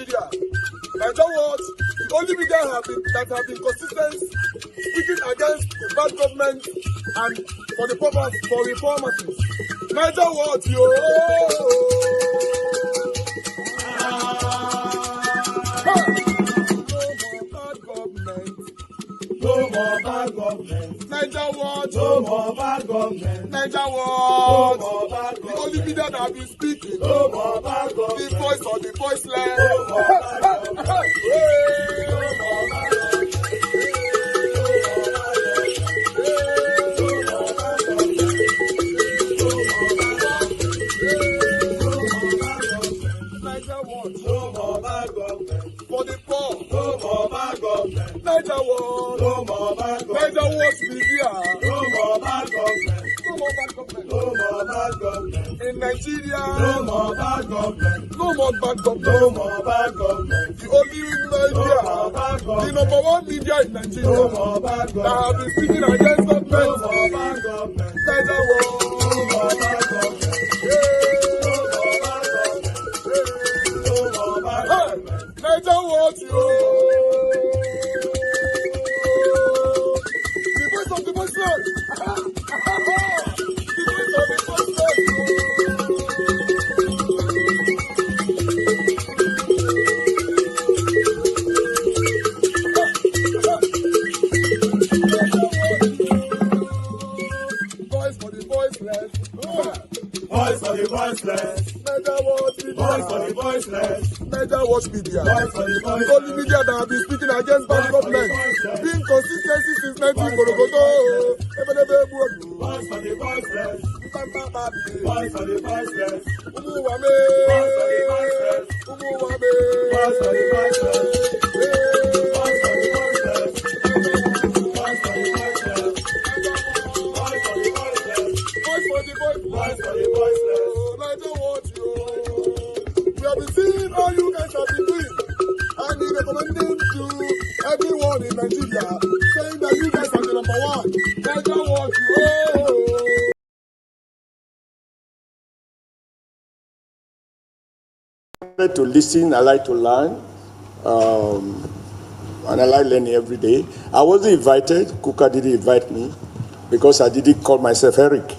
Nigeria. Nigeria was the only media that have been consistent speaking against the bad government and for the purpose for reformers. Nigeria was No more bad government. Niger Watch. No more bad government. Niger Watch. No more bad government. The only media that have been speaking. No more bad government. The voice of the voiceless. No more bad government. No more bad government. Niger Watch. No more bad government. For the poor. No more bad government. Niger Watch. No more bad government. Niger Watch media. No more bad government. No more bad government. No more bad government. In Nigeria. No more bad government. No more bad government. No more bad government. The only media. No more bad government. The number one media in Nigeria. No more bad That have government. been speaking against government. No more bad government. Niger Watch. No more bad government. Niger Watch, the voice of the voiceless. The voice of the voiceless. Voice for the voiceless. Voice for the voiceless. Niger Watch media. Voice for the voiceless. Niger Watch media. Voice for the The voiceless. only media that have been speaking against bad government. Being consistency since 1944. Voice for the voiceless. Voice for the voiceless. Umuwame. Voice for the voiceless. Umuwame. Voice for the voiceless. Voice for the voiceless. Voice for the voiceless. Voice for the voiceless. Voice for the voiceless. Voice for the voiceless. Niger Watch, we have been seeing all you guys have been doing, and we recommending to everyone in Nigeria, saying that you guys are the number one. Niger Watch, I like to listen, I like to learn, and I like learning every day. I wasn't invited, Kuka didn't invite me, because I didn't call myself Eric.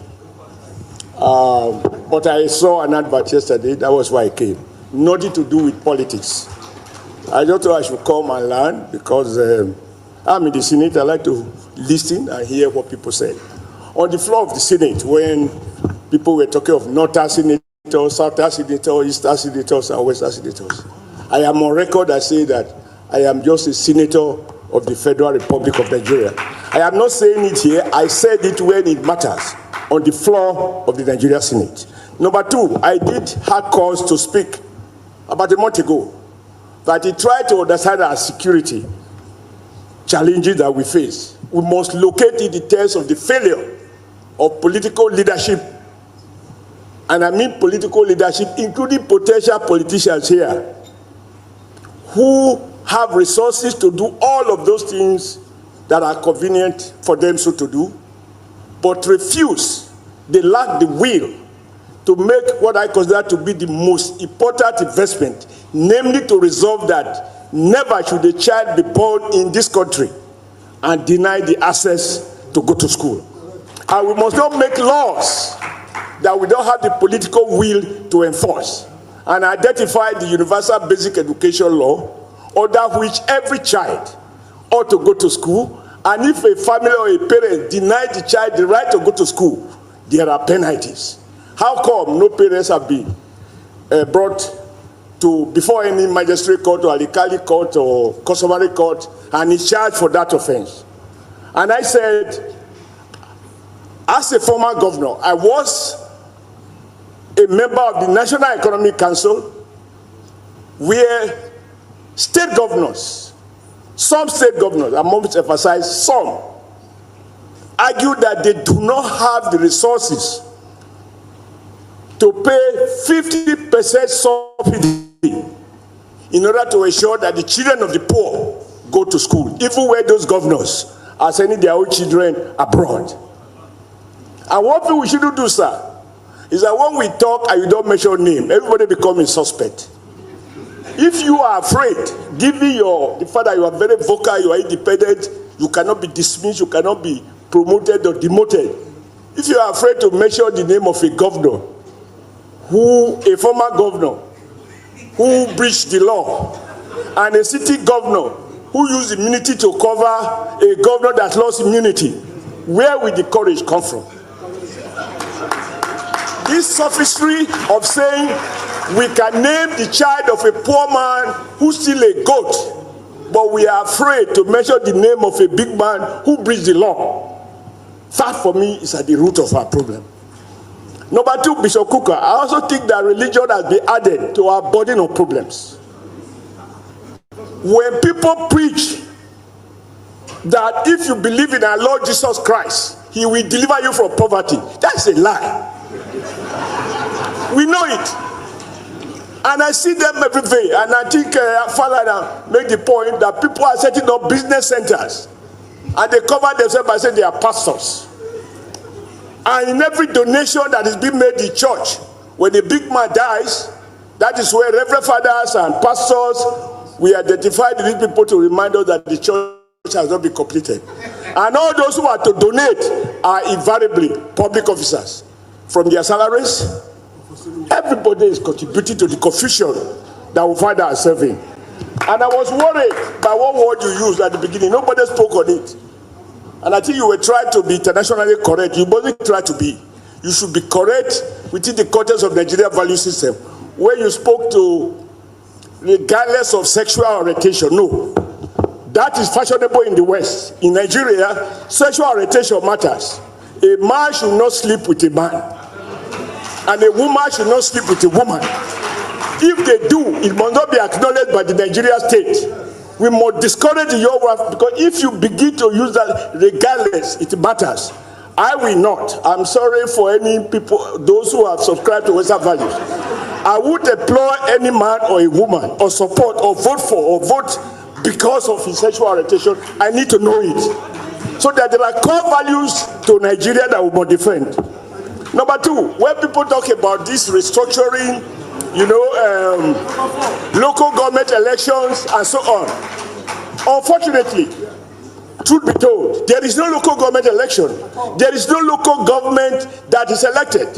But I saw an advert yesterday, that was why I came. Nothing to do with politics. I just thought I should come and learn, because I'm in the Senate, I like to listen and hear what people say. On the floor of the Senate, when people were talking of Northern Senators, Southern Senators, Eastern Senators, and Western Senators, I am on record, I say that I am just a senator of the Federal Republic of Nigeria. I am not saying it here, I said it when it matters, on the floor of the Nigeria Senate. Number two, I did have cause to speak about a month ago, that he tried to understand our security challenges that we face. We must locate the details of the failure of political leadership, and I mean political leadership, including potential politicians here, who have resources to do all of those things that are convenient for them so to do, but refuse, they lack the will to make what I consider to be the most important investment, namely to resolve that never should a child be born in this country and denied the access to go to school. And we must not make laws that we don't have the political will to enforce, and identify the universal basic education law, under which every child ought to go to school, and if a family or a parent deny the child the right to go to school, there are penalties. How come no parents have been brought to before any magistrate court or alkali court or customary court and is charged for that offense? And I said, as a former governor, I was a member of the National Economic Council, where state governors, some state governors, I must emphasize some, argue that they do not have the resources to pay 50% subsidy in order to ensure that the children of the poor go to school, even where those governors are sending their own children abroad. And one thing we shouldn't do, sir, is that when we talk and you don't mention name, everybody becomes a suspect. If you are afraid, given the fact that you are very vocal, you are independent, you cannot be dismissed, you cannot be promoted or demoted. If you are afraid to mention the name of a governor, a former governor, who breached the law, and a city governor who used immunity to cover a governor that lost immunity, where will the courage come from? This sophistry of saying we can name the child of a poor man who's still a goat, but we are afraid to mention the name of a big man who breached the law. That, for me, is at the root of our problem. Number two, Bishop Kuka, I also think that religion has been added to our burden of problems. When people preach that if you believe in our Lord Jesus Christ, he will deliver you from poverty, that's a lie. We know it. And I see them every day. And I think Father made the point that people are setting up business centers. And they cover themselves by saying they are pastors. And in every donation that is being made in church, when a big man dies, that is where Reverend Fathers and pastors, we identify these people to remind us that the church has not been completed. And all those who are to donate are invariably public officers. From their salaries, everybody is contributing to the confusion that we find ourselves in. And I was worried by what word you used at the beginning. Nobody spoke on it. And I think you were trying to be internationally correct. You mustn't try to be. You should be correct within the context of Nigeria value system. Where you spoke to regardless of sexual orientation, no. That is fashionable in the West. In Nigeria, sexual orientation matters. A man should not sleep with a man. And a woman should not sleep with a woman. If they do, it must not be acknowledged by the Nigerian state. We must discourage the young wife, because if you begin to use that regardless, it matters. I will not. I'm sorry for any people, those who have subscribed to Western values. I would employ any man or a woman, or support, or vote for, or vote because of his sexual orientation. I need to know it. So that there are core values to Nigeria that we must defend. Number two, when people talk about this restructuring, local government elections and so on. Unfortunately, truth be told, there is no local government election. There is no local government that is elected.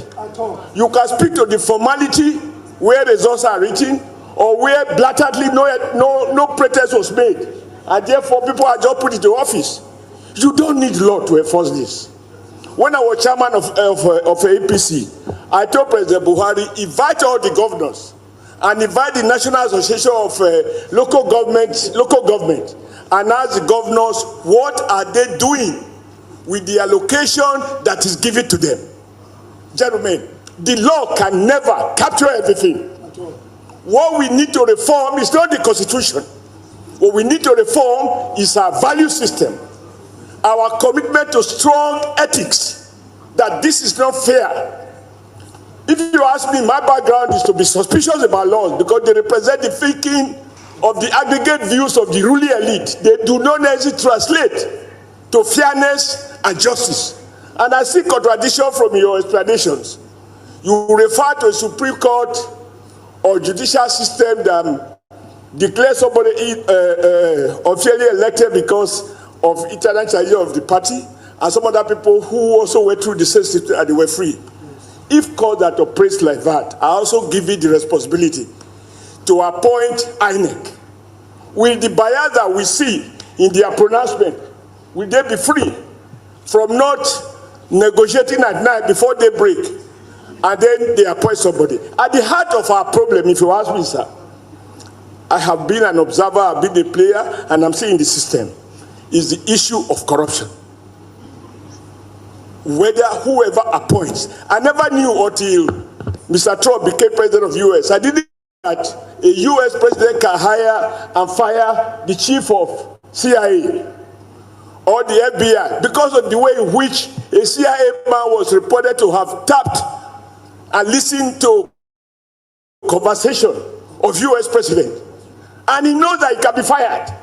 You can speak to the formality where results are written, or where blatantly no pretext was made, and therefore people are just put into office. You don't need law to enforce this. When I was chairman of APC, I told President Buhari, invite all the governors and invite the National Association of local government, and ask the governors what are they doing with the allocation that is given to them. Gentlemen, the law can never capture everything. What we need to reform is not the Constitution. What we need to reform is our value system. Our commitment to strong ethics, that this is not fair. If you ask me, my background is to be suspicious about laws because they represent the thinking of the aggregate views of the ruling elite. They do not necessarily translate to fairness and justice. And I see contradiction from your explanations. You refer to a Supreme Court or judicial system that declares somebody officially elected because of internal charges of the party, and some other people who also went through the same system and they were free. If courts that operates like that, I also give it the responsibility to appoint INEC. With the bias that we see in their pronouncement, will they be free from not negotiating at night before they break, and then they appoint somebody? At the heart of our problem, if you ask me, sir, I have been an observer, I've been a player, and I'm seeing the system, is the issue of corruption. Whether whoever appoints, I never knew until Mr. Trump became president of the US. I didn't know that a US president can hire and fire the chief of CIA or the FBI because of the way in which a CIA man was reported to have tapped and listened to conversation of US president. And he knows that he can be fired.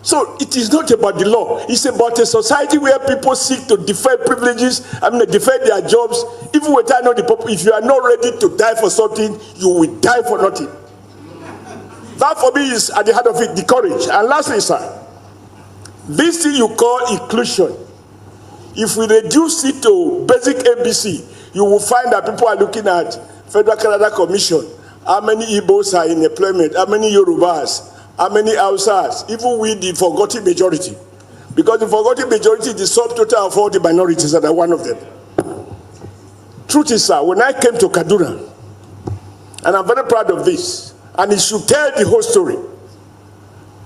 So it is not about the law. It's about a society where people seek to defend privileges, defend their jobs, even without knowing the purpose. If you are not ready to die for something, you will die for nothing. That for me is at the heart of it, the courage. And lastly, sir, this thing you call inclusion, if we reduce it to basic ABC, you will find that people are looking at Federal Canada Commission, how many Igbos are in employment, how many Yorubas, how many Hausas, even with the forgotten majority. Because the forgotten majority is the subtotal of all the minorities that are one of them. Truth is, sir, when I came to Kaduna, and I'm very proud of this, and it should tell the whole story.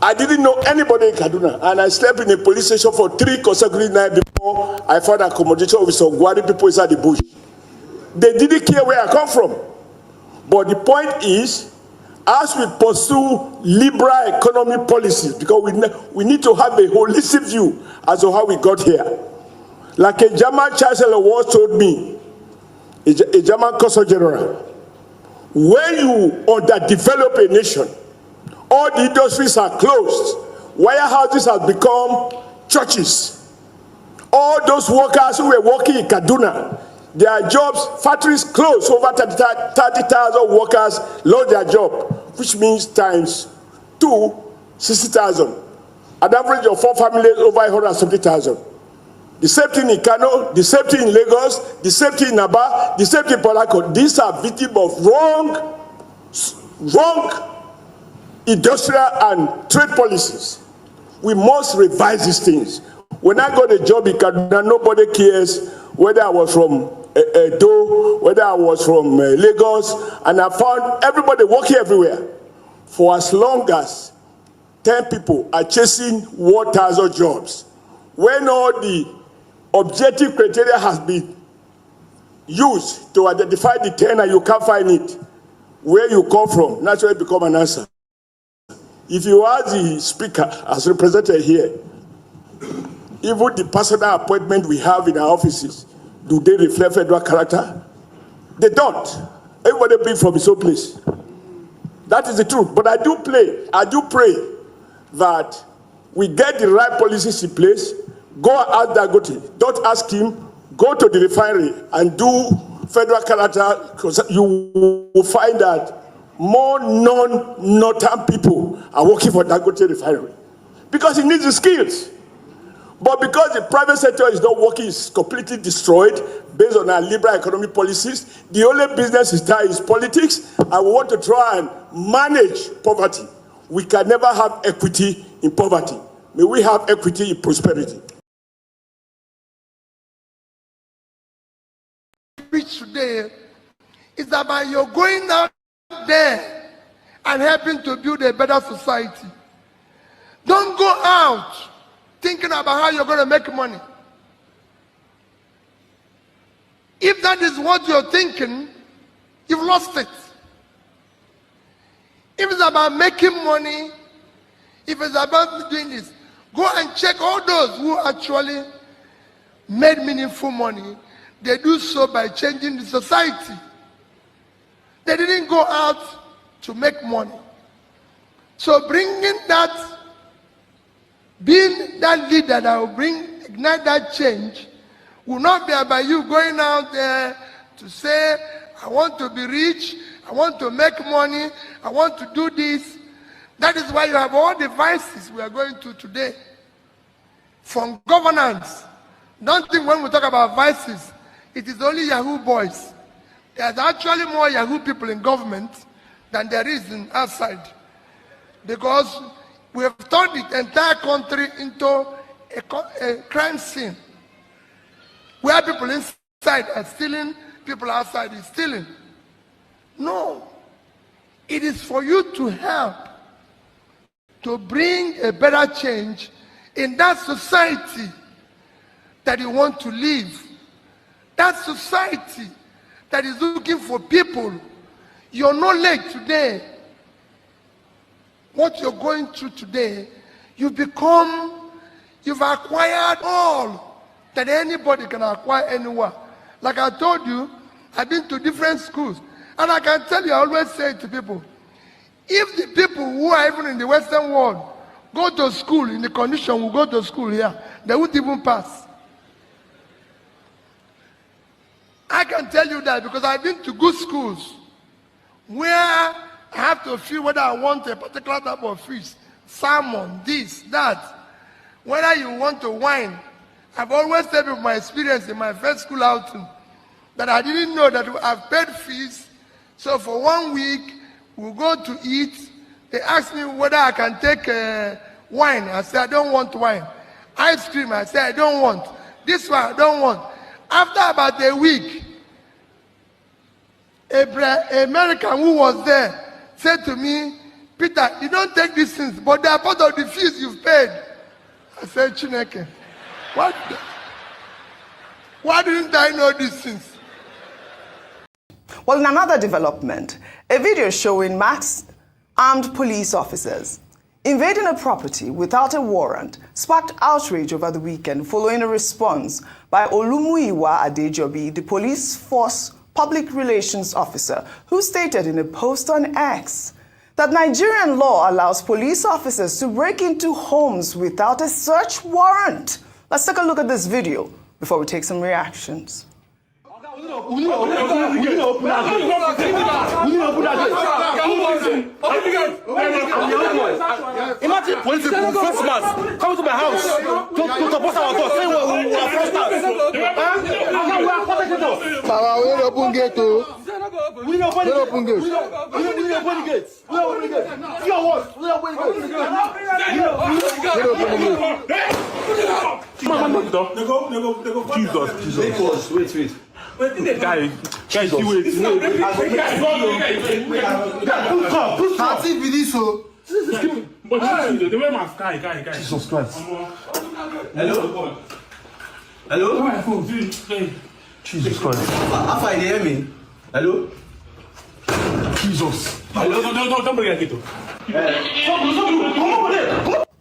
I didn't know anybody in Kaduna, and I slept in a police station for 3 consecutive nights before I found accommodation with some Gwari people inside the bush. They didn't care where I come from. But the point is, as we pursue liberal economic policies, because we need to have a holistic view as to how we got here. Like a German chancellor once told me, a German consul general, when you underdevelop a nation, all the industries are closed, warehouses have become churches. All those workers who were working in Kaduna, their jobs, factories closed, over 30,000 workers lost their job, which means times 2, 60,000. An average of 4 families over 170,000. The same thing in Kano, the same thing in Lagos, the same thing in Aba, the same thing in Port Harcourt. These are victims of wrong industrial and trade policies. We must revise these things. When I got a job in Kaduna, nobody cares whether I was from Edo, whether I was from Lagos, and I found everybody working everywhere. For as long as 10 people are chasing 1,000 jobs, when all the objective criteria has been used to identify the 10 and you can't find it, where you come from naturally become an answer. If you ask the speaker as represented here, even the personal appointment we have in our offices, do they reflect federal character? They don't. Everybody brings from his own place. That is the truth. But I do pray that we get the right policies in place. Go and ask Dangote. Don't ask him. Go to the refinery and do federal character, because you will find that more non-northern people are working for Dangote refinery because he needs the skills. But because the private sector is not working, it's completely destroyed based on our liberal economic policies. The only business is that is politics, and we want to try and manage poverty. We can never have equity in poverty. May we have equity in prosperity. Which today is that by your going out there and helping to build a better society. Don't go out thinking about how you're going to make money. If that is what you're thinking, you've lost it. If it's about making money, if it's about doing this, go and check all those who actually made meaningful money. They do so by changing the society. They didn't go out to make money. So bringing that, being that leader that will ignite that change, will not be about you going out there to say, I want to be rich, I want to make money, I want to do this. That is why you have all the vices we are going to today. From governance. Don't think when we talk about vices, it is only Yahoo boys. There's actually more Yahoo people in government than there is in outside. Because we have turned the entire country into a crime scene. Where people inside are stealing, people outside is stealing. No. It is for you to help to bring a better change in that society that you want to live. That society that is looking for people. Your knowledge today, what you're going through today, you've acquired all that anybody can acquire anywhere. Like I told you, I've been to different schools. And I can tell you, I always say to people, if the people who are even in the Western world go to school in the condition we go to school here, they won't even pass. I can tell you that because I've been to good schools where I have to feel whether I want a particular type of fish, salmon, this, that. Whether you want to wine. I've always said with my experience in my first school outing that I didn't know that I've paid fees. So for 1 week, we'll go to eat. They asked me whether I can take wine. I said, I don't want wine. Ice cream, I said, I don't want. This one, I don't want. After about a week, an American who was there said to me, Peter, you don't take these things, but they are part of the fees you've paid. I said, Chineke, why didn't I know these things? Well, in another development, a video showing masked armed police officers invading a property without a warrant sparked outrage over the weekend following a response by Olumuyiwa Adejobi, the police force public relations officer, who stated in a post on X that Nigerian law allows police officers to break into homes without a search warrant. Let's take a look at this video before we take some reactions. We need to open that gate. Imagine police people, face mask, coming to my house to support our cause, saying we are fraudsters. We are protectors. We need to open gate. We need to open gate. We need to open the gates. We need to open the gates. Fear what? We need to open the gates. Jesus. Wait. Guys, wait. Jesus Christ. Hello? Jesus Christ. Afe, you hear me? Hello? Jesus. Hello? Don't bring it.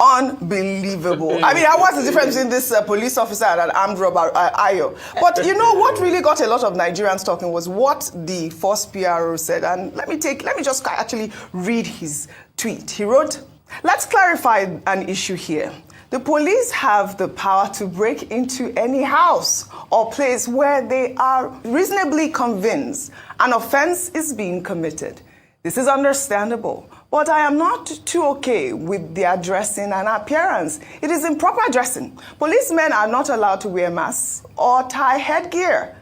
Unbelievable. I mean, what's the difference between this police officer and an armed robber, Ayo? But you know what really got a lot of Nigerians talking was what the force PRO said. And let me just actually read his tweet. He wrote, "Let's clarify an issue here. The police have the power to break into any house or place where they are reasonably convinced an offense is being committed. This is understandable, but I am not too okay with their dressing and appearance. It is improper dressing. Policemen are not allowed to wear masks or tie headgear.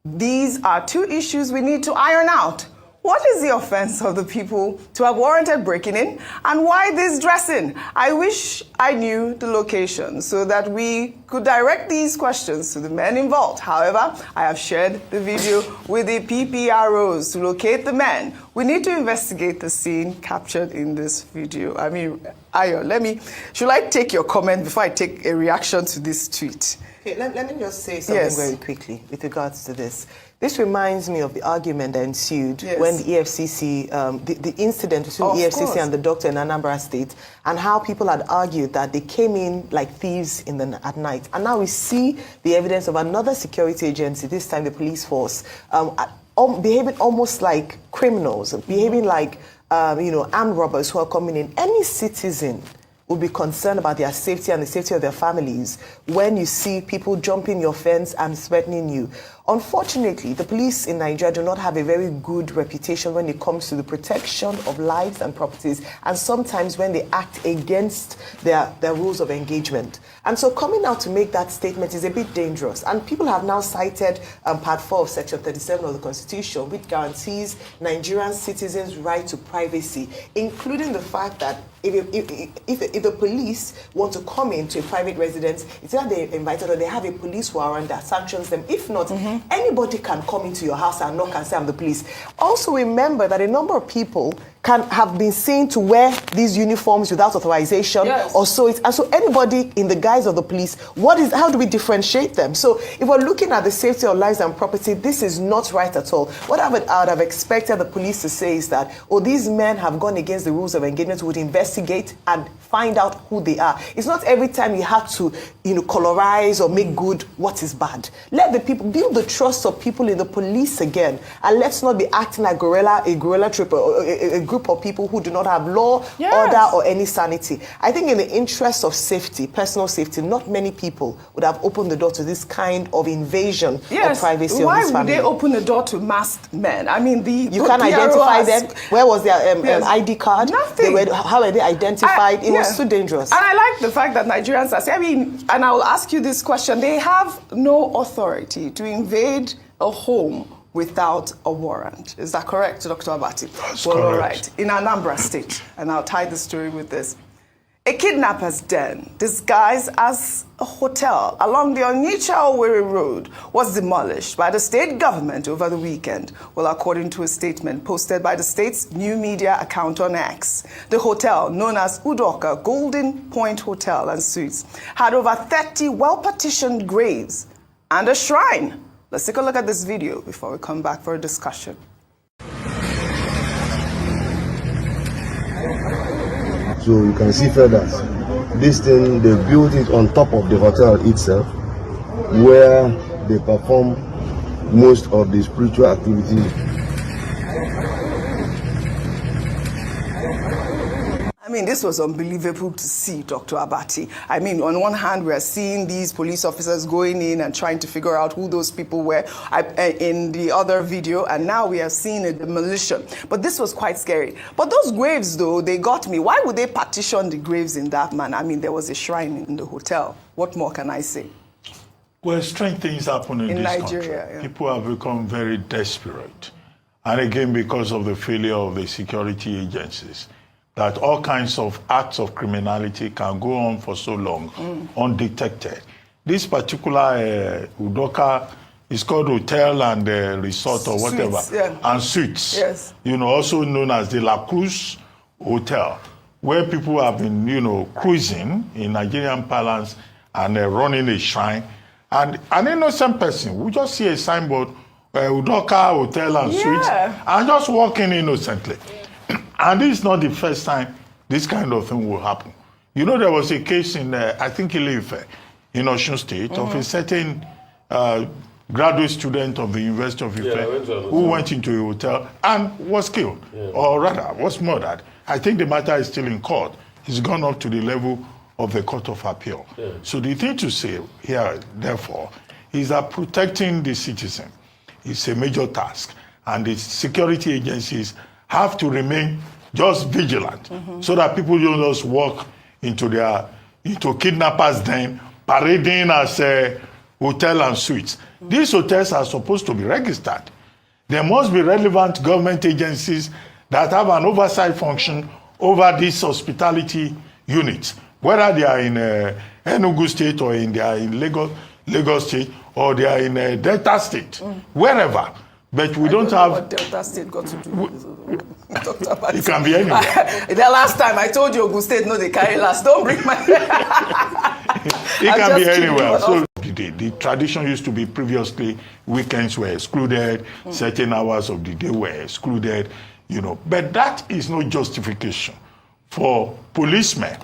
These are two issues we need to iron out. What is the offense of the people to have warranted breaking in, and why this dressing? I wish I knew the location so that we could direct these questions to the men involved. However, I have shared the video with the PPROs to locate the men. We need to investigate the scene captured in this video." I mean, Ayo, should I take your comment before I take a reaction to this tweet? Okay, let me just say something very quickly with regards to this. This reminds me of the argument that ensued when the EFCC, the incident between the EFCC and the doctor in Anambra State, and how people had argued that they came in like thieves at night. And now we see the evidence of another security agency, this time the police force, behaving almost like criminals, behaving like armed robbers who are coming in. Any citizen would be concerned about their safety and the safety of their families when you see people jumping your fence and threatening you. Unfortunately, the police in Nigeria do not have a very good reputation when it comes to the protection of lives and properties, and sometimes when they act against their rules of engagement. And so coming out to make that statement is a bit dangerous. And people have now cited Part 4 of Section 37 of the Constitution, which guarantees Nigerian citizens' right to privacy, including the fact that if the police want to come into a private residence, it's either they're invited or they have a police warrant that sanctions them. If not, anybody can come into your house and knock and say, "I'm the police." Also remember that a number of people can have been seen to wear these uniforms without authorization, or so it's, and so anybody in the guise of the police, how do we differentiate them? So if we're looking at the safety of lives and property, this is not right at all. What I would have expected the police to say is that, these men have gone against the rules of engagement, would investigate and find out who they are. It's not every time you have to, colorize or make good what is bad. Let the people build the trust of people in the police again, and let's not be acting like a guerrilla troop, a group of people who do not have law, order, or any sanity. I think in the interest of safety, personal safety, not many people would have opened the door to this kind of invasion of privacy of this family. Why would they open the door to masked men? I mean, you can't identify them. Where was their ID card? Nothing. How were they identified? It was too dangerous. And I like the fact that Nigerians are saying, I mean, and I will ask you this question, they have no authority to invade a home without a warrant. Is that correct, Dr. Abati? That's correct. All right. In Anambra State, and I'll tie the story with this. A kidnapper's den, disguised as a hotel along the Onitsha-Owerri Road, was demolished by the state government over the weekend. Well, according to a statement posted by the state's new media account on X, the hotel, known as Udoka Golden Point Hotel and Suites, had over 30 well-partitioned graves and a shrine. Let's take a look at this video before we come back for a discussion. So you can see further, this thing, they built it on top of the hotel itself, where they perform most of the spiritual activities. I mean, this was unbelievable to see, Dr. Abati. I mean, on one hand, we are seeing these police officers going in and trying to figure out who those people were in the other video, and now we are seeing a demolition. But this was quite scary. But those graves, though, they got me. Why would they partition the graves in that manner? I mean, there was a shrine in the hotel. What more can I say? Well, strange things happen in this Nigeria, country. People have become very desperate. And again, because of the failure of the security agencies, that all kinds of acts of criminality can go on for so long, undetected. This particular Udoka is called Hotel and Resort or whatever, and Suites, you know, also known as the La Cruz Hotel, where people have been, cruising in Nigerian parlance and running a shrine. And an innocent person will just see a signboard, Udoka Hotel and Suites, and just walk in innocently. And this is not the first time this kind of thing will happen. You know, there was a case in, I think, Ile-Ife, in Osun State, of a certain graduate student of the University of Ife who went into a hotel and was killed, or rather, was murdered. I think the matter is still in court. It's gone up to the level of the Court of Appeal. So the thing to say here, therefore, is that protecting the citizen is a major task, and the security agencies have to remain just vigilant, so that people don't just walk into kidnappers' den, parading as a hotel and suites. These hotels are supposed to be registered. There must be relevant government agencies that have an oversight function over these hospitality units, whether they are in Enugu State or they are in Lagos State or they are in Delta State, wherever. But we don't have. What Delta State got to do with it can be anywhere. The last time I told you Ogun State, no, they carry last. Don't bring my. It can be anywhere. So the tradition used to be previously weekends were excluded, certain hours of the day were excluded, But that is no justification for policemen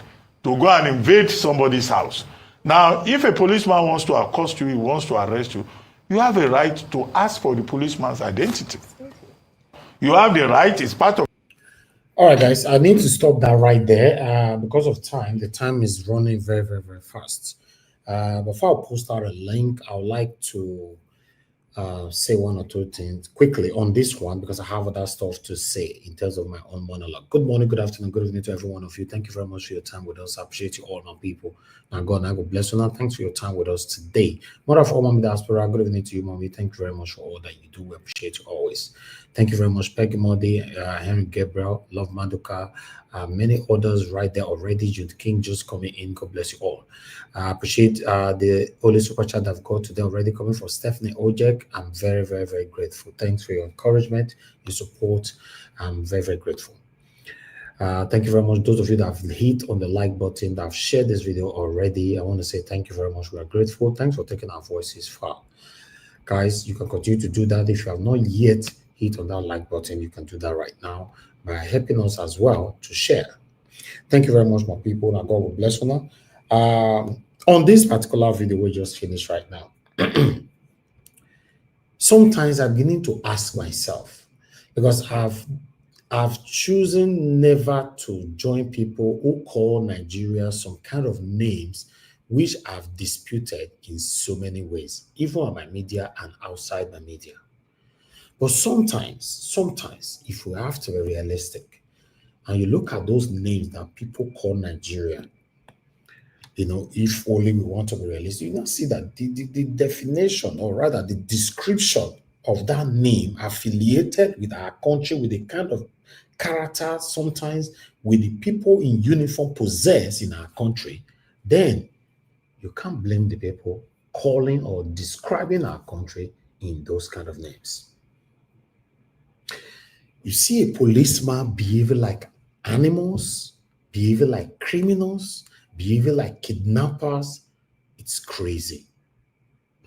to go and invade somebody's house. Now, if a policeman wants to accost you, he wants to arrest you, you have a right to ask for the policeman's identity. You have the right, it's part of. All right, guys, I need to stop that right there because of time. The time is running very, very, very fast. Before I post out a link, I would like to say one or two things quickly on this one because I have other stuff to say in terms of my own monologue. Good morning, good afternoon, good evening to every one of you. Thank you very much for your time with us. I appreciate you all, my people. Now, God, I God bless you. Now, thanks for your time with us today. Mother of all, Mommy Diaspora, good evening to you, Mommy. Thank you very much for all that you do. We appreciate you always. Thank you very much, Peggy Modi, Henry Gabriel, Love Maduka, many others right there already. Jude King just coming in. God bless you all. I appreciate the only super chat I've got today already coming from Stephanie Ojek. I'm very, very, very grateful. Thanks for your encouragement, your support. I'm very, very grateful. Thank you very much. Those of you that have hit on the like button, that have shared this video already, I want to say thank you very much. We are grateful. Thanks for taking our voices far. Guys, you can continue to do that. If you have not yet hit on that like button, you can do that right now by helping us as well to share. Thank you very much, my people. Now, God will bless you now. On this particular video we just finished right now, sometimes I'm beginning to ask myself, because I've I've chosen never to join people who call Nigeria some kind of names which I've disputed in so many ways, even on my media and outside my media. But sometimes, if we have to be realistic, and you look at those names that people call Nigeria, if only we want to be realistic, you now see that the definition, or rather the description of that name affiliated with our country, with the kind of character sometimes with the people in uniform possess in our country, then you can't blame the people calling or describing our country in those kind of names. You see a policeman behaving like animals, behaving like criminals, behaving like kidnappers. It's crazy.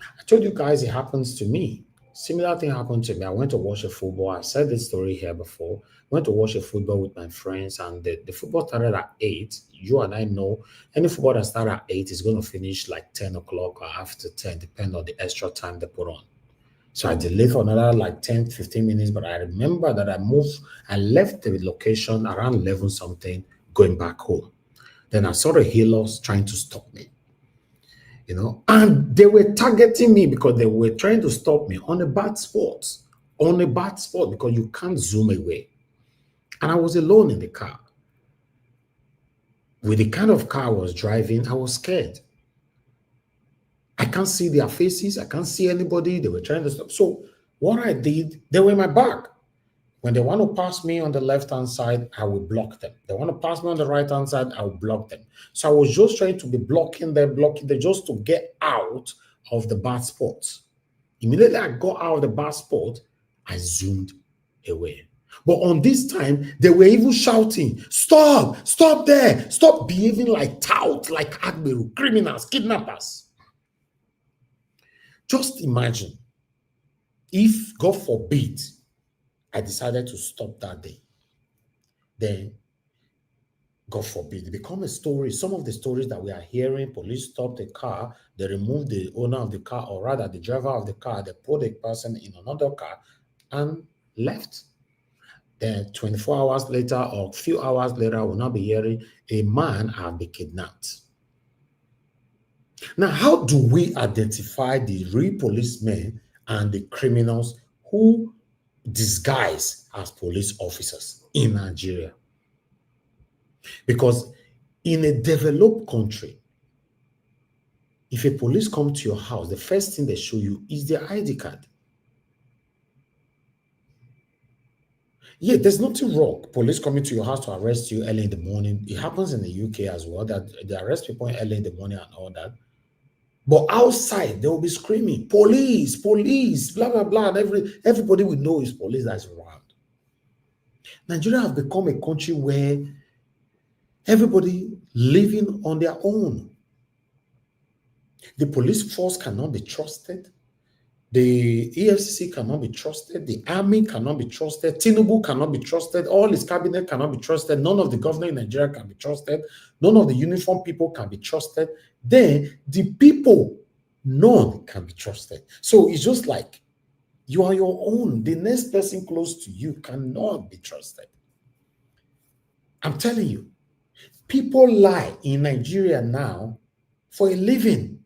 I told you guys it happens to me. Similar thing happened to me. I went to watch a football. I said this story here before. Went to watch a football with my friends, and the football started at 8. You and I know any football that starts at 8 is going to finish like 10 o'clock or after 10, depending on the extra time they put on. So I delayed for another like 10, 15 minutes, but I remember that I left the location around 11 something, going back home. Then I saw the healers trying to stop me. And they were targeting me because they were trying to stop me on a bad spot, because you can't zoom away. And I was alone in the car. With the kind of car I was driving, I was scared. I can't see their faces. I can't see anybody. They were trying to stop. So what I did, they were in my back. When they want to pass me on the left-hand side, I will block them. They want to pass me on the right-hand side, I will block them. So I was just trying to be blocking them just to get out of the bad spot. Immediately I got out of the bad spot, I zoomed away. But on this time, they were even shouting, stop, stop there, stop behaving like tout, like Agberu, criminals, kidnappers. Just imagine if, God forbid, I decided to stop that day. Then, God forbid, it become a story. Some of the stories that we are hearing, police stopped the car, they removed the owner of the car, or rather the driver of the car, they put a person in another car and left. Then 24 hours later or a few hours later, we'll now be hearing a man have been kidnapped. Now, how do we identify the real policemen and the criminals who disguise as police officers in Nigeria? Because in a developed country, if a police come to your house, the first thing they show you is their ID card. Yeah, there's nothing wrong. Police coming to your house to arrest you early in the morning. It happens in the UK as well, that they arrest people early in the morning and all that. But outside, they will be screaming, police, police, blah, blah, blah. And everybody will know it's police that's around. Nigeria has become a country where everybody living on their own. The police force cannot be trusted. The EFCC cannot be trusted. The army cannot be trusted. Tinubu cannot be trusted. All his cabinet cannot be trusted. None of the governor in Nigeria can be trusted. None of the uniform people can be trusted. Then the people, none can be trusted. So it's just like you are your own. The next person close to you cannot be trusted. I'm telling you, people lie in Nigeria now for a living.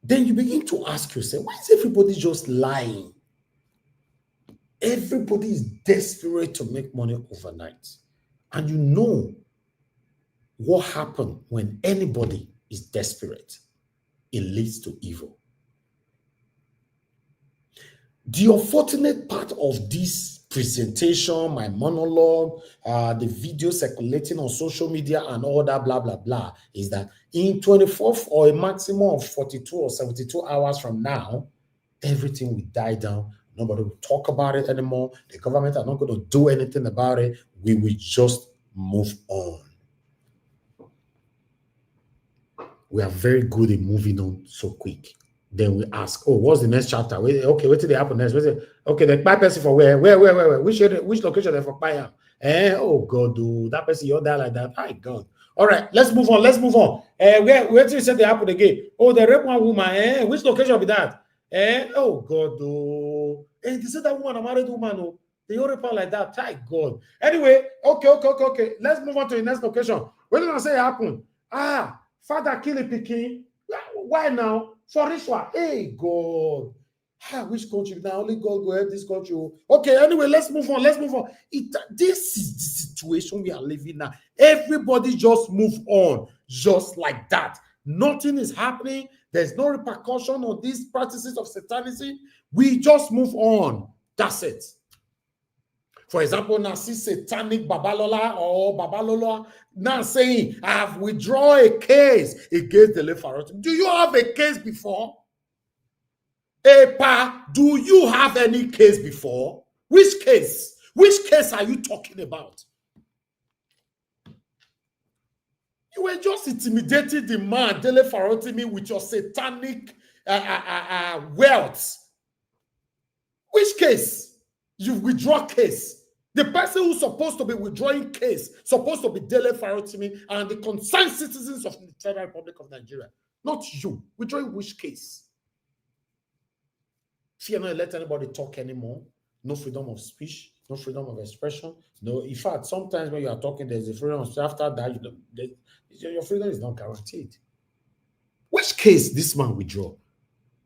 Then you begin to ask yourself, why is everybody just lying? Everybody is desperate to make money overnight. And you know what happens when anybody is desperate. It leads to evil. The unfortunate part of this presentation, my monologue, the video circulating on social media and all that, blah, blah, blah, is that in 24 or a maximum of 42 or 72 hours from now, everything will die down. Nobody will talk about it anymore. The government are not going to do anything about it. We will just move on. We are very good in moving on so quick. Then we ask, oh, what's the next chapter? Okay, what did they happen next? Okay, the buy person for where? Which location they for buy? Oh God, dude, that person you're there like that. My God. All right, let's move on. Where did you say they happen again? Oh, they rape one woman. Which location be that? Oh God, dude. They said that woman, a married woman. Oh, The Yoruba like that. Thank God. Anyway, okay. Let's move on to the next location. What did I say happened? Father kill a pikin. Why now? For this one. Hey, God. Which country? Now only God go help this country. Okay, anyway, let's move on. This is the situation we are living now. Everybody just move on, just like that. Nothing is happening. There's no repercussion on these practices of satanism. We just move on. That's it. For example, now see satanic Babalola or Babalola now saying, I have withdrawn a case against Dele Farotimi. Do you have a case before? Epa, do you have any case before? Which case? Which case are you talking about? You were just intimidating the man, Dele Farotimi, with your satanic wealth. Which case? You withdraw case. The person who's supposed to be withdrawing case, supposed to be Dele Farotimi and the concerned citizens of the Federal Republic of Nigeria. Not you. Withdrawing which case? If you're not let anybody talk anymore, no freedom of speech, no freedom of expression. No, in fact, sometimes when you are talking, there's a freedom of speech. After that, your freedom is not guaranteed. Which case this man withdraw?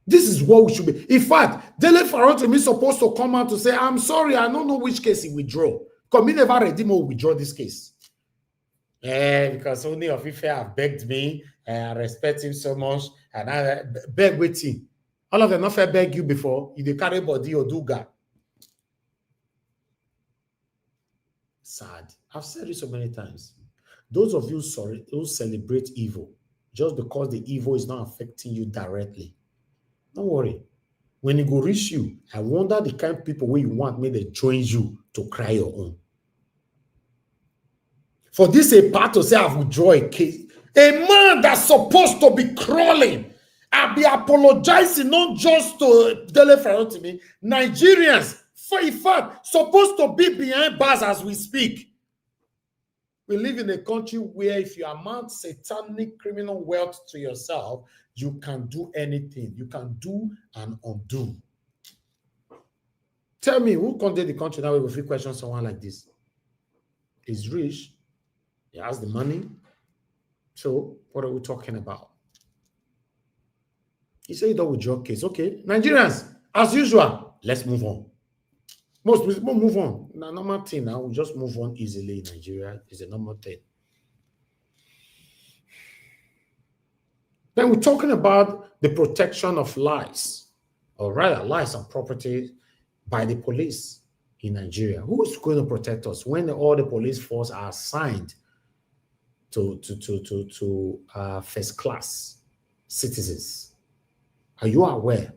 This is what we should be. In fact, Dele Farotimi is supposed to come out to say, I'm sorry, I don't know which case he withdraw. Because me never ready to withdraw this case. Because only of Ife have begged me, and I respect him so much, and I beg with him. All of them not fair beg you before, you carry body or do God. Sad. I've said it so many times. Those of you who celebrate evil, just because the evil is not affecting you directly, don't worry. When it go reach you, I wonder the kind of people where you want me to join you to cry your own. For this a part to say I withdraw a case. A man that's supposed to be crawling and be apologizing not just to Dele Farotimi, Nigerians, for in fact, supposed to be behind bars as we speak. We live in a country where if you amount satanic criminal wealth to yourself, you can do anything. You can do and undo. Tell me, who controls the country now if we question someone like this? He's rich. He has the money. So what are we talking about? He said, you don't withdraw case. Okay, Nigerians, as usual, let's move on. Most people move on. Now, normal thing now, we just move on easily in Nigeria. It's a normal thing. Then we're talking about the protection of lives, or rather lives and property by the police in Nigeria. Who is going to protect us when all the police force are assigned to first-class citizens? Are you aware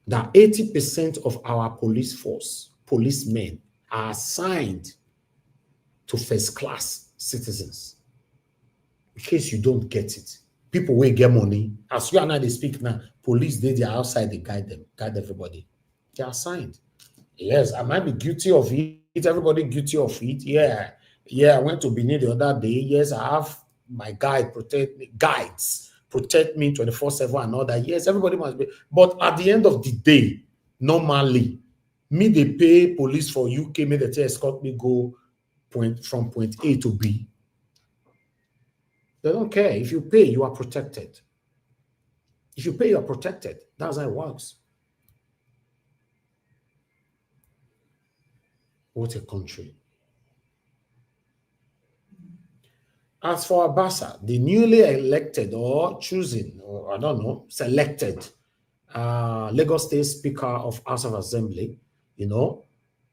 that 80% of our police force, policemen, are assigned to first-class citizens? In case you don't get it, people will get money. As you and I they speak now, police, they are outside, they guide them, guide everybody. They are assigned. Yes, I might be guilty of it. Everybody guilty of it. Yeah, I went to Benin the other day. Yes, I have my guides protect me 24/7 and all that. Yes, everybody must be. But at the end of the day, normally, me they pay police for UK, me they escort me go from point A to B. They don't care. If you pay, you are protected. If you pay, you are protected. That's how it works. What a country. As for Abasa, the newly elected or chosen, or I don't know, selected Lagos State Speaker of House of Assembly,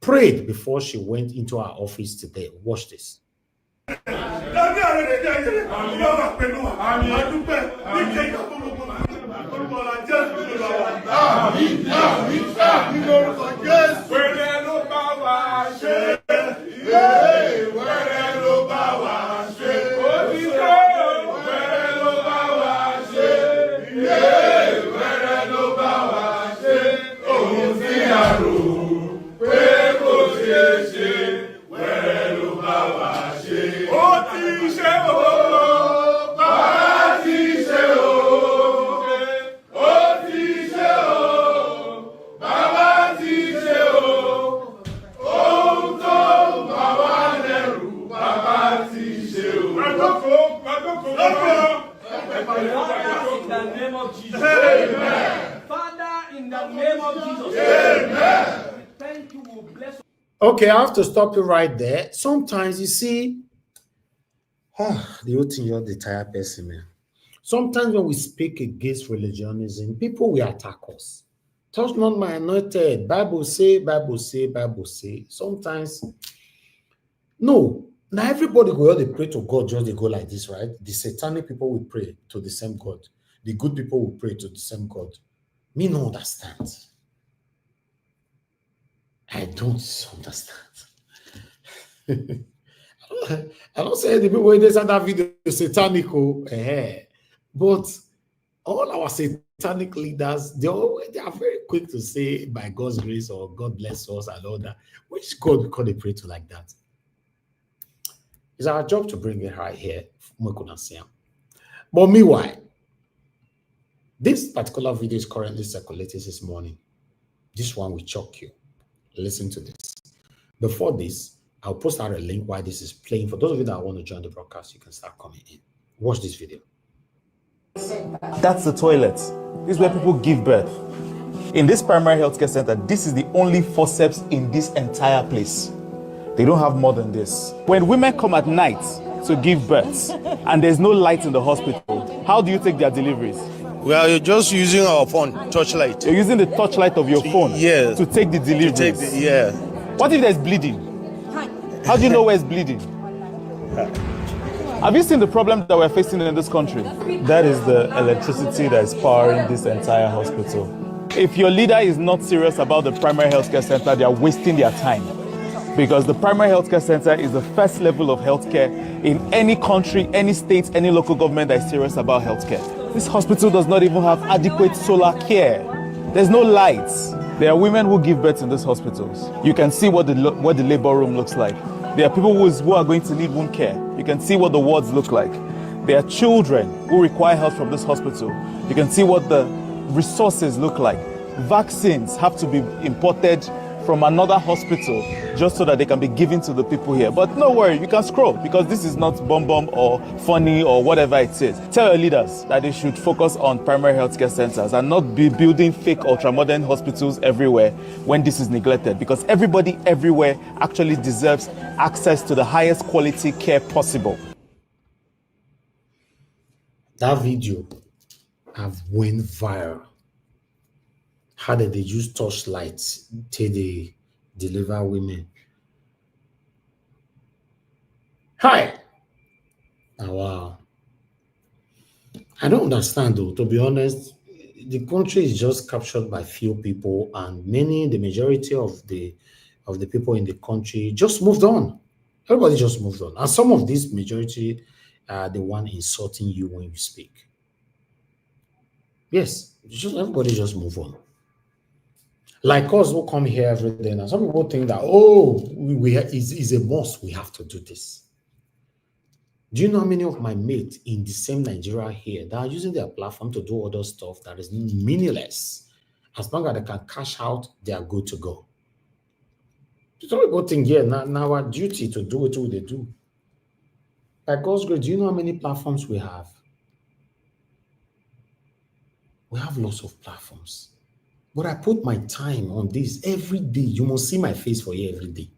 prayed before she went into her office today. Watch this. Ó ti ṣe o, bá ti ṣe. name of Jesus. Amen. Father, in the name of Jesus. Amen. We thank you, we bless you. Okay, I have to stop you right there. Sometimes you see, the whole thing, you're the tired person, man. Sometimes when we speak against religionism, people will attack us. Touch not my anointed. Bible say, Bible say, Bible say. Sometimes, no. Now everybody go out, they pray to God, just they go like this, right? The satanic people will pray to the same God. The good people will pray to the same God. Me no understand. I don't understand. I don't say the people in this other video satanic, but all our satanic leaders, they are very quick to say by God's grace or God bless us and all that. Which God can they pray to like that? It's our job to bring it right here. But meanwhile, this particular video is currently circulating this morning. This one will shock you. Listen to this. Before this, I'll post out a link while this is playing. For those of you that want to join the broadcast, you can start coming in. Watch this video. That's the toilet. This is where people give birth. In this primary healthcare center, this is the only forceps in this entire place. They don't have more than this. When women come at night to give birth and there's no light in the hospital, how do you take their deliveries? Well, you're just using our phone, torchlight. You're using the torchlight of your phone to take the deliveries. What if there's bleeding? How do you know where it's bleeding? Have you seen the problem that we're facing in this country? That is the electricity that is powering this entire hospital. If your leader is not serious about the primary healthcare center, they are wasting their time. Because the primary healthcare center is the first level of healthcare in any country, any state, any local government that is serious about healthcare. This hospital does not even have adequate solar care. There's no lights. There are women who give birth in these hospitals. You can see what the labor room looks like. There are people who are going to need wound care. You can see what the wards look like. There are children who require help from this hospital. You can see what the resources look like. Vaccines have to be imported from another hospital just so that they can be given to the people here. But no worry, you can scroll because this is not bomb or funny or whatever it is. Tell your leaders that they should focus on primary healthcare centers and not be building fake ultramodern hospitals everywhere when this is neglected, because everybody everywhere actually deserves access to the highest quality care possible. That video have went viral. How did they use torchlights till they deliver women? Hi. Oh, wow. I don't understand though, to be honest. The country is just captured by few people, and the majority of the people in the country just moved on. Everybody just moved on. And some of these majority are the one insulting you when you speak. Yes, everybody just move on. Like us who come here every day now, some people think that, it's a must, we have to do this. Do you know how many of my mates in the same Nigeria here that are using their platform to do other stuff that is meaningless? As long as they can cash out, they are good to go. Some people think, now our duty to do it, what they do. By God's grace, do you know how many platforms we have? We have lots of platforms. But I put my time on this every day. You must see my face for here every day.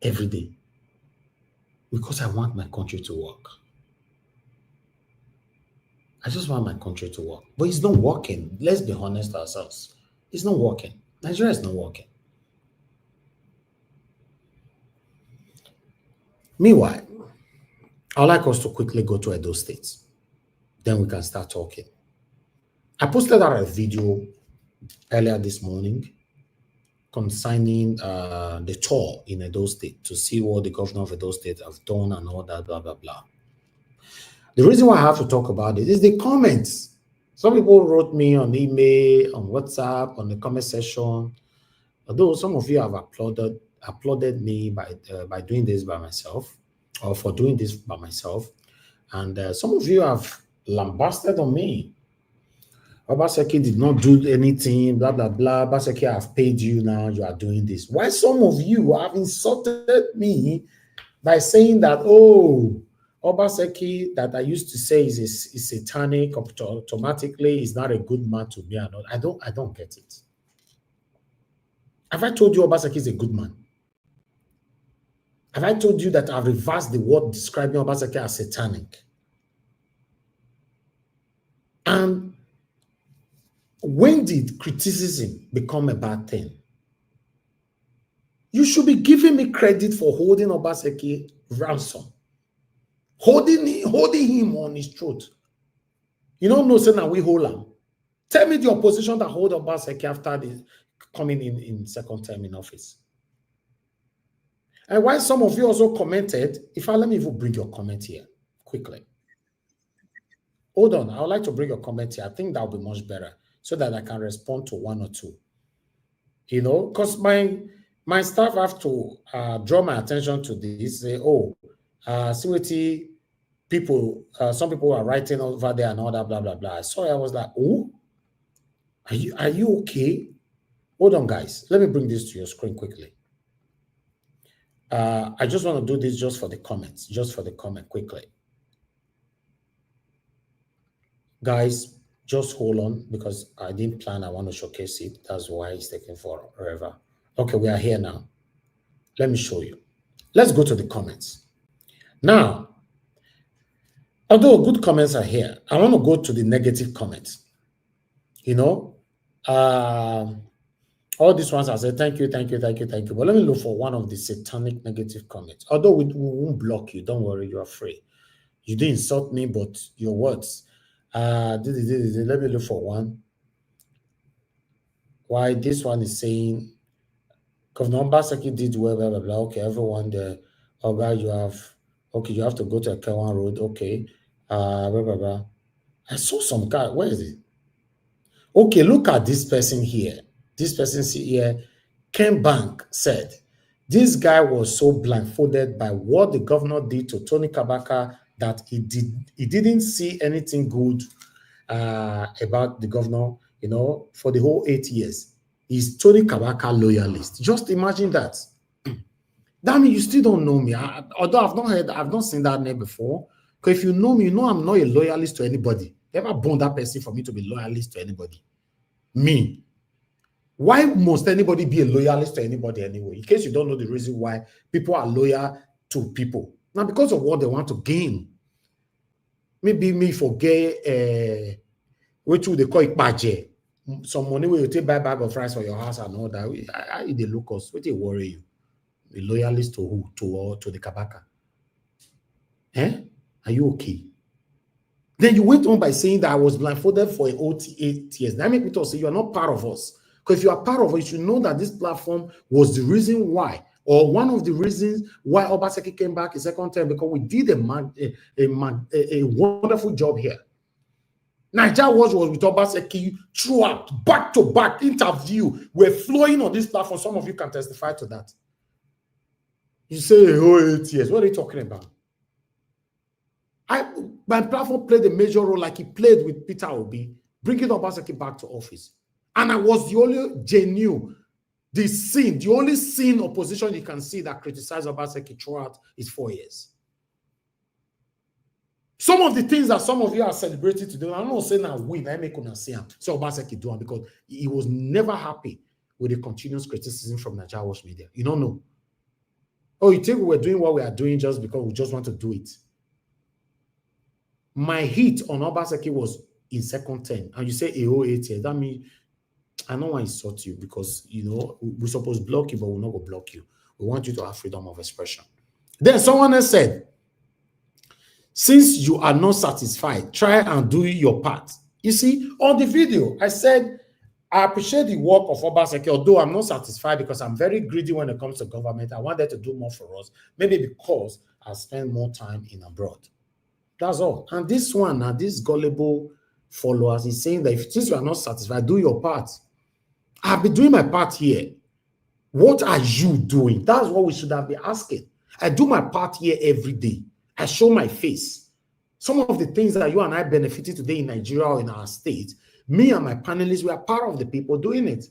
Every day. Because I want my country to work. I just want my country to work. But it's not working. Let's be honest ourselves. It's not working. Nigeria is not working. Meanwhile, I'd like us to quickly go to Edo State. Then we can start talking. I posted out a video earlier this morning concerning the tour in Edo State to see what the governor of Edo State have done and all that, blah, blah, blah. The reason why I have to talk about it is the comments. Some people wrote me on email, on WhatsApp, on the comment section. Although some of you have applauded me by doing this by myself, or for doing this by myself. And some of you have lambasted on me. Obaseki did not do anything, blah, blah, blah. Obaseki, I've paid you now, you are doing this. Why some of you have insulted me by saying that, Obaseki that I used to say is satanic automatically is not a good man to me. I don't get it. Have I told you Obaseki is a good man? Have I told you that I've reversed the word describing Obaseki as satanic? And when did criticism become a bad thing? You should be giving me credit for holding Obaseki ransom. Holding him on his throat. You don't know, say now we hold him. Tell me the opposition that hold Obaseki after the coming in second term in office. And why some of you also commented, let me even bring your comment here quickly. Hold on, I would like to bring your comment here. I think that will be much better so that I can respond to one or two. You know, because my staff have to draw my attention to this. Say, see what people, some people are writing over there and all that, blah, blah, blah. I saw it, I was like, oh, are you okay? Hold on, guys. Let me bring this to your screen quickly. I just want to do this just for the comments, quickly. Guys, just hold on because I didn't plan. I want to showcase it. That's why it's taking forever. Okay, we are here now. Let me show you. Let's go to the comments. Now, although good comments are here, I want to go to the negative comments. You know, all these ones I said, thank you. But let me look for one of the satanic negative comments. Although we won't block you, don't worry, you are free. You didn't insult me, but your words. Let me look for one. Why this one is saying, Governor Obaseki did well, blah, blah, blah. Okay, everyone there. You have to go to Kewan Road. Okay. Blah, blah, blah. I saw some guy. Where is it? Okay, look at this person here. This person here, Ken Bank said, this guy was so blindfolded by what the governor did to Tony Kabaka that he didn't see anything good about the governor, you know, for the whole 8 years. He's Tony Kabaka loyalist. Just imagine that. That means you still don't know me. Although I've not seen that name before. Because if you know me, you know I'm not a loyalist to anybody. Never born that person for me to be loyalist to anybody. Me. Why must anybody be a loyalist to anybody anyway? In case you don't know the reason why people are loyal to people. Now, because of what they want to gain. Maybe me forget what they call it budget. Some money where you take buy bag of rice for your house and all that. I they look us. What they worry you? A loyalist to who? To the Kabaka. Are you okay? Then you went on by saying that I was blindfolded for 8 years. That makes me say you are not part of us. Because if you are part of it, you should know that this platform was the reason why, or one of the reasons why Obaseki came back a second time, because we did a wonderful job here. Nigeria was with Obaseki throughout, back-to-back interview. We're flowing on this platform. Some of you can testify to that. You say, 8 years. What are you talking about? My platform played a major role like he played with Peter Obi, bringing Obaseki back to office. And I was the only genuine, the only seen opposition you can see that criticized Obaseki throughout his 4 years. Some of the things that some of you are celebrating today, I'm not saying I win, I make una see him. So Obaseki do it because he was never happy with the continuous criticism from Nigeria Watch Media. You don't know. Oh, you think we're doing what we are doing just because we just want to do it? My hit on Obaseki was in second term, and you say 8 years. That means I don't want to insult you because, you know, we're supposed to block you, but we're not going to block you. We want you to have freedom of expression. Then someone else said, since you are not satisfied, try and do your part. You see, on the video, I said, I appreciate the work of Obaseki, although I'm not satisfied because I'm very greedy when it comes to government. I want them to do more for us, maybe because I spend more time in abroad. That's all. And this one, now this gullible followers is saying that since you are not satisfied, do your part. I've been doing my part here. What are you doing? That's what we should have been asking. I do my part here every day. I show my face. Some of the things that you and I benefited today in Nigeria or in our state, me and my panelists, we are part of the people doing it.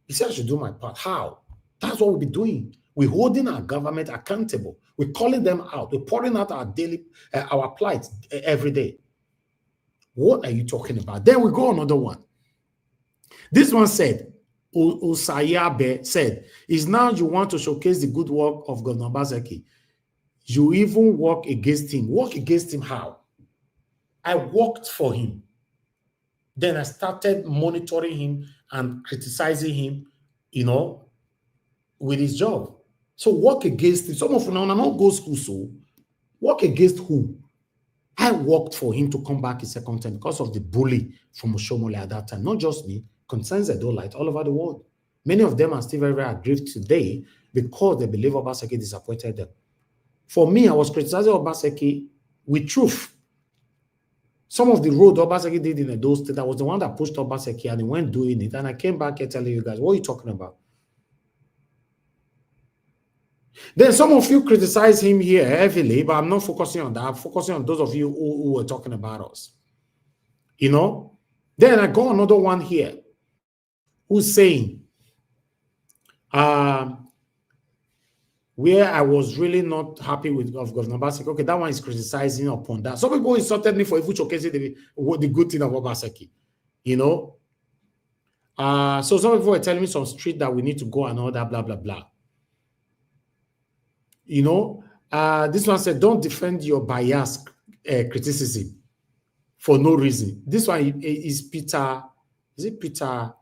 You say I should do my part. How? That's what we'll be doing. We're holding our government accountable. We're calling them out. We're pouring out our daily, our plight every day. What are you talking about? Then we go another one. This one said, Usayabe said, is now you want to showcase the good work of Governor Obaseki. You even work against him. Work against him how? I worked for him. Then I started monitoring him and criticizing him, you know, with his job. So work against him. Some of you now not go school, so work against who? I worked for him to come back a second time because of the bully from Oshomole at that time. Not just me, concerns I don't like all over the world. Many of them are still very, very aggrieved today because they believe Obaseki disappointed them. For me, I was criticizing Obaseki with truth. Some of the road Obaseki did in those states, I was the one that pushed Obaseki and he went doing it. And I came back here telling you guys, what are you talking about? Then some of you criticize him here heavily, but I'm not focusing on that. I'm focusing on those of you who were talking about us. You know? Then I got another one here who's saying, where I was really not happy with Governor Obaseki. Okay, that one is criticizing upon that. Some people insulted me for even showcasing the good thing of Obaseki. You know? So some people were telling me some street that we need to go and all that, blah, blah, blah. You know? This one said, don't defend your biased criticism for no reason. This one is Peter, is it Peter?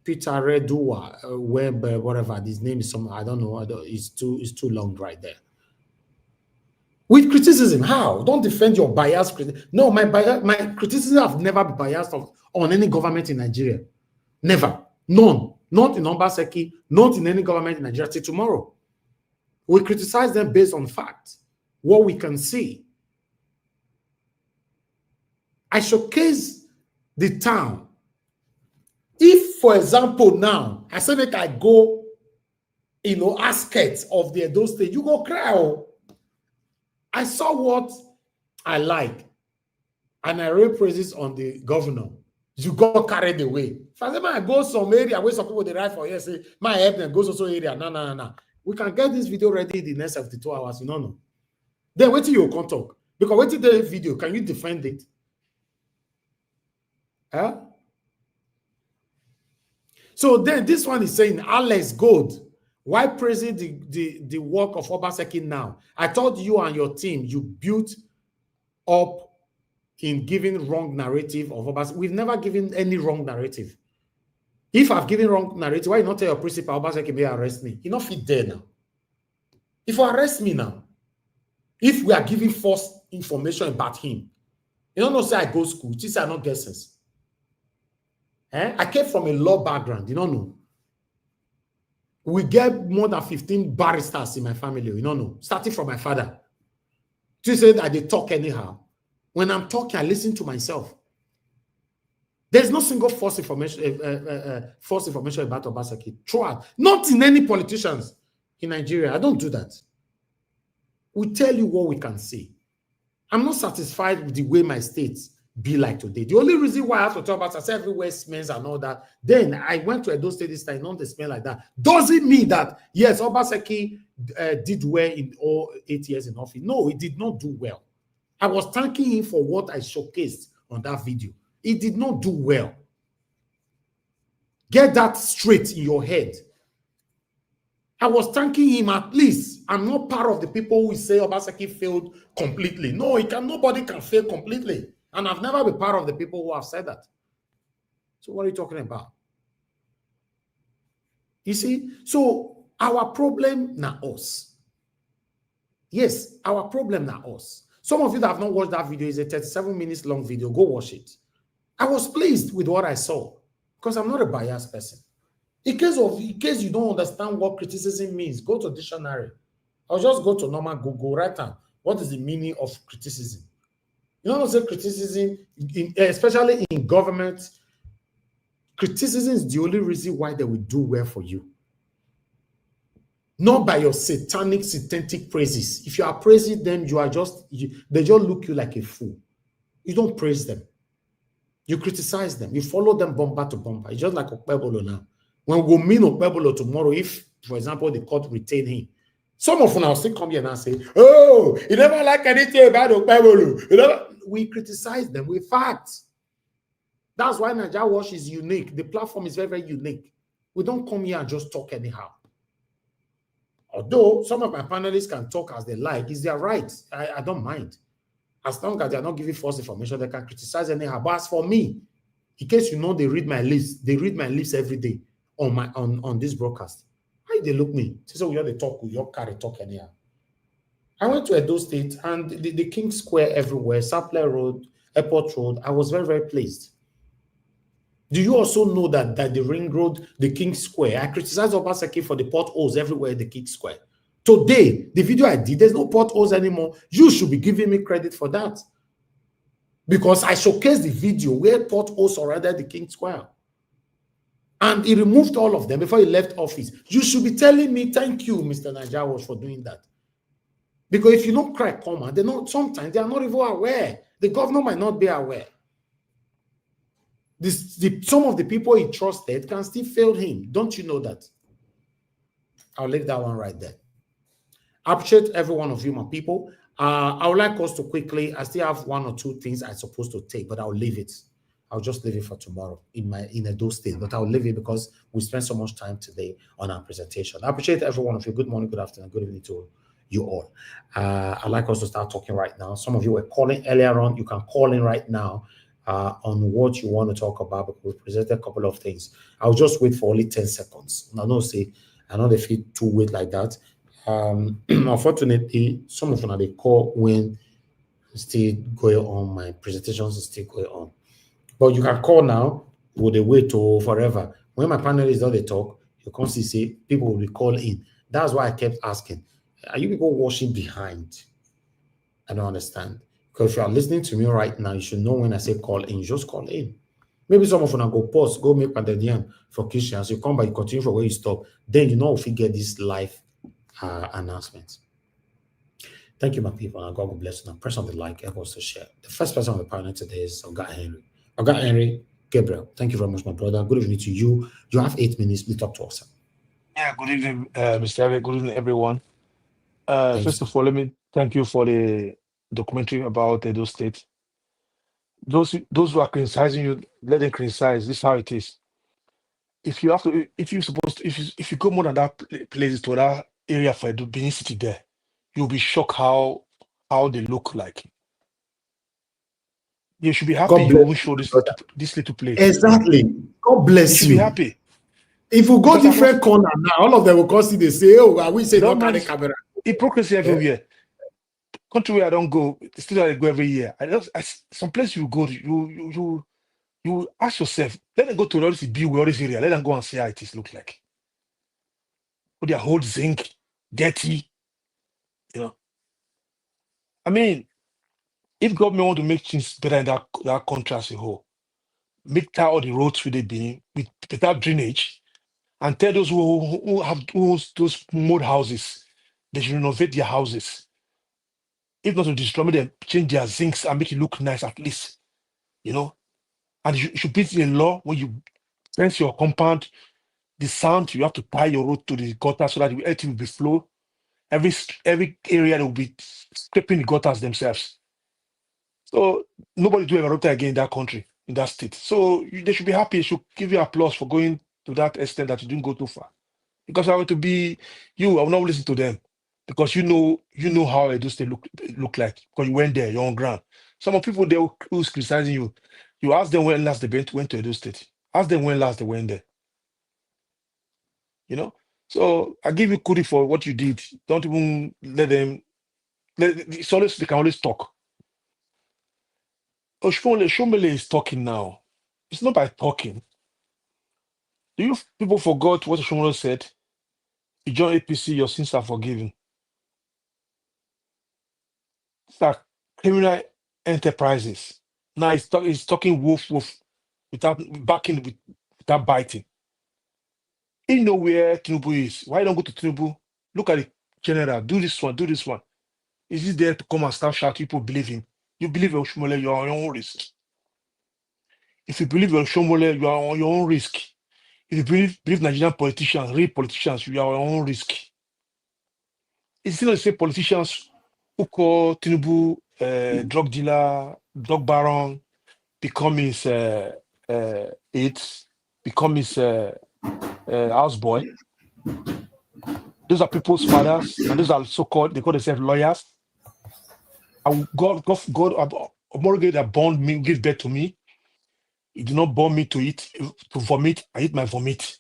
Peter Redua, Web, whatever his name is, some I don't know. It's too long right there. With criticism, how? Don't defend your bias. No, my criticism have never been biased on any government in Nigeria. Never, none. Not in Obaseki, not in any government in Nigeria till tomorrow. We criticize them based on facts, what we can see. I showcase the town. If, for example, now, I say make I go, you know, askets of the Edo State, you go cry. Oh. I saw what I like, and I raise praises on the governor. You got carried away. If I say, man, I go some area where some people they write for here, say, my help them goes also area. No. We can get this video ready in the next 72 hours. You know. Then wait till you can talk. Because wait till the video, can you defend it? Huh? So then this one is saying, Alex Gold, why praising the work of Obaseki now? I thought you and your team, you built up in giving wrong narrative of Obaseki. We've never given any wrong narrative. If I've given wrong narrative, why not tell your principal Obaseki may arrest me? You're not fit there now. If you arrest me now, if we are giving false information about him, you don't know, say I go school, you say I not get sense. I came from a law background, you don't know. We get more than 15 barristers in my family, you don't know, starting from my father. You say that they talk anyhow. When I'm talking, I listen to myself. There's no single false information about Obaseki throughout. Not in any politicians in Nigeria. I don't do that. We tell you what we can see. I'm not satisfied with the way my states be like today. The only reason why I have to talk about, I said everywhere smells and all that. Then I went to Edo State this time, not they smell like that. Does it mean that, yes, Obaseki did well in all 8 years in office? No, he did not do well. I was thanking him for what I showcased on that video. He did not do well. Get that straight in your head. I was thanking him at least. I'm not part of the people who say Obaseki failed completely. No, nobody can fail completely. And I've never been part of the people who have said that. So what are you talking about? You see, so our problem now us. Yes, our problem now us. Some of you that have not watched that video, is a 37 minutes long video. Go watch it. I was pleased with what I saw because I'm not a biased person. In case you don't understand what criticism means, go to dictionary. I'll just go to normal Google, write down what is the meaning of criticism. You know what I'm saying? Criticism, especially in government, criticism is the only reason why they will do well for you. Not by your satanic praises. If you are praising them, they just look you like a fool. You don't praise them. You criticize them. You follow them bumper to bumper. It's just like Afe Babalola now. When we meet Babalola tomorrow, if, for example, the court retain him, some of them will still come here and say, oh, you never like anything about Babalola. We criticize them with facts. That's why Naija Watch is unique. The platform is very, very unique. We don't come here and just talk anyhow. Although some of my panelists can talk as they like, it's their right. I don't mind. As long as they are not giving false information, they can criticize anyhow. But as for me, in case you know, they read my lips. They read my lips every day on this broadcast. Why they look me? So we they talk, we all carry talk anyhow. I went to Edo State and the King Square everywhere, Sapler Road, Airport Road. I was very, very pleased. Do you also know that the Ring Road, the King Square, I criticized Obaseki for the potholes everywhere in the King Square. Today, the video I did, there's no potholes anymore. You should be giving me credit for that. Because I showcased the video where potholes surrounded the King Square. And he removed all of them before he left office. You should be telling me, thank you, Mr. Naija Watch, for doing that. Because if you don't cry, comma, sometimes they are not even aware. The governor might not be aware. Some of the people he trusted can still fail him. Don't you know that? I'll leave that one right there. I appreciate every one of you, my people. I would like us to quickly, I still have one or two things I'm supposed to take, but I'll leave it. I'll just leave it for tomorrow in Edo State, but I'll leave it because we spent so much time today on our presentation. I appreciate every one of you. Good morning, good afternoon, good evening to you all. I'd like us to start talking right now. Some of you were calling earlier on. You can call in right now on what you want to talk about, because we presented a couple of things. I'll just wait for only 10 seconds. I know they feel too wait like that. Unfortunately, some of them they call when still going on, my presentations is still going on. But you can call now, will they wait till forever? When my panelists don't they talk, you can see people will be calling in. That's why I kept asking, are you people watching behind? I don't understand. Because if you are listening to me right now, you should know when I say call in, just call in. Maybe some of them go pause, go make Pandedian for Christians. You come back, you continue from where you stop. Then you know if you get this live announcement. Thank you, my people, and God will bless you. Now, press on the like, help us to share. The first person on the panel today is Oga Henry. Oga Henry Gabriel, thank you very much, my brother. Good evening to you. You have 8 minutes. Please talk to us. Yeah, good evening, Mr. Afe. Good evening, everyone. First of all, let me thank you for the documentary about Edo State. Those who are criticizing you, let them criticize. This is how it is. If you go more than that place to that area for the Benin City there, you'll be shocked how they look like. You should be happy you won't show this little place. Exactly. God bless you. You should be happy. If you go different corner now, all of them will constantly say, oh, I will say don't carry camera. Hypocrisy everywhere. Country where I don't go, still I go every year. Some place you go, you ask yourself, let them go to all this area, let them go and see how it is look like. Put their whole zinc, dirty, you know. I mean, if government want to make things better in that country as a whole, make that all the roads with better drainage, and tell those who have those mud houses, they should renovate their houses. If not to destroy them, change their zincs and make it look nice at least, you know. And you should beat the law when you fence your compound, the sound, you have to tie your road to the gutter so that everything will be flow. Every area will be scraping the gutters themselves. So nobody do ever again in that country, in that state. So they should be happy. They should give you applause for going to that extent that you didn't go too far. Because I want to be you, I will not listen to them. Because you know how Edo State look like. Because you went there, you're on ground. Some of people there who's criticizing you, you ask them when last they went to Edo State. Ask them when last they went there. You know? So I give you credit for what you did. Don't even let them. They can always talk. Oshomole is talking now. It's not by talking. Do you people forgot what Oshomole said? You join APC, your sins are forgiven. It's like criminal enterprises. Now he's talking wolf without backing, without biting. You know where Tinubu is. Why don't go to Tinubu? Look at the general. Do this one. Do this one. Is he there to come and start shouting? People believe him. You believe in Oshomole, you're on your own risk. If you believe in Oshomole, you are on your own risk. If you believe Nigerian politicians, real politicians, you are your own risk. It's not the same politicians who call Tinubu drug dealer, drug baron, become his aides, become his houseboy. Those are people's fathers, and those are so-called, they call themselves lawyers. God, Omorige that born me, give birth to me. He did not born me to eat, to vomit. I eat my vomit.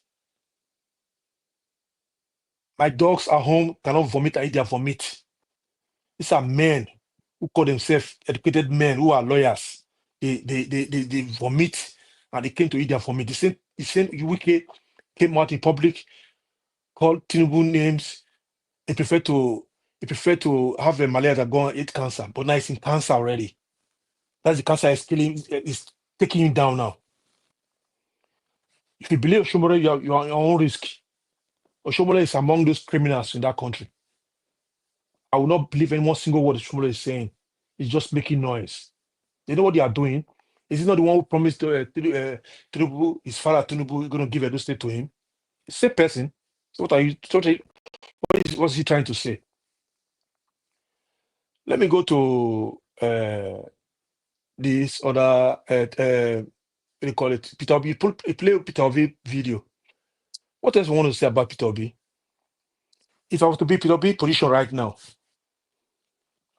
My dogs at home cannot vomit. I eat their vomit. These are men who call themselves educated men who are lawyers. They vomit and they came to eat their vomit. The same Wike came out in public, called Tinubu names. He prefer to have a malaria that go and eat cancer, but now it's in cancer already. That's the cancer is killing, is taking you down now. If you believe Oshomole, you are on your own risk. Oshomole is among those criminals in that country. I will not believe any one single word Oshomole is saying. He's just making noise. They know what they are doing. Is he not the one who promised Tinubu, his father Tinubu, going to give Edo State to him? Same person. So what's he trying to say? Let me go to this other, what do you call it? Peter Obi. Play Peter Obi video. What else I want to say about Peter Obi? If I was to be Peter Obi position right now,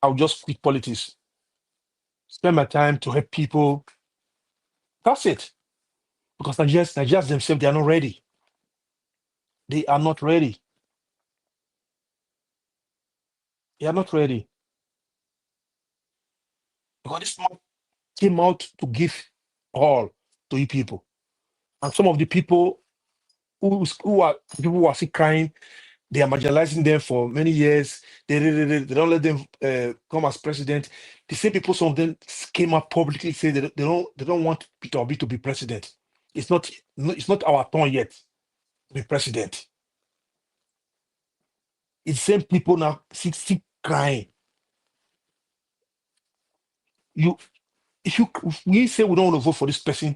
I would just quit politics. Spend my time to help people. That's it. Because Nigerians themselves, they are not ready. They are not ready. They are not ready. Because this man came out to give all to you people. And some of the people who are still crying, they are marginalizing them for many years. They don't let them come as president. The same people, some of them came out publicly say they don't want Peter Obi to be president. It's not our turn yet to be president. It's the same people now still crying. If we say we don't want to vote for this person,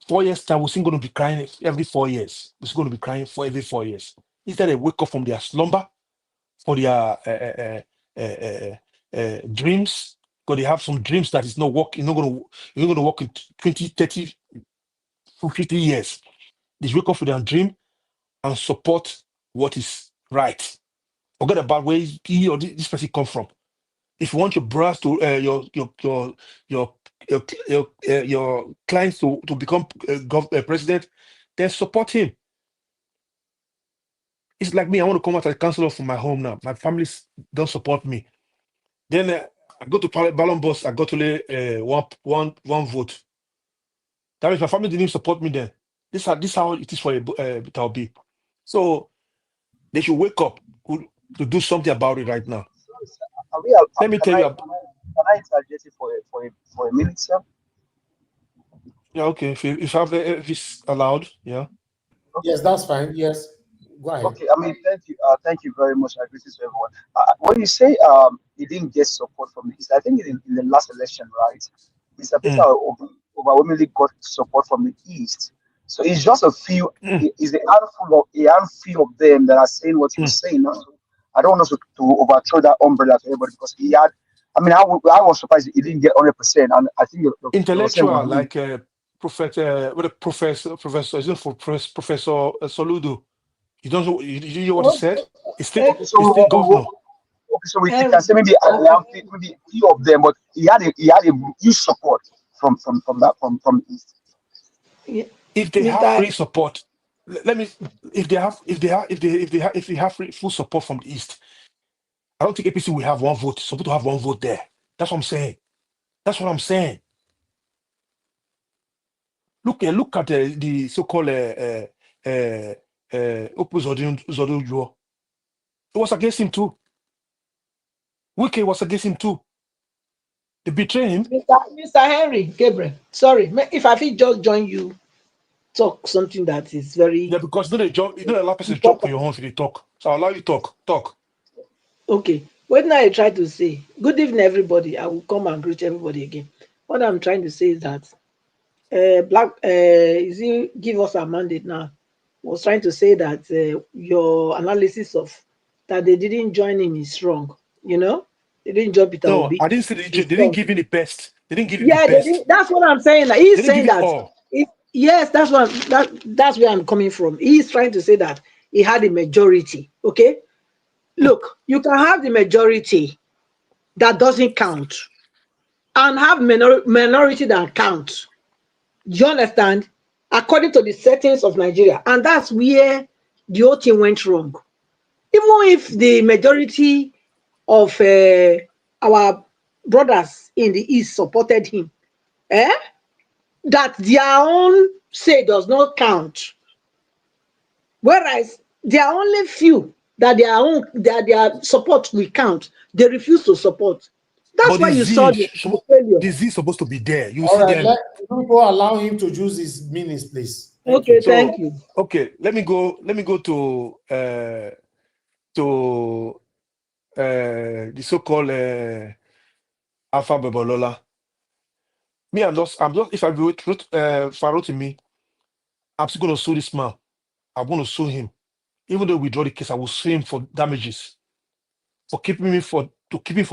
4 years time, we're still going to be crying every 4 years. We're still going to be crying for every 4 years. Instead, they wake up from their slumber, for their dreams, because they have some dreams that is not working. You're not going to work in 20, 30, 50 years. They wake up for their dream and support what is right. Forget about where he or this person come from. If you want your brothers to your clients to become president, then support him. It's like me. I want to come out as a councillor from my home now. My family don't support me. Then I go to Ballon Boss. I got only one vote. That means my family didn't support me then. This how it is for Peter Obi. So they should wake up to do something about it right now. Let me tell you. Can I interject for a minute, sir? Yeah, okay. If it's allowed, yeah. Okay. Yes, that's fine. Yes, go ahead. Okay, I mean, thank you very much. I greet to everyone. When you say he didn't get support from the East, I think in the last election, right? Mr. Peter overwhelmingly got support from the East. So it's just a few. It's a handful of them that are saying what you're saying. So I don't want us to overthrow that umbrella to everybody because he had. I mean, I was surprised he didn't get 100%, and I think the intellectual like Professor Soludo. You don't know. You hear what he said? He's still governor. Okay, so we can say maybe few of them, but he had a huge support from East. If they have free support, if they have full support from the East, I don't think APC will have one vote. Supposed to have one vote there. That's what I'm saying. That's what I'm saying. Look at the so-called Opus. It was against him too. Wike was against him too. They betrayed him. Mr. Henry Gabriel, sorry, if I feel just join you, talk something that is very. Yeah, because you don't allow person to talk on your own if they talk. So I'll allow you to talk. Okay. What now I try to say? Good evening, everybody. I will come and greet everybody again. What I'm trying to say is that is he give us a mandate now was trying to say that your analysis of that they didn't join him is wrong. You know, they didn't join Peter No, Obi. I didn't say they didn't give him the best. They didn't give him the Yeah, they best. didn't. That's what I'm saying. Like, They he's didn't saying give it that. all. Yes, that's where I'm coming from. He's trying to say that he had a majority. Okay, look, you can have the majority that doesn't count, and have minority that counts. Do you understand? According to the settings of Nigeria, and that's where the whole thing went wrong. Even if the majority of our brothers in the East supported him, that their own say does not count. Whereas there are only few that their support will count. They refuse to support. That's But why you saw the failure. the Z is supposed to be there. You All see right, them. let people allow him to use his minutes, please. Thank Okay, you. thank you. Okay, let me go to the so-called Afe Babalola. Me, I'm just if I be with Farotimi, I'm still gonna sue this man. I'm gonna sue him. Even though we withdraw the case, I will sue him for damages. For keeping me for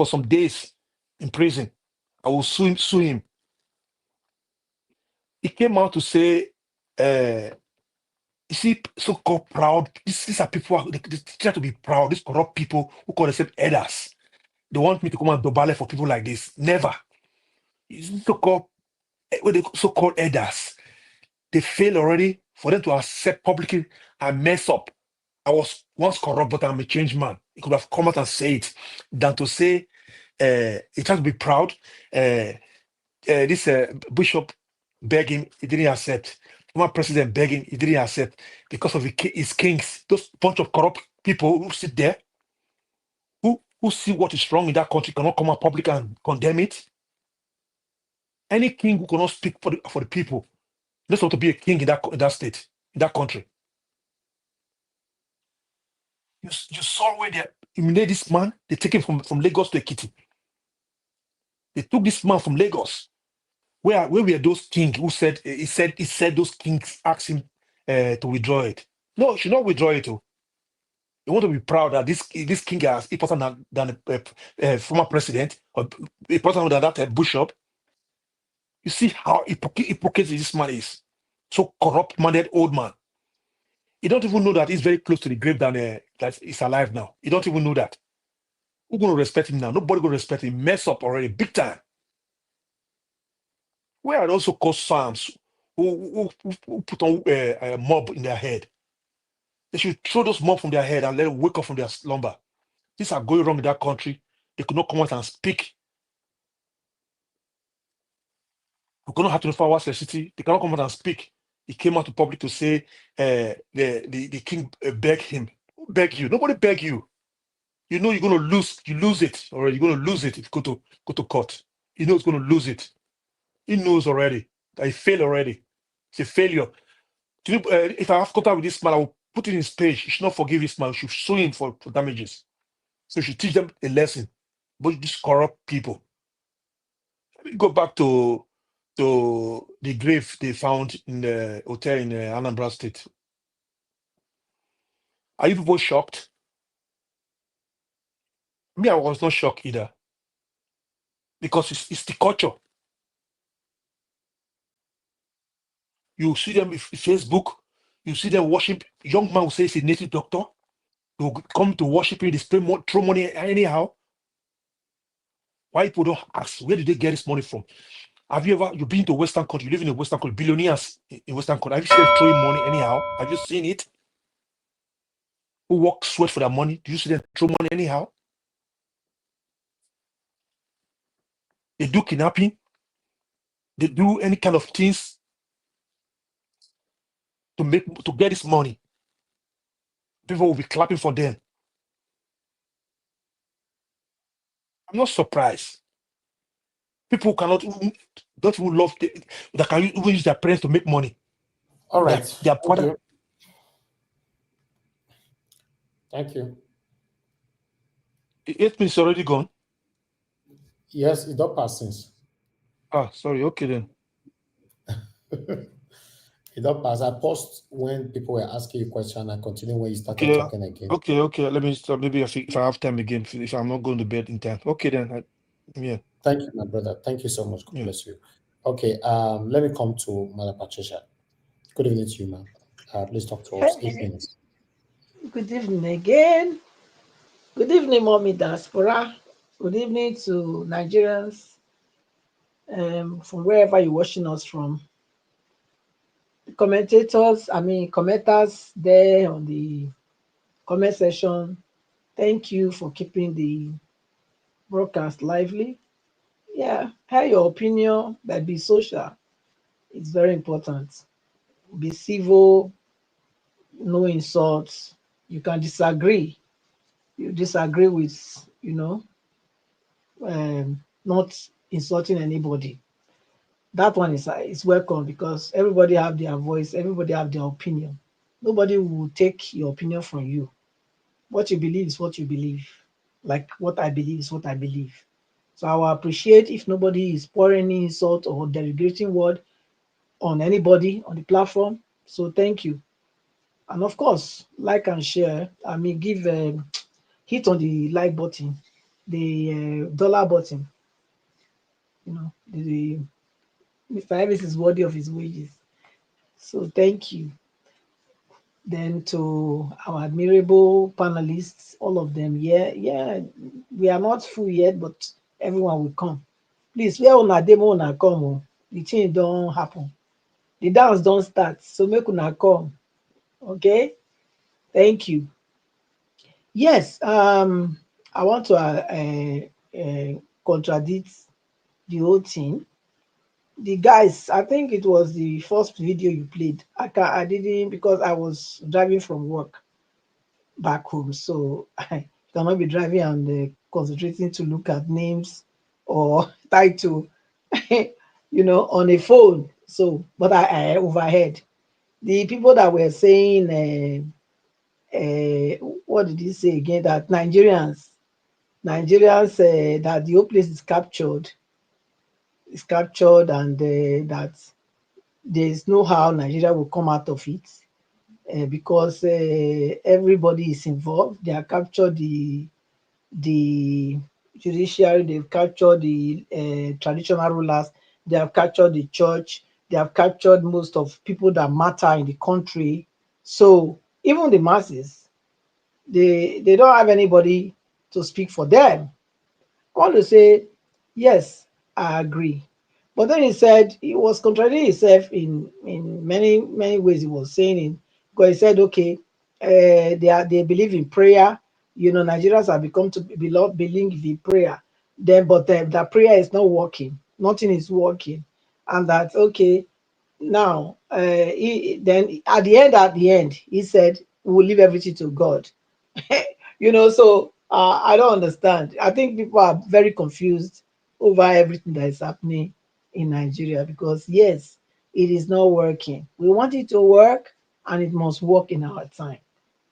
some days in prison. I will sue him. He came out to say, you see, so-called proud. These are people they try to be proud. These corrupt people who call themselves elders. They want me to come and dobale for people like this. Never. So-called elders. They fail already for them to accept publicly and mess up. I was once corrupt, but I'm a changed man. He could have come out and say it than to say he tried to be proud. This bishop begged him, he didn't accept. Former president begged him, he didn't accept because of his kings. Those bunch of corrupt people who sit there, who see what is wrong in that country, cannot come out public and condemn it. Any king who cannot speak for the people, not supposed to be a king in that state, in that country. You saw where they eliminated this man. They take him from Lagos to Ekiti. They took this man from Lagos. Where were those kings who said he said those kings asked him to withdraw it? No, he should not withdraw it. You want to be proud that this king is important than a former president or important than that bishop. You see how hypocrite this man is. So corrupt-minded old man. You don't even know that he's very close to the grave than that he's alive now. You don't even know that. Who's going to respect him now? Nobody going to respect him. Mess up already, big time. Where are also called Psalms who put on a mob in their head? They should throw those mob from their head and let them wake up from their slumber. Things are going wrong in that country. They could not come out and speak. We could not have 24 hours electricity. They cannot come out and speak. He came out to public to say the king begged him. Who begged you? Nobody begged you. You know you're going to lose. You lose it already. You're going to lose it if you go to court. You know it's going to lose it. He knows already that he failed already. It's a failure. If I have contact with this man, I will put it in his page. You should not forgive this man. You should sue him for damages. So you should teach them a lesson. But these corrupt people. Let me go back to the grave they found in the hotel in Anambra State. Are you people shocked? Me, I was not shocked either. Because it's the culture. You see them in Facebook, you see them worship. Young man will say he's a native doctor. They will come to worship him, they throw money anyhow. Why people don't ask, where did they get this money from? Have you been to Western country? You live in a Western country, billionaires in Western country. Have you seen them throwing money anyhow? Have you seen it? Who work, sweat for their money? Do you see them throw money anyhow? They do kidnapping. They do any kind of things to get this money. People will be clapping for them. I'm not surprised. People don't even love that can even use their parents to make money. All right. Their father. Thank you. 8 minutes already gone. Yes, it does pass since. Ah, sorry. Okay then. Doctor, as I paused when people were asking you a question, I continue when you started Okay, talking again. okay. Let me stop. Maybe if I have time again, if I'm not going to bed in time. Okay, then. Yeah. Thank you, my brother. Thank you so much. God bless you. Okay, let me come to Mother Patricia. Good evening to you, ma'am. Please talk to us. 8 minutes. Good evening again. Good evening, Mommy Diaspora. Good evening to Nigerians from wherever you're watching us from. The commenters there on the comment section. Thank you for keeping the broadcast lively. Yeah, have your opinion, but be social. It's very important. Be civil, no insults. You can disagree. You disagree with, not insulting anybody. That one is welcome because everybody have their voice, everybody have their opinion. Nobody will take your opinion from you. What you believe is what you believe. Like what I believe is what I believe. So I will appreciate if nobody is pouring any insult or delegating word on anybody on the platform. So thank you. And of course, like and share. Give hit on the like button, the dollar button. The Mr. Elvis is worthy of his wages. So thank you. Then to our admirable panelists, all of them. Yeah, we are not full yet, but everyone will come. Please, where una demo una come? Oh. The thing don't happen. The dance don't start. So make una come. Okay. Thank you. Yes. I want to contradict the whole thing. The guys, I think it was the first video you played. I didn't because I was driving from work back home, so I cannot be driving and concentrating to look at names or title, on a phone. So, but I overheard the people that were saying, what did he say again? That Nigerians, that the whole place is captured, and that there is no how Nigeria will come out of it because everybody is involved. They have captured the judiciary, they've captured the traditional rulers, they have captured the church, they have captured most of people that matter in the country. So even the masses, they don't have anybody to speak for them. I want to say, yes, I agree. But then he said he was contradicting himself in many ways. He was saying it because he said, okay, they believe in prayer. Nigerians have become to believe in prayer. But that prayer is not working. Nothing is working, and that okay. Now, then at the end, he said, "We'll leave everything to God." So I don't understand. I think people are very confused over everything that is happening in Nigeria because yes, it is not working. We want it to work and it must work in our time.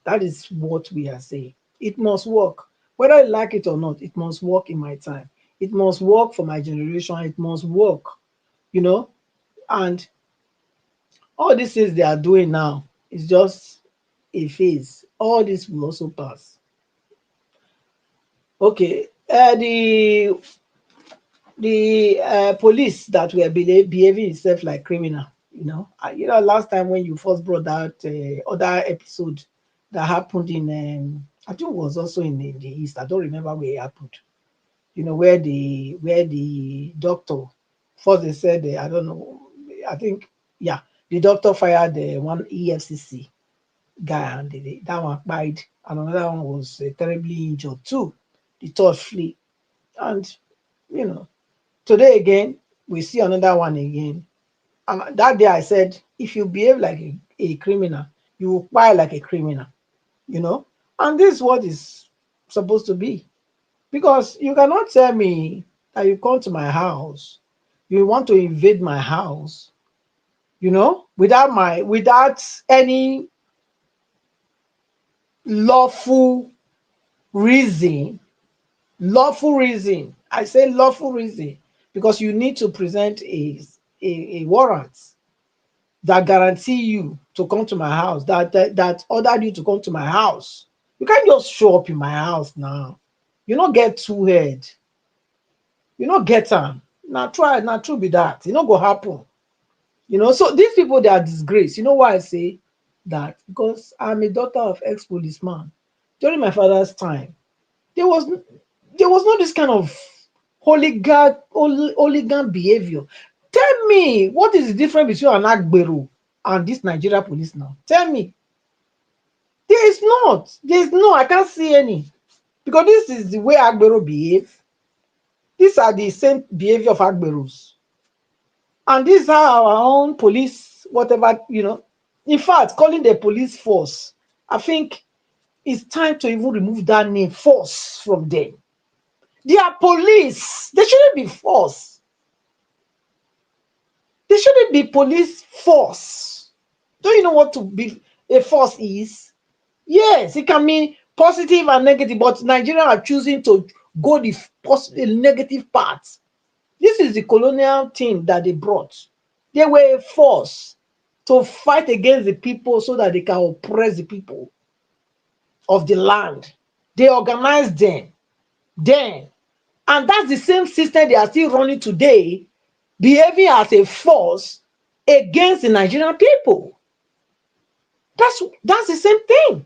That is what we are saying. It must work. Whether I like it or not, it must work in my time. It must work for my generation. It must work, and all these things they are doing now is just a phase. All this will also pass. Okay, the police that were behaving itself like criminal. Last time when you first brought out other episode that happened in, I think it was also in the east. I don't remember where it happened. Where the doctor first they said I don't know. I think yeah, the doctor fired one EFCC guy and that one died, and another one was terribly injured too. The third flee, and today again we see another one again. And that day I said, if you behave like a criminal, you will cry like a criminal. And this is what is supposed to be, because you cannot tell me that you come to my house, you want to invade my house, without any lawful reason. I say lawful reason because you need to present a warrant. that guarantee you to come to my house, that ordered you to come to my house. You can't just show up in my house now. You don't get two head. You don't get them. Not true be that. It not go happen. So these people, they are disgraced. You know why I say that? Because I'm a daughter of ex-policeman. During my father's time, there was not this kind of hooligan behavior. Tell me, what is the difference between an Agbero and this Nigeria police now? Tell me. There's no, I can't see any. Because this is the way Agbero behave. These are the same behavior of Agberos. And these are our own police, whatever, In fact, calling the police force, I think it's time to even remove that name, force, from them. They are police. They shouldn't be force. They shouldn't be police force. Don't you know what to be a force is? Yes, it can mean positive and negative, but Nigerians are choosing to go the negative part. This is the colonial thing that they brought. They were a force to fight against the people so that they can oppress the people of the land. They organized them then. And that's the same system they are still running today, behaving as a force against the Nigerian people. That's the same thing.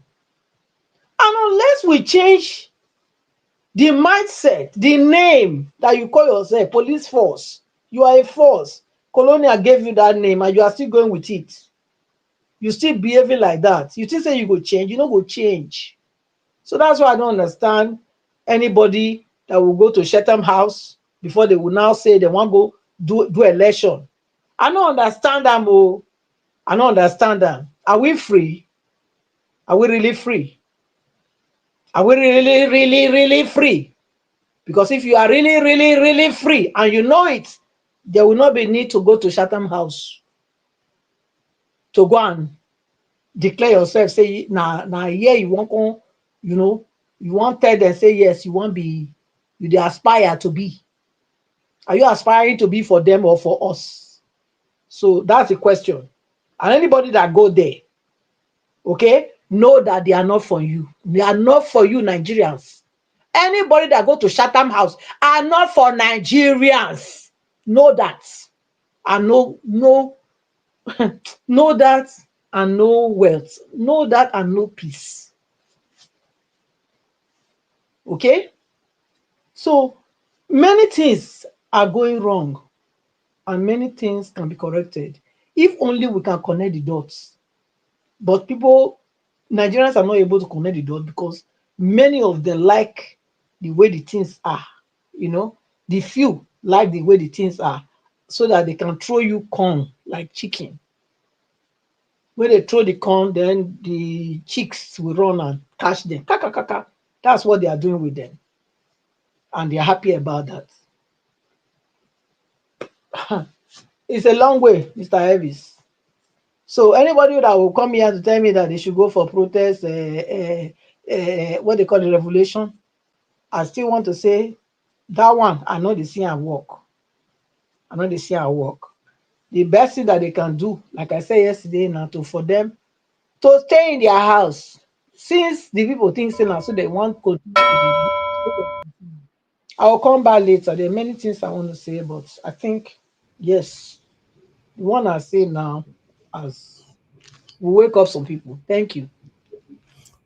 And unless we change the mindset, the name that you call yourself, police force, you are a force. Colonial gave you that name and you are still going with it. You still behaving like that. You still say you go change, you don't go change. So that's why I don't understand anybody that will go to Chatham House before they will now say they want to go do election. I don't understand them. Oh, I don't understand them. Are we free? Are we really free? Are we really free? Because if you are really free and you know it, there will not be need to go to Chatham House to go and declare yourself, say, now here you want to, you want to tell them, say, yes, you aspire to be. Are you aspiring to be for them or for us? So that's the question. And anybody that go there, okay, know that they are not for you. They are not for you, Nigerians. Anybody that go to Chatham House are not for Nigerians. Know that. And know that and no wealth. Know that and no peace. Okay? So many things are going wrong and many things can be corrected if only we can connect the dots. But Nigerians are not able to connect the dots because many of them like the way the things are. The few like the way the things are so that they can throw you corn like chicken. When they throw the corn, then the chicks will run and catch them. That's what they are doing with them. And they are happy about that. It's a long way, Mr. Elvis. So anybody that will come here to tell me that they should go for protest, what they call the revolution, I still want to say that one, I know they see and work. The best thing that they can do, like I said yesterday, now for them to stay in their house. Since the people think so they want to. I will come back later. There are many things I want to say, but I think, yes, the one I say now as we wake up some people. Thank you.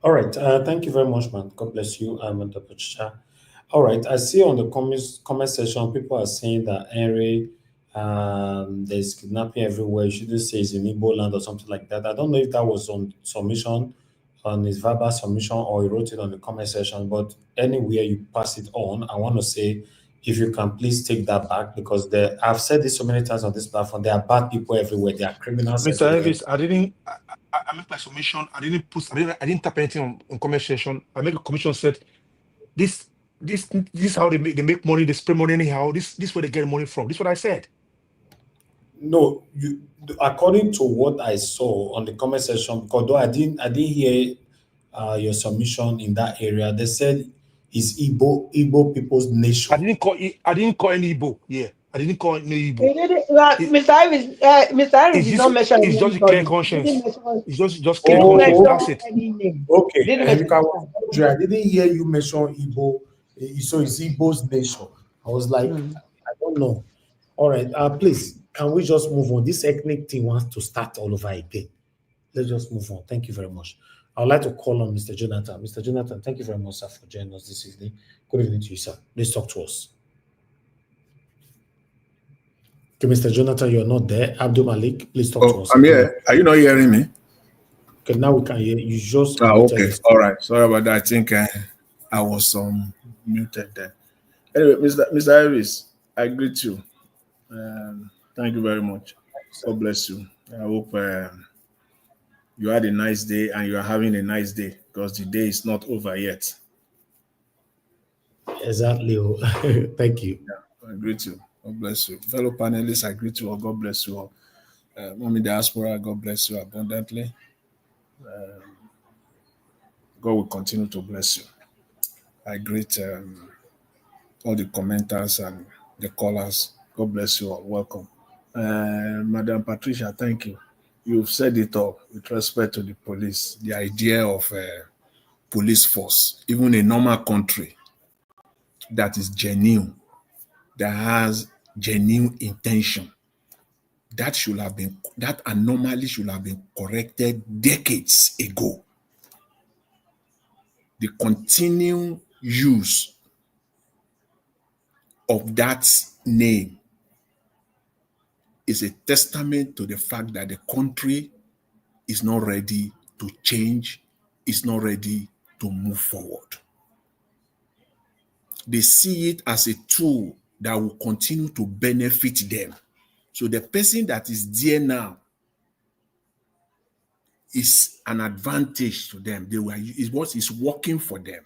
All right. Thank you very much, man. God bless you. I'm Dr. Chicha. All right. I see on the comment section, people are saying that Henry, there's kidnapping everywhere. You shouldn't say it's in Igbo land or something like that. I don't know if that was on submission, on his verbal submission, or he wrote it on the comment section. But anywhere you pass it on, I want to say, if you can please take that back, because I've said this so many times on this platform, there are bad people everywhere. There are criminals Mr. everywhere. Elvis, I make my submission. I didn't type anything on comment section. I make a commission said this is how they make money. They spend money anyhow. This is where they get money from. This is what I said. No, according to what I saw on the comment section, because though I didn't hear your submission in that area. They said it's Igbo people's nation. I didn't call any Igbo. Yeah. I didn't call no Igbo. Mr. Iris did not mention it's just a clear conscience. It's just clear conscience. That's it. Okay. I didn't hear you mention Igbo. So it's Igbo's nation. I was like, I don't know. All right. Please, can we just move on? This ethnic thing wants to start all over again. Let's just move on. Thank you very much. I would like to call on Mr. Jonathan. Mr. Jonathan, thank you very much, sir, for joining us this evening. Good evening to you, sir. Please talk to us. Okay, Mr. Jonathan, you're not there. Abdul Malik, please talk to us. I'm here. Are you not hearing me? Okay, now we can hear you. Just okay. All right. Sorry about that. I think I was muted there. Anyway, Mr. Iris, I greet you. Thank you very much. God bless you. I hope you had a nice day and you are having a nice day because the day is not over yet. Exactly. Thank you. Yeah, I greet you. God bless you. Fellow panelists, I greet you all. God bless you all. Mommy Diaspora, God bless you abundantly. God will continue to bless you. I greet all the commenters and the callers. God bless you all. Welcome. Madam Patricia, thank you. You've said it all with respect to the police. The idea of police force, even a normal country that is genuine, that has genuine intention, that anomaly should have been corrected decades ago. The continuing use of that name is a testament to the fact that the country is not ready to change, is not ready to move forward. They see it as a tool that will continue to benefit them. So the person that is there now is an advantage to them. What is working for them.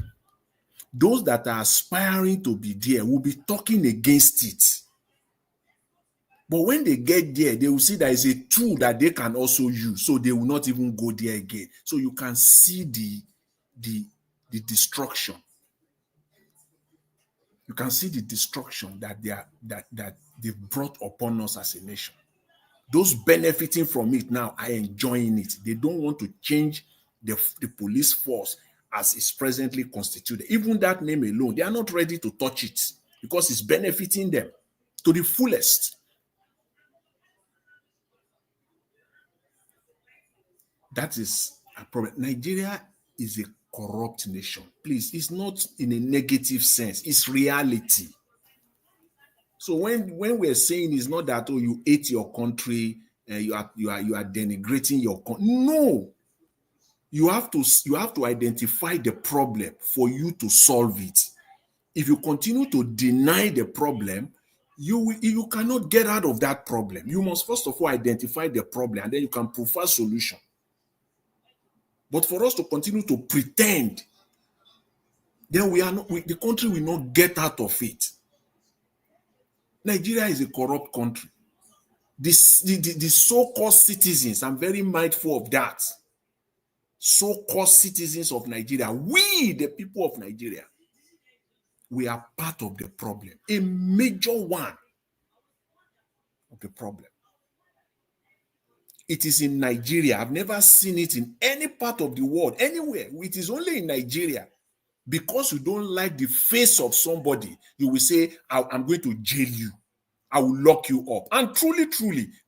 Those that are aspiring to be there will be talking against it. But when they get there, they will see that it's a tool that they can also use. So they will not even go there again. So you can see the destruction. You can see the destruction that they've brought upon us as a nation. Those benefiting from it now are enjoying it. They don't want to change the police force as it's presently constituted. Even that name alone, they are not ready to touch it because it's benefiting them to the fullest. That is a problem. Nigeria is a corrupt nation. Please, it's not in a negative sense. It's reality. So when we're saying it's not that you hate your country, you are denigrating your country. No, you have to identify the problem for you to solve it. If you continue to deny the problem, you cannot get out of that problem. You must first of all identify the problem, and then you can provide solution. But for us to continue to pretend, then the country will not get out of it. Nigeria is a corrupt country. The so-called citizens, I'm very mindful of that. So-called citizens of Nigeria, we, the people of Nigeria, we are part of the problem, a major one of the problem. It is in Nigeria. I've never seen it in any part of the world, anywhere. It is only in Nigeria. Because you don't like the face of somebody, you will say, I'm going to jail you. I will lock you up. And truly,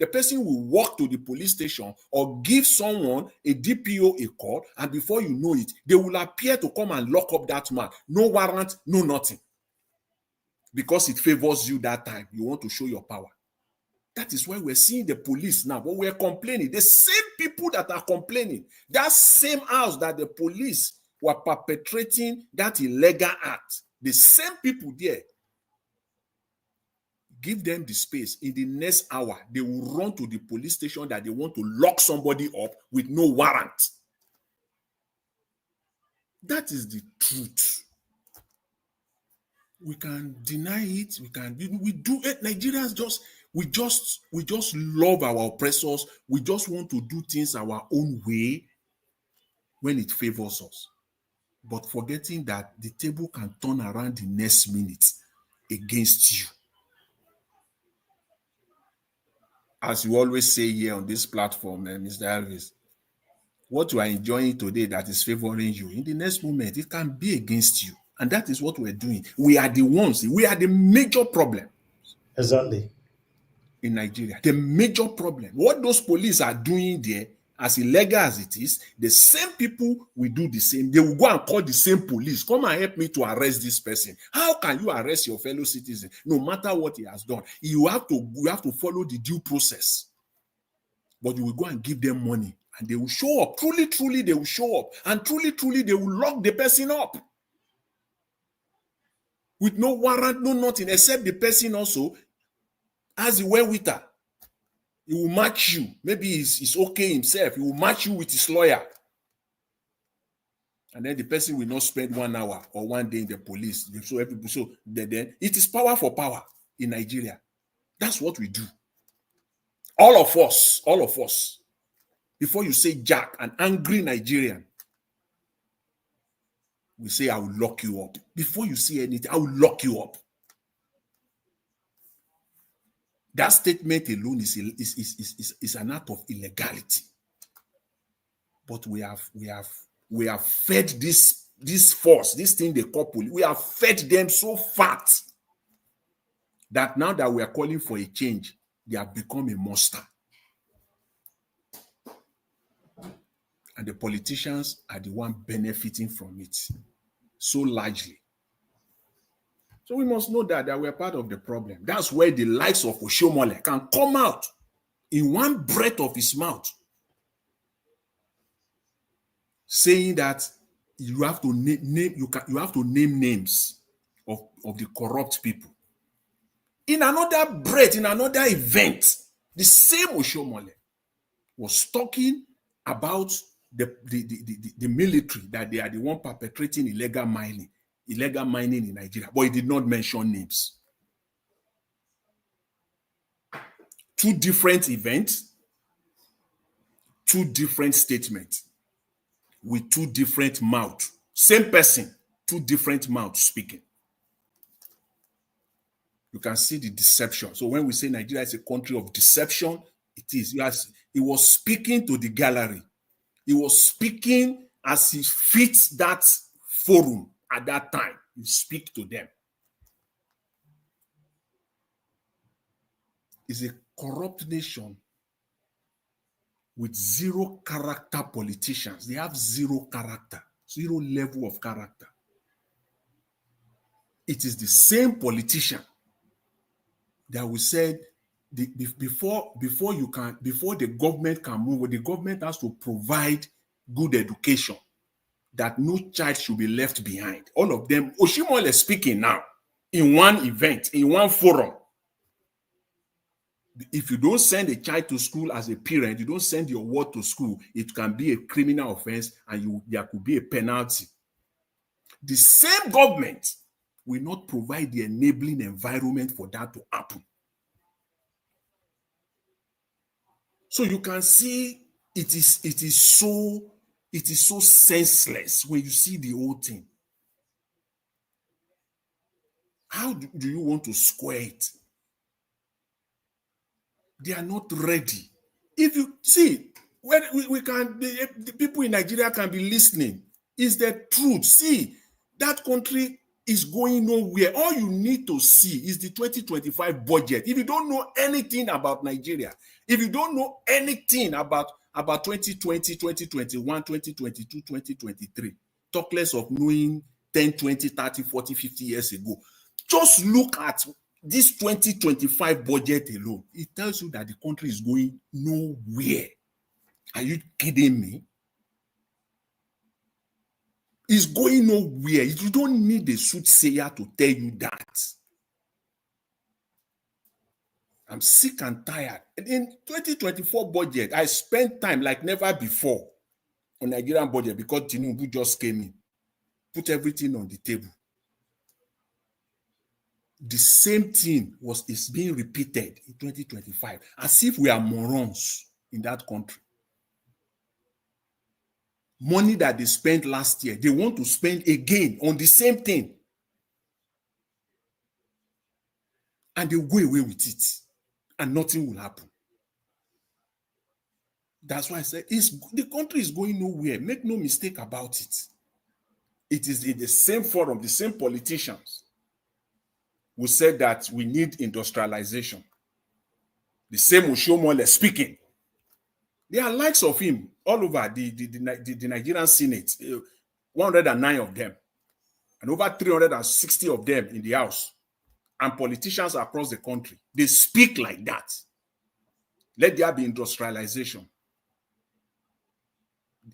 the person will walk to the police station or give someone, a DPO, a call, and before you know it, they will appear to come and lock up that man. No warrant, no nothing. Because it favors you that time. You want to show your power. That is why we're seeing the police now. But we're complaining. The same people that are complaining, that same house that the police were perpetrating that illegal act, the same people there, give them the space. In the next hour, they will run to the police station that they want to lock somebody up with no warrant. That is the truth. We can deny it. We do it. Nigerians we just love our oppressors. We just want to do things our own way when it favors us. But forgetting that the table can turn around the next minute against you. as you always say here on this platform, Mr. Elvis, what you are enjoying today that is favoring you, in the next moment, it can be against you. And that is what we're doing. We are the ones, we are the major problem. Exactly. In Nigeria. The major problem. What those police are doing there, as illegal as it is, the same people will do the same. They will go and call the same police. Come and help me to arrest this person. How can you arrest your fellow citizen, no matter what he has done? You have to follow the due process. But you will go and give them money, and they will show up. Truly, truly, they will show up. And truly, truly, they will lock the person up. With no warrant, no nothing, except the person also has the wherewithal. He will match you. Maybe he's okay himself. He will match you with his lawyer. And then the person will not spend 1 hour or 1 day in the police. So then it is power for power in Nigeria. That's what we do. All of us. Before you say Jack, an angry Nigerian, we say, I will lock you up. Before you say anything, I will lock you up. That statement alone is an act of illegality. But we have fed this force, this thing they call police. We have fed them so fat that now that we are calling for a change, they have become a monster. And the politicians are the one benefiting from it so largely. So we must know that we are part of the problem. That's where the likes of Oshomole can come out in one breath of his mouth, saying that you have to name names of the corrupt people. In another breath, in another event, the same Oshomole was talking about the military, that they are the one perpetrating illegal mining in Nigeria, but he did not mention names. Two different events, two different statements, with two different mouths. Same person, two different mouths speaking. You can see the deception. So when we say Nigeria is a country of deception, it is. Yes, he was speaking to the gallery. He was speaking as he fits that forum at that time. He speak to them. It's a corrupt nation with zero character politicians. They have zero character, zero level of character. It is the same politician that we said before the government can move, the government has to provide good education, that no child should be left behind. All of them, Oshimole is speaking now in one event, in one forum. If you don't send a child to school as a parent, you don't send your ward to school, it can be a criminal offense and there could be a penalty. The same government will not provide the enabling environment for that to happen. So you can see it is so senseless when you see the whole thing. How do you want to square it? They are not ready. If you see, when we can, the people in Nigeria can be listening. Is the truth. See, that country is going nowhere. All you need to see is the 2025 budget. If you don't know anything about Nigeria, if you don't know anything about 2020, 2021, 2022, 2023, talk less of knowing 10, 20, 30, 40, 50 years ago, just look at this 2025 budget alone. It tells you that the country is going nowhere. Are you kidding me? It's going nowhere. You don't need a soothsayer to tell you that. I'm sick and tired. In 2024 budget, I spent time like never before on Nigerian budget because Tinubu just came in, put everything on the table. The same thing is being repeated in 2025, as if we are morons in that country. Money that they spent last year, they want to spend again on the same thing. And they'll go away with it. And nothing will happen. That's why I said the country is going nowhere. Make no mistake about it. It is in the same forum, the same politicians who said that we need industrialization. The same Oshomole speaking. There are likes of him all over the Nigerian Senate, 109 of them, and over 360 of them in the House, and politicians across the country. They speak like that. Let there be industrialization.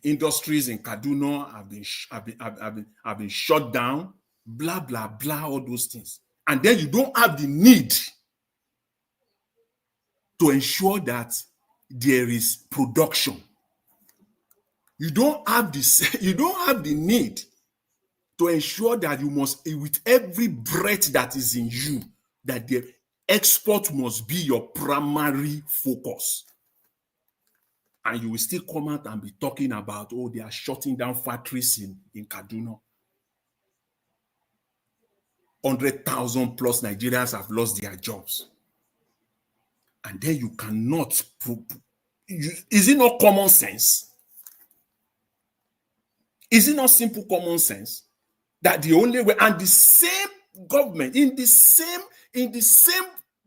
Industries in Kaduna have been shut down, blah, blah, blah, all those things. And then you don't have the need to ensure that there is production. You don't have this, you don't have the need to ensure that you must, with every breath that is in you, that the export must be your primary focus. And you will still come out and be talking about, oh, they are shutting down factories in Kaduna. 100,000 plus Nigerians have lost their jobs. And then you cannot, is it not common sense? Is it not simple common sense that the only way, and the same government, in the same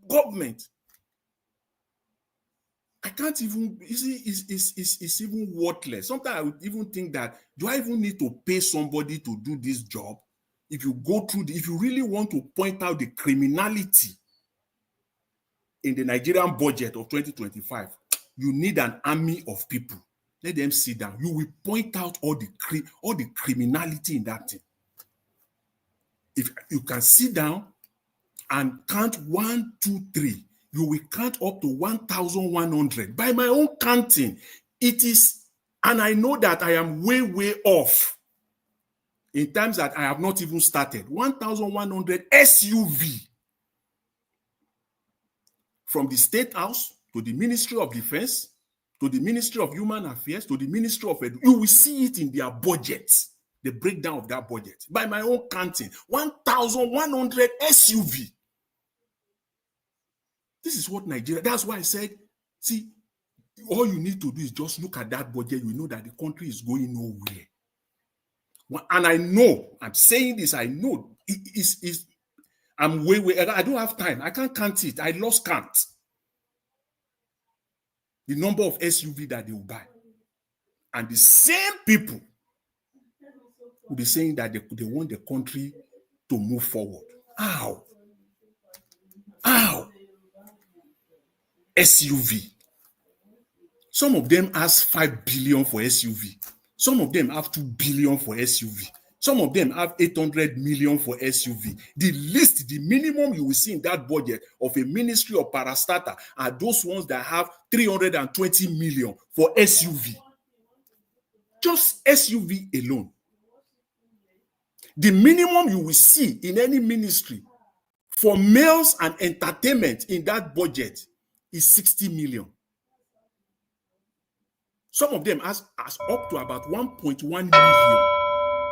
government, I can't even, it's even worthless. Sometimes I would even think that, do I even need to pay somebody to do this job? If you go through, if you really want to point out the criminality in the Nigerian budget of 2025, you need an army of people. Let them sit down. You will point out all the criminality in that thing. If you can sit down and count 1, 2, 3, you will count up to 1,100. By my own counting, it is, and I know that I am way, way off in times that I have not even started. 1,100 SUV from the State House to the Ministry of Defense, to the Ministry of Human Affairs, to the Ministry of Education. You will see it in their budgets, the breakdown of that budget. By my own counting, 1,100 SUV. This is what Nigeria, that's why I said, see, all you need to do is just look at that budget. You know that the country is going nowhere. And I know, I'm saying this, I know, I'm way, I don't have time. I can't count it. I lost count. The number of SUV that they will buy. And the same people will be saying that they want the country to move forward. How? How? SUV. Some of them ask 5 billion for SUV. Some of them have 2 billion for SUV. Some of them have 800 million for SUV. The least, the minimum you will see in that budget of a ministry of parastatal are those ones that have 320 million for SUV. Just SUV alone. The minimum you will see in any ministry for meals and entertainment in that budget is 60 million. Some of them has up to about 1.1 million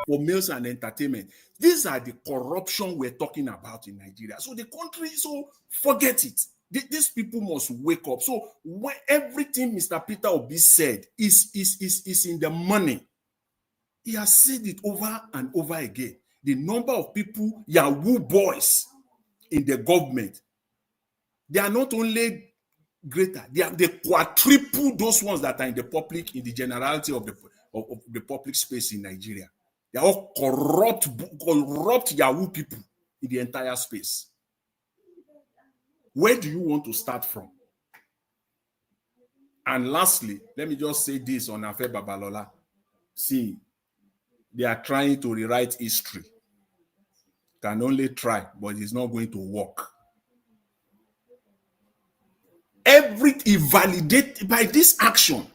for meals and entertainment. These are the corruption we're talking about in Nigeria. So the country, so forget it. These people must wake up. So when everything Mr. Peter Obi said is in the money. He has said it over and over again. The number of people, Yahoo boys in the government, they are not only greater, they quadruple those ones that are in the public, in the generality of the public space in Nigeria. They are all corrupt Yahoo people in the entire space. Where do you want to start from? And lastly, let me just say this on Afe Babalola. See, they are trying to rewrite history. Can only try, but it's not going to work. He validated by this action.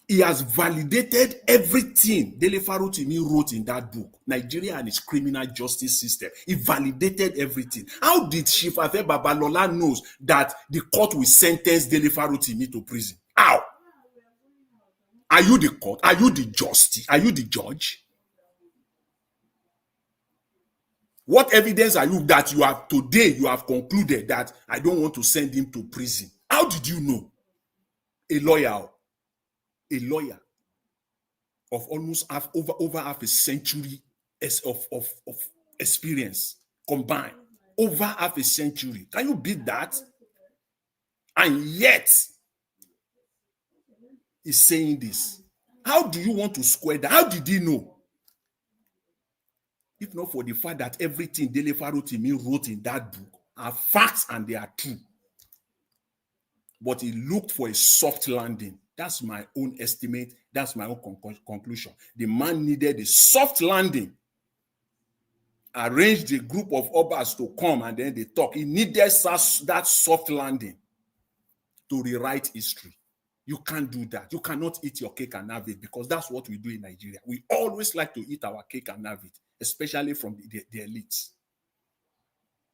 He has validated everything Dele Farotimi wrote in that book, Nigeria and its criminal justice system. He validated everything. How did Chief Afe Babalola knows that the court will sentence Dele Farotimi to prison? How? Are you the court? Are you the justice? Are you the judge? What evidence are you that you have today? You have concluded that I don't want to send him to prison. How did you know? A lawyer. a lawyer of almost over half a century of experience combined. Over half a century. Can you beat that? And yet, he's saying this. How do you want to square that? How did he know? If not for the fact that everything Dele Farotimi wrote in that book are facts and they are true. But he looked for a soft landing. That's my own estimate. That's my own conclusion. The man needed a soft landing. Arranged a group of obas to come and then they talk. He needed that soft landing to rewrite history. You can't do that. You cannot eat your cake and have it, because that's what we do in Nigeria. We always like to eat our cake and have it, especially from the elites.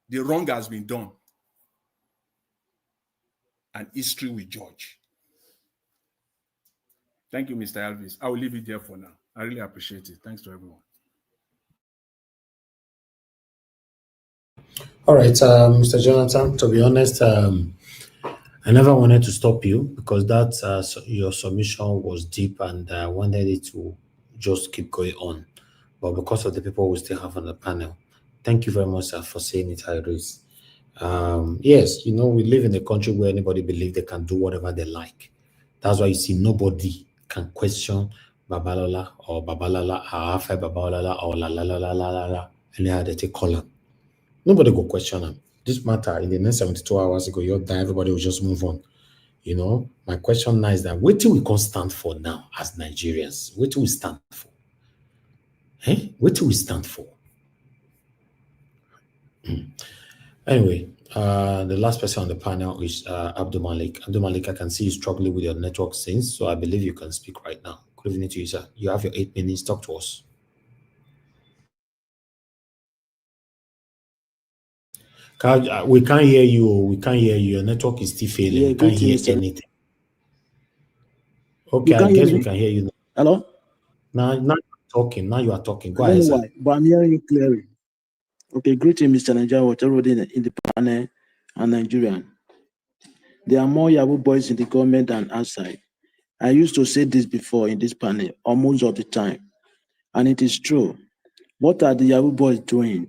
The wrong has been done. And history will judge. Thank you, Mr. Elvis. I will leave it there for now. I really appreciate it. Thanks to everyone. All right, Mr. Jonathan, to be honest, I never wanted to stop you because that your submission was deep and I wanted it to just keep going on. But because of the people we still have on the panel, thank you very much for saying it, Iris. Yes, you know, we live in a country where anybody believes they can do whatever they like. That's why you see nobody can question Babalola or Babalala or Afe Babalola or la, anyhow they take call them. Nobody go question them. This matter in the next 72 hours ago, you're done, everybody will just move on. You know, my question now is that what do we can stand for now as Nigerians? What do we stand for? Hey, what do we stand for? Anyway, the last person on the panel is Abdul Malik. Abdul Malik, I can see you struggling with your network since, so I believe you can speak right now. Good evening to you, sir. You have your 8 minutes. Talk to us. We can't hear you. We can't hear you. Your network is still failing. Yeah, we can't hear anything. Okay, I guess we can hear you now. Hello? Now you're talking. Now you are talking. Go I don't ahead, know sir. why, but I'm hearing you clearly. Okay, greeting, Mr. Nigeria, everybody in the panel and Nigerian. There are more Yahoo boys in the government than outside. I used to say this before in this panel, almost all the time. And it is true. What are the Yahoo boys doing?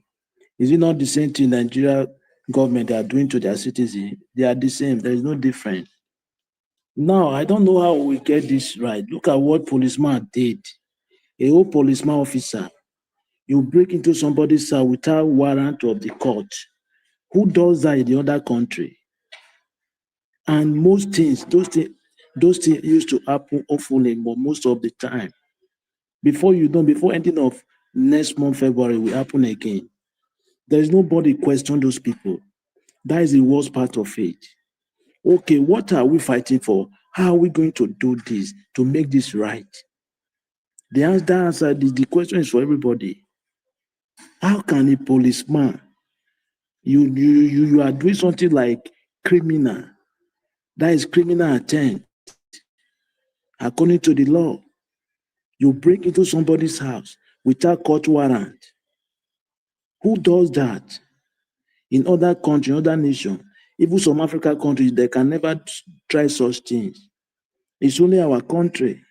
Is it not the same thing Nigeria government are doing to their citizens? They are the same. There is no difference. Now, I don't know how we get this right. Look at what policeman did. A whole policeman officer, you break into somebody's house without warrant of the court. Who does that in the other country? And most things, those things used to happen hopefully, but most of the time. Before you know, before ending of next month, February, will happen again. There is nobody question those people. That is the worst part of it. Okay, what are we fighting for? How are we going to do this to make this right? The answer, the question is for everybody. How can a policeman, you are doing something like criminal, that is criminal intent, according to the law. You break into somebody's house without court warrant. Who does that? In other countries, other nations, even some African countries, they can never try such things. It's only our country.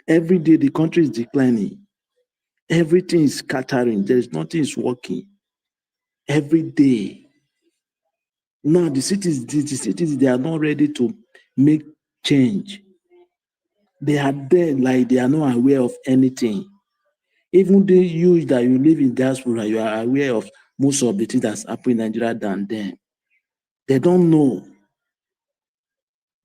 Every day the country is declining. Everything is scattering. There is nothing is working. Every day. Now the cities, they are not ready to make change. They are there like they are not aware of anything. Even the you that you live in diaspora, you are aware of most of the things that's happening in Nigeria than them. They don't know.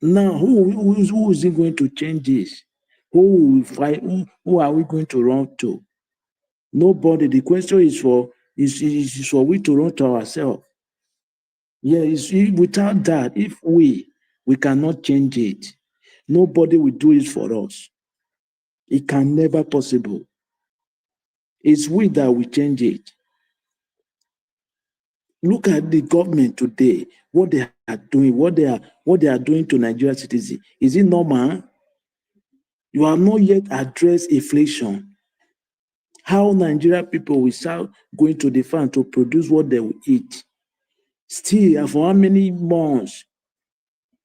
Now, who is it going to change this? Who will fight? Who are we going to run to? Nobody. The question is for we to run to ourselves. Yes, without that, if we cannot change it, nobody will do it for us. It can never possible. It's we that will change it. Look at the government today, what they are doing, what they are doing to Nigerian citizens. Is it normal? You have not yet addressed inflation. How Nigerian people will start going to the farm to produce what they will eat. Still, for how many months?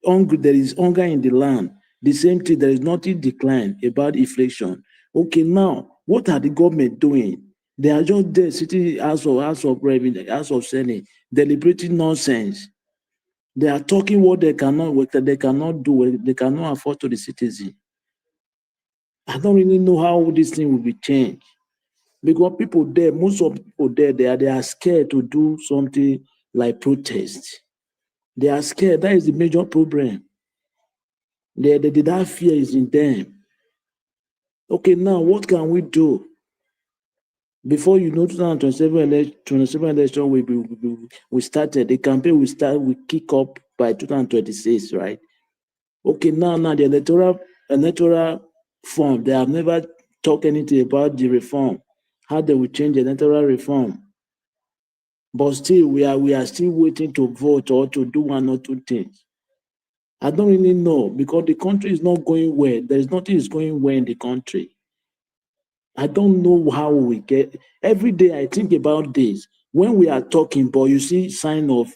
There is hunger in the land. The same thing, there is nothing decline about inflation. Okay, now, what are the government doing? They are just there sitting House of Revenue, House of Senate, deliberating nonsense. They are talking what they cannot do, they cannot afford to the citizen. I don't really know how this thing will be changed. Because people there, most of the people there, they are scared to do something like protest. They are scared. That is the major problem. That fear is in them. Okay, now what can we do? Before you know 2027 election, we started, the campaign we kick up by 2026, right? Okay, now the electoral form, they have never talked anything about the reform, how they will change the electoral reform. But still, we are still waiting to vote or to do one or two things. I don't really know, because the country is not going well. There's nothing is going well in the country. I don't know how we get. Every day I think about this. When we are talking, but you see sign of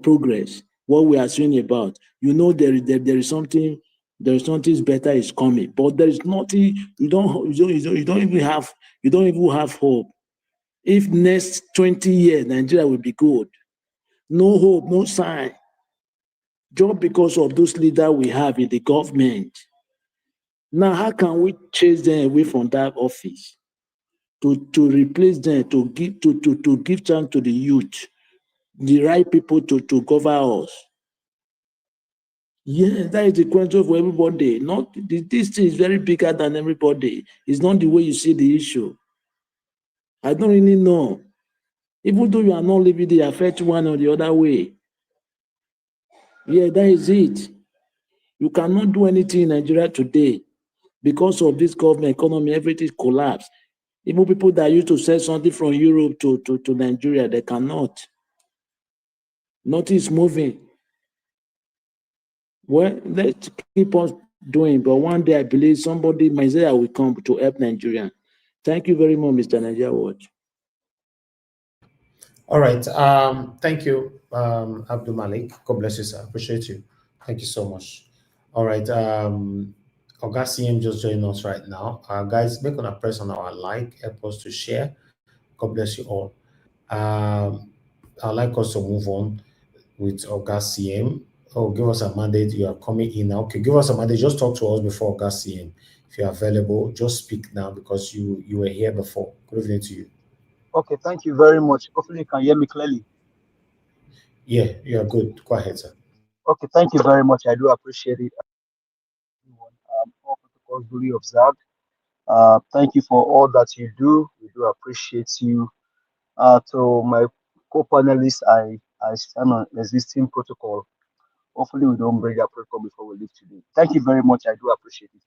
progress. What we are saying about, there is something. There is something better is coming, but there is nothing. You don't even have hope. If next 20 years Nigeria will be good, no hope, no sign. Just because of those leaders we have in the government. Now, how can we chase them away from that office? To replace them, to give chance to the youth, the right people to govern us. Yes, that is the question for everybody. This thing is very bigger than everybody. It's not the way you see the issue. I don't really know. Even though you are not living, they affect one or the other way. Yeah, that is it. You cannot do anything in Nigeria today because of this government economy. Everything collapsed. Even people that used to sell something from Europe to Nigeria, they cannot. Nothing is moving. Well, let's keep on doing. But one day I believe somebody, Messiah, will come to help Nigeria. Thank you very much, Mr. Nigeria Watch. All right. Thank you, Abdul Malik. God bless you, sir. Appreciate you. Thank you so much. All right. CM just joined us right now. Guys, make on a press on our like, help us to share. God bless you all. I'd like us to move on with CM. Oh, give us a mandate. You are coming in now. Okay, give us a mandate. Just talk to us before CM. If you're available, just speak now because you were here before. Good evening to you. Okay, thank you very much. Hopefully you can hear me clearly. Yeah, you are good. Go ahead, sir. Okay, thank you very much. I do appreciate it. All protocols duly observed. Thank you for all that you do. We do appreciate you. To my co-panelists, I stand on existing protocol. Hopefully, we don't break that protocol before we leave today. Thank you very much. I do appreciate it.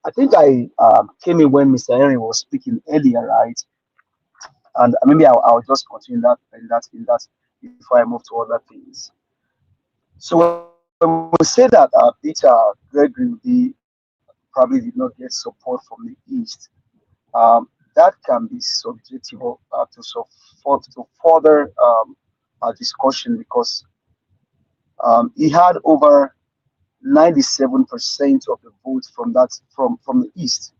I think I came in when Mr. Henry was speaking earlier, right? And maybe I'll just continue that before I move to other things. So when we say that Peter Gregory probably did not get support from the East, that can be subjective to further discussion because he had over 97% of the votes from the East.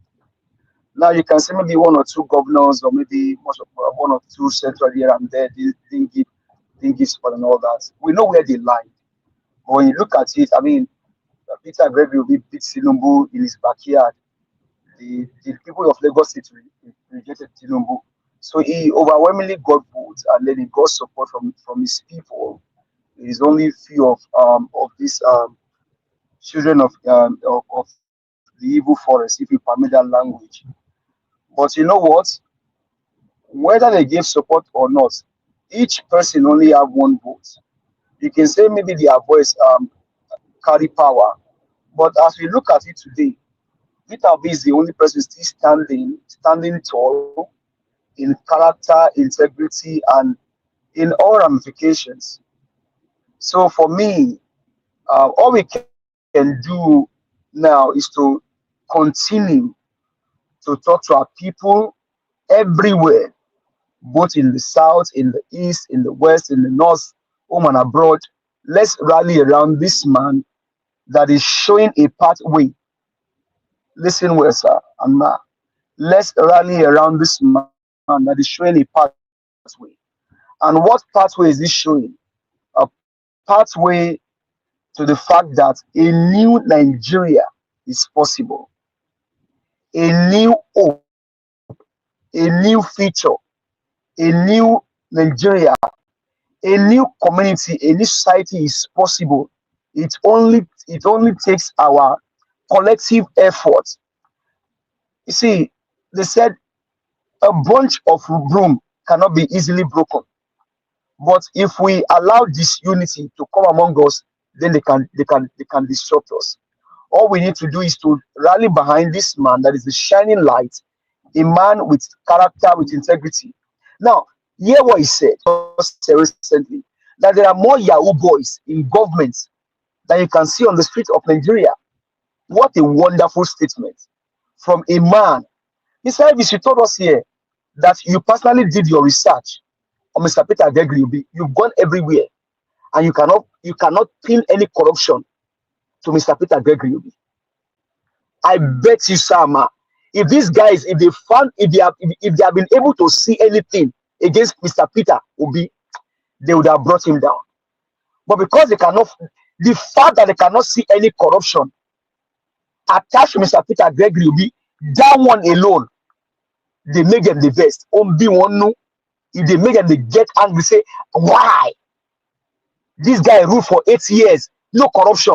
Now you can say maybe one or two governors or maybe one or two central here and there didn't give support and all that. We know where they lie. But when you look at it, I mean, Peter Gregory will beat Tinubu in his backyard. The people of Lagos State rejected Tinubu. So he overwhelmingly got votes and then he got support from his people. It is only few of these children of the evil forest, if you permit that language. But you know what? Whether they gave support or not, each person only have one vote. You can say maybe their voice carry power, but as we look at it today, Peter Obi is the only person still standing tall in character, integrity, and in all ramifications. So for me, all we can do now is to continue to talk to our people everywhere, both in the south, in the east, in the west, in the north, home and abroad. let's rally around this man that is showing a pathway. Listen well, sir and ma. Let's rally around this man that is showing a pathway. And what pathway is he showing? A pathway to the fact that a new Nigeria is possible, a new hope, a new future, a new Nigeria, a new community, a new society is possible. It only takes our collective effort. You see, they said a bunch of broom cannot be easily broken. But if we allow this unity to come among us, then they can disrupt us. All we need to do is to rally behind this man that is the shining light, a man with character, with integrity. Now, hear what he said just recently, that there are more Yahoo boys in government than you can see on the streets of Nigeria. What a wonderful statement from a man. Mr. Elvis, you told us here that you personally did your research on Mr. Peter Degri. You've gone everywhere, and you cannot pin any corruption to Mr. Peter Degri. I bet you, Sama, if these guys, if they have been able to see anything against Mr. Peter Obi, they would have brought him down. But because they cannot, the fact that they cannot see any corruption attached to Mr. Peter Gregory Obi, that one alone, they make them the best. If they make them, they get angry, say, why? This guy ruled for 8 years, no corruption.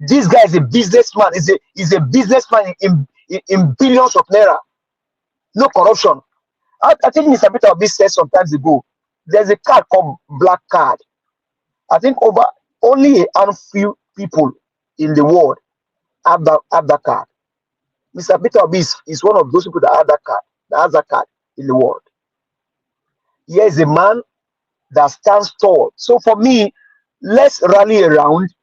This guy is a businessman, is a businessman in billions of naira, no corruption. I think Mr. Peter Obi said some times ago, there's a card called black card. I think only a handful people in the world have that card. Mr. Peter Obi is one of those people that has that card in the world. He is a man that stands tall. So for me, let's rally around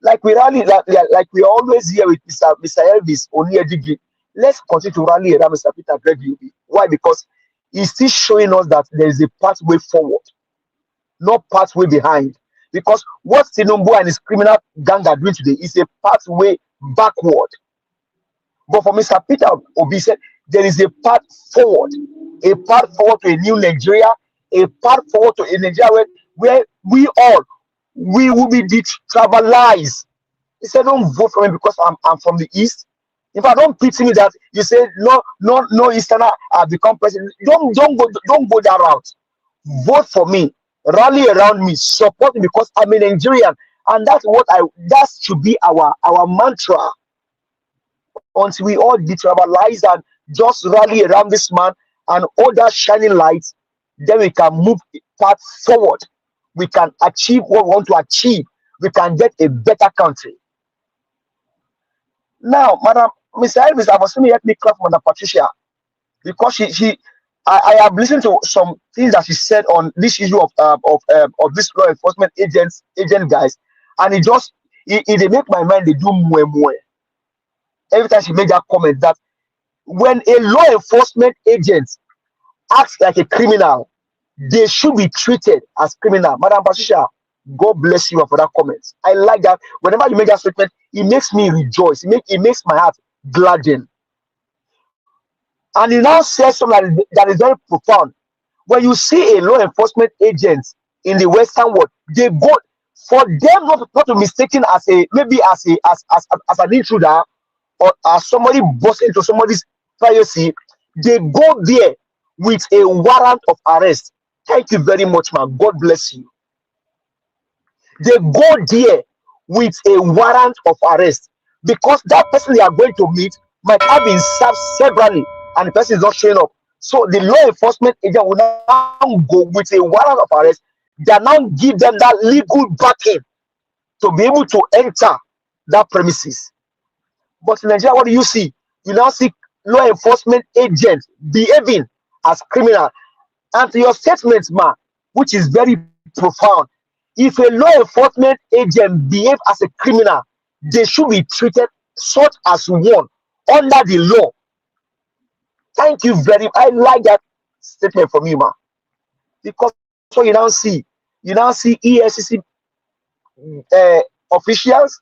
like we rally, like we always hear with Mr. Elvis Onyedigi. Let's continue to rally around Mr. Peter Gregory. Why? Because he's still showing us that there is a pathway forward, not pathway behind. Because what Tinubu and his criminal gang are doing today is a pathway backward. But for Mr. Peter Obi said, there is a path forward to a new Nigeria, a path forward to a Nigeria where we will be detribalized. He said, don't vote for me because I'm from the East. If I don't pity me that you say no Easterner have become president, don't go that route. Vote for me, rally around me, support me because I'm a Nigerian, and that should be our mantra. Until we all detribalize and just rally around this man and all that shining lights, then we can move path forward. We can achieve what we want to achieve. We can get a better country. Now, Madam Mr. Elvis, I was saying, let me clap for Madam Patricia because I have listened to some things that she said on this issue of this law enforcement agent guys, and they make my mind they do more. Every time she made that comment that when a law enforcement agent acts like a criminal, they should be treated as criminal. Madam Patricia, God bless you for that comment. I like that. Whenever you make that statement, it makes me rejoice. It makes my heart gladden. And he now says something that is very profound. When you see a law enforcement agent in the Western world, they go for them not to be mistaken as an intruder or as somebody busting into somebody's privacy. They go there with a warrant of arrest. Thank you very much, man. God bless you. They go there with a warrant of arrest because that person they are going to meet might have been served severally and the person is not showing up. So the law enforcement agent will now go with a warrant of arrest that now give them that legal backing to be able to enter that premises. But in Nigeria, what do you see? You now see law enforcement agents behaving as criminal. And to your statement, man, which is very profound, if a law enforcement agent behave as a criminal, they should be treated such as one under the law. Thank you very much. I like that statement from you, man. Because so you now see EFCC officials,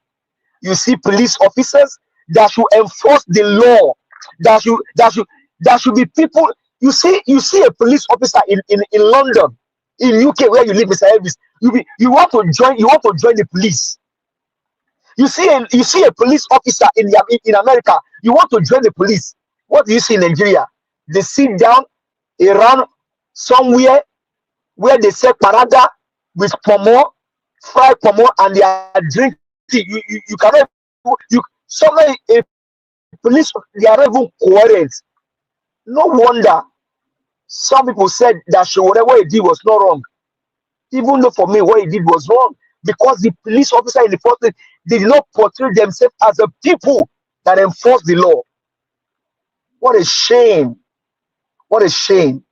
you see police officers that should enforce the law. That should be people. You see a police officer in London, in UK where you live, Mr. Elvis. You want to join the police. You see a police officer in America. You want to join the police. What do you see in Nigeria? They sit down around somewhere where they sell paraga with pomo, fried pomo, and they are drinking. You cannot. Somewhere a police, they are even coherent. No wonder some people said that whatever he did was not wrong. Even though for me, what he did was wrong. Because the police officer in the first place, they did not portray themselves as a people that enforce the law. What a shame. What a shame.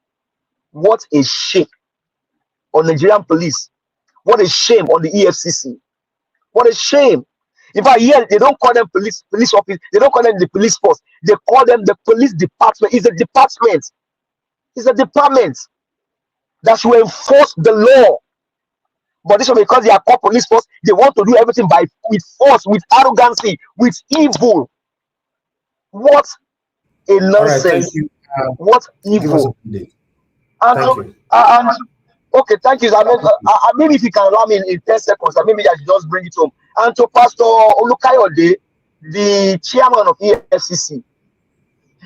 What a shame on Nigerian police. What a shame on the EFCC. What a shame. In fact, here they don't call them police office. They don't call them the police force. They call them the police department. It's a department. It's a department that should enforce the law. But this one, because they are called police force, they want to do everything with force, with arrogancy, with evil. What a nonsense! Right, thank you. What evil! Thank you. Okay, thank you. Maybe if you can allow me in 10 seconds, maybe I should just bring it home. And to Pastor Olukayode, the chairman of EFCC,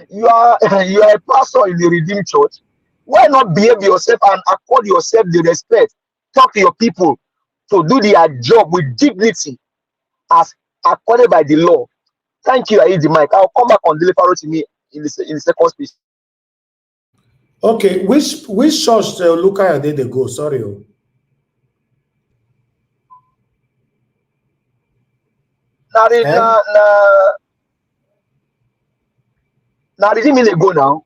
you are a pastor in the Redeemed Church. Why not behave yourself and accord yourself the respect? Talk to your people to do their job with dignity as accorded by the law. Thank you. I use the mic. I'll come back on Dele Farotimi in the second speech. Okay, which church Olukayode they go? Sorry. Now redeem they go now.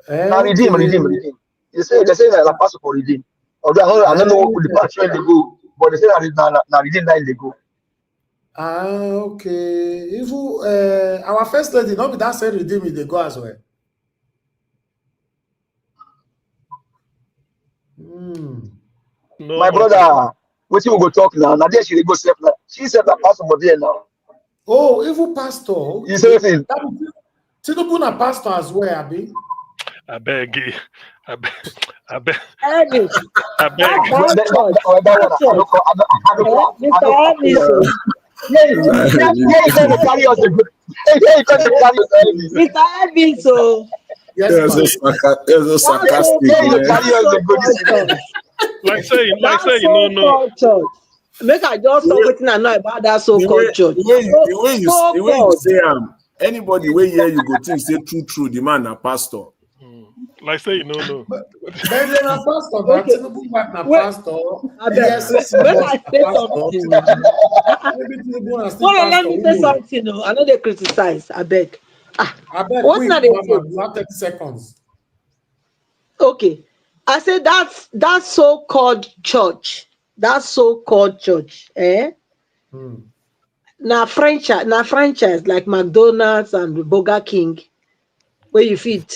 Now redeem. They say that la pastor for redeem. Although I don't know the patch where they go, but they say that now redeem that they go. Okay. Even our first lady, not be that say redeem they go as well. My brother, what you go talk now? Now there she go self. She said that pastor for there now. Oh, even pastor. Okay. You say anything? Tinubu na pastor as well, Abi. I beg. Elvis. Mr. Elvis, so. Yes, it's sarcastic. Like saying, no. Church. Make I just stop waiting and know about that so-called church. The way you say anybody where here you go think say true, the man a pastor. Like say no. But then a pastor, but Tinubu na pastor. Yes, when I say something. Let me say something. No, I know they criticize. I beg. What's not the 30 seconds? Okay, I said that so-called church. That so-called church, Now franchise like McDonald's and Burger King, where you feed.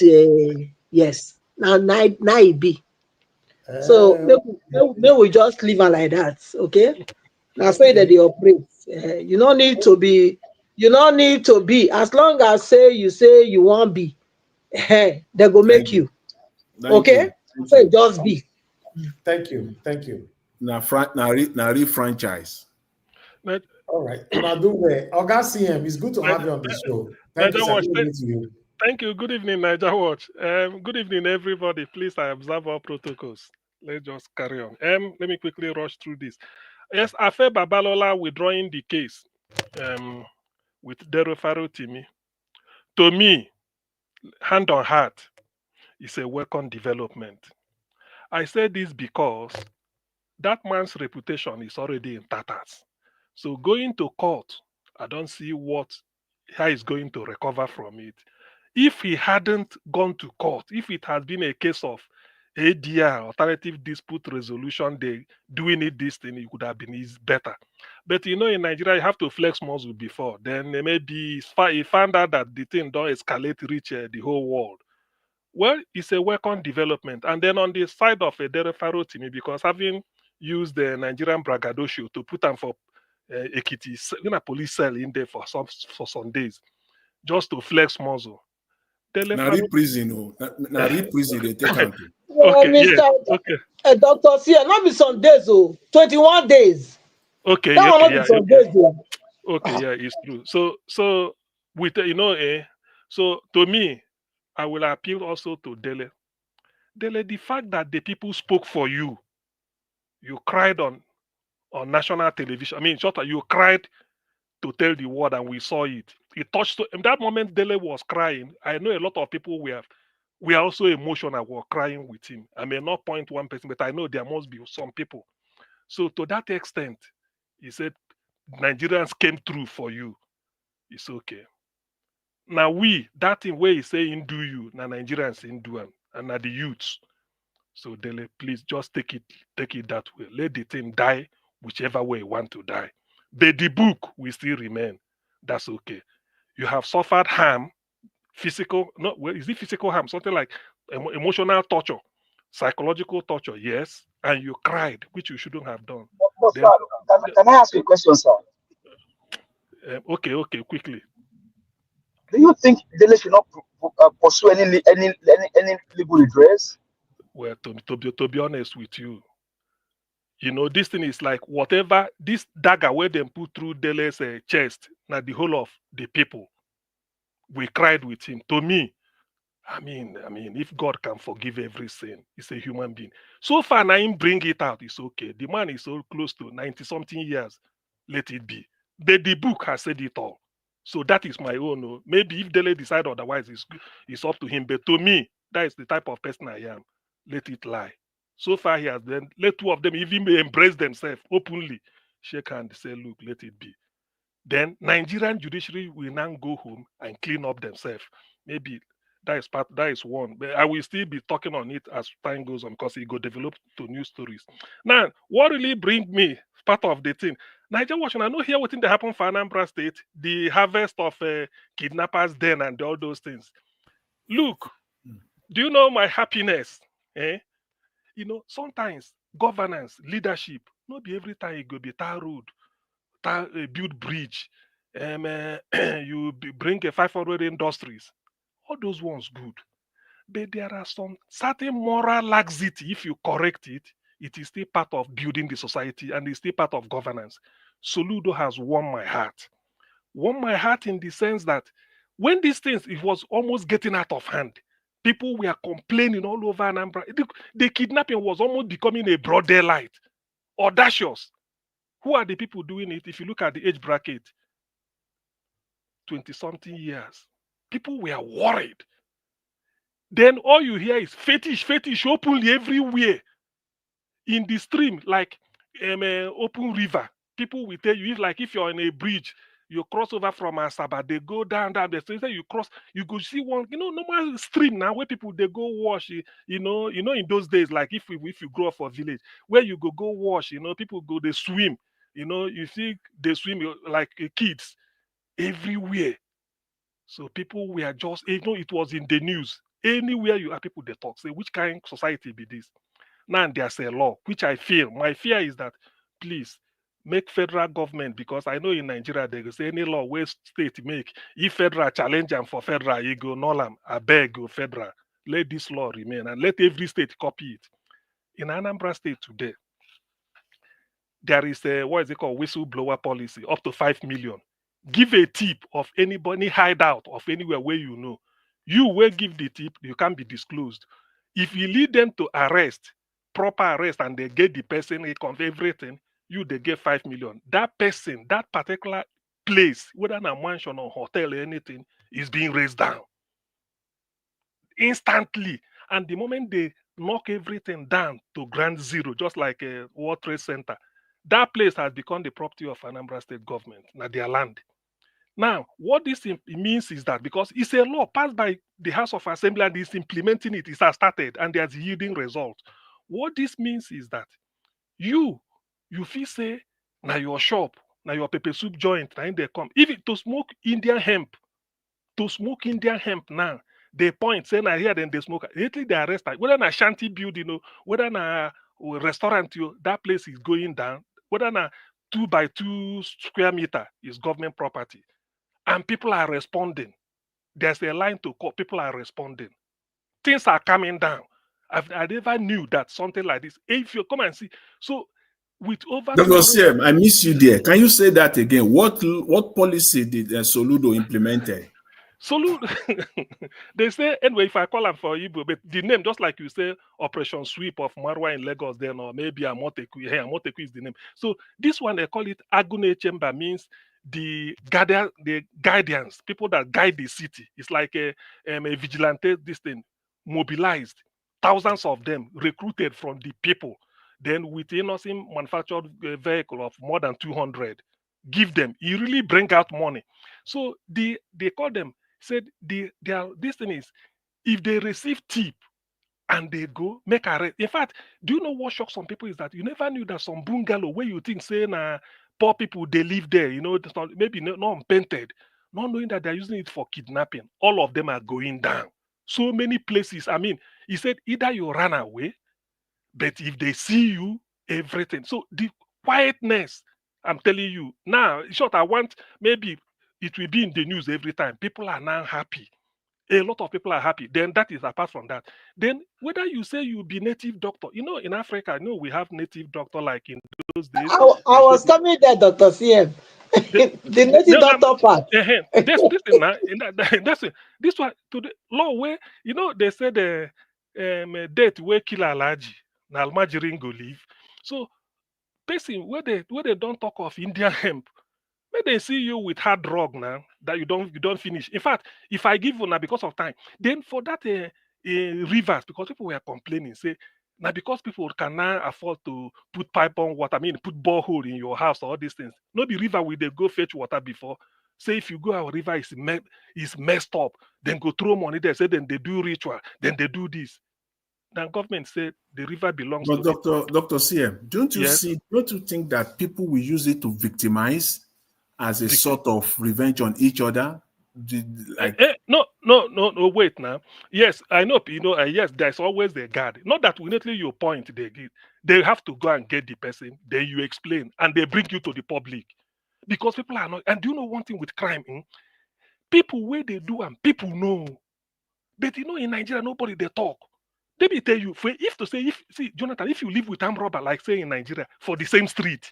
Yes, now it be. So maybe we just leave her like that, okay? Now say that they operate. You don't need to be. You don't need to be. As long as you say you won't be, they go make you. Okay? So just be. Thank you. Now re-franchise. All right. Now do well. Oga CM, it's good to have you on the show. Thank you. Thank you. Good evening, Niger Watch. Good evening, everybody. Please, I observe all protocols. Let's just carry on. Let me quickly rush through this. Yes, Afe Babalola withdrawing the case with Dele Farotimi. To me, hand on heart, it's a welcome development. I say this because that man's reputation is already in tatters. So going to court, I don't see how he's going to recover from it. If he hadn't gone to court, if it had been a case of ADR, alternative dispute resolution, they doing this thing, it would have been better. But in Nigeria, you have to flex muscle before. Then maybe he found out that the thing don't escalate, reach the whole world. Well, it's a welcome development. And then on the side of Dele Farotimi, because having use the Nigerian braggadocio to put them for Ekiti, in a police cell in there for some days, just to flex muscle. Now prison, now prison they take out. Okay, Mr. yeah, okay. Dr. Sia, not be some days, 21 days. Okay, That okay, one not yeah, be some okay. days, though. Okay, yeah, it's true. So with so to me, I will appeal also to Dele. Dele, the fact that the people spoke for you, you cried on national television. I mean, short, you cried to tell the world, and we saw it. It touched. In that moment, Dele was crying. I know a lot of people we are also emotional. Were crying with him. I may not point one person, but I know there must be some people. So to that extent, he said, Nigerians came through for you. It's okay. Now that thing where he's saying do you, now Nigerians in do them, and now the youths. So Dele, please just take it that way. Let the thing die whichever way you want to die. But the book will still remain. That's okay. You have suffered harm, physical, not well, is it physical harm? Something like emotional torture, psychological torture, yes. And you cried, which you shouldn't have done. But sir, can I ask you a question, sir? Okay, quickly. Do you think Dele should not pursue any legal redress? Well, to be honest with you, this thing is like whatever this dagger where they put through Dele's chest, now the whole of the people, we cried with him. To me, I mean, if God can forgive every sin, he's a human being. So far, now him bring it out, it's okay. The man is so close to 90-something years. Let it be. But the book has said it all. So that is my own. Maybe if Dele decide otherwise, it's up to him. But to me, that is the type of person I am. Let it lie. So far, he has then let two of them even embrace themselves openly, shake hand, say, look, let it be. Then Nigerian judiciary will now go home and clean up themselves. Maybe that is one. But I will still be talking on it as time goes on because it go develop to new stories. Now, what really bring me part of the thing? Nigeria watching, I know here what thing that happened for Anambra State, the harvest of kidnappers then and all those things. Look, do you know my happiness? Sometimes governance, leadership, not be every time you go be tar road, build bridge, you bring a 500 industries. All those ones good. But there are some certain moral laxity. If you correct it, it is still part of building the society and it's still part of governance. Soludo has won my heart. Won my heart in the sense that when these things, it was almost getting out of hand. People were complaining all over Anambra. The kidnapping was almost becoming a broad daylight. Audacious. Who are the people doing it? If you look at the age bracket, 20-something years. People were worried. Then all you hear is fetish openly everywhere. In the stream, like open river. People will tell you, if you're on a bridge, you cross over from Asaba, they go down, they say you cross, you go see one, normal stream now where people they go wash, in those days, like if you grow up for village, where you go wash, people go, they swim, you see they swim like kids everywhere. So people were just, it was in the news. Anywhere you have people, they talk, say, which kind of society be this? Now there's a law, which I feel, my fear is that, please, make federal government, because I know in Nigeria, they go say any law where state make, if federal challenge them for federal, you go null them, I beg go federal. Let this law remain and let every state copy it. In Anambra State today, there is a, what is it called, whistleblower policy, up to 5 million. Give a tip of anybody hideout of anywhere where you know. You will give the tip, you can't be disclosed. If you lead them to arrest, proper arrest, and they get the person, they convey everything, they get 5 million. That person, that particular place, whether in a mansion or hotel or anything, is being raised down instantly. And the moment they knock everything down to ground zero, just like a World Trade Center, that place has become the property of Anambra State government, not their land. Now, what this means is that because it's a law passed by the House of Assembly and is implementing it, it has started and there's yielding results. What this means is that you feel say, now your shop, now your pepper soup joint, now they come. If it to smoke Indian hemp now, they point, say, now here, then they smoke. Lately, they arrest, whether na shanty build, whether na restaurant, that place is going down. Whether na 2 by 2 square meter is government property. And people are responding. There's a line to call. People are responding. Things are coming down. I never knew that something like this. If you come and see, so with over Dr. 200, Siem, I miss you there. Can you say that again? What policy did Soludo implemented? Soludo, they say, anyway, if I call them for Igbo, but the name, just like you say, Operation Sweep of Marwa in Lagos, then, or maybe Amoteku. Hey, Amoteku is the name. So this one, they call it Agune Chamber, means the guardians, people that guide the city. It's like a vigilante, this thing, mobilized, thousands of them recruited from the people. Then with innocent manufactured vehicle of more than 200, give them. You really bring out money. So they call them, said this thing is, if they receive tip and they go make arrest. In fact, do you know what shocks some people is that you never knew that some bungalow where you think say poor people they live there, it's not, maybe not painted, not knowing that they're using it for kidnapping. All of them are going down. So many places. I mean, he said either you run away, but if they see you, everything. So the quietness, I'm telling you now. In short, I want maybe it will be in the news every time. People are now happy. A lot of people are happy. Then that is apart from that. Then whether you say you be native doctor, in Africa, we have native doctor like in those days. I was coming there, Dr. CM. The native doctor part. This thing now, that's it. This one to the law where they said death where kill Alaji, na Almajirin go live. So person where they don't talk of Indian hemp, when they see you with hard drug now that you don't finish. In fact, if I give you now because of time, then for that rivers, because people were complaining, say now because people can now afford to put pipe on water, put borehole in your house, all these things. Not the river where they go fetch water before. Say if you go our river is messed up, then go throw money there. Say then they do ritual, then they do this. Then government said the river belongs to Dr. CM, don't you think that people will use it to victimize as a sort of revenge on each other? No, wait now. Yes, I know, yes, there's always the guard. Not that immediately you point, they have to go and get the person, then you explain, and they bring you to the public. Because people are not, and do you know one thing with crime? People where they do and people know. But in Nigeria, nobody they talk. Let me tell you, Jonathan, if you live with armed robber, like say in Nigeria, for the same street,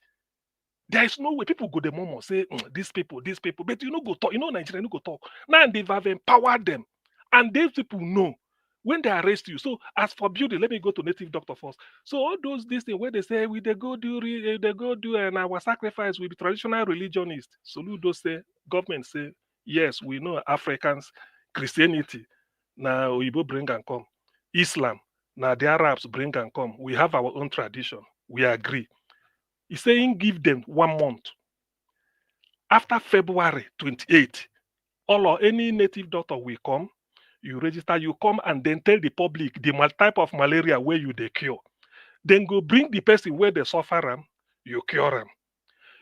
there is no way people go the moment say these people, but go talk. Nigeria go talk. Now they've empowered them, and these people know when they arrest you. So as for beauty, let me go to native doctor first. So all those things where they say they go do and our sacrifice will be traditional religionist. Soludo say government say yes, we know Africans Christianity now Oyibo bring and come. Islam, now the Arabs bring and come. We have our own tradition. We agree. He's saying give them 1 month. After February 28th, all or any native doctor will come, you register, you come and then tell the public the type of malaria where you they cure. Then go bring the person where they suffer them, you cure them.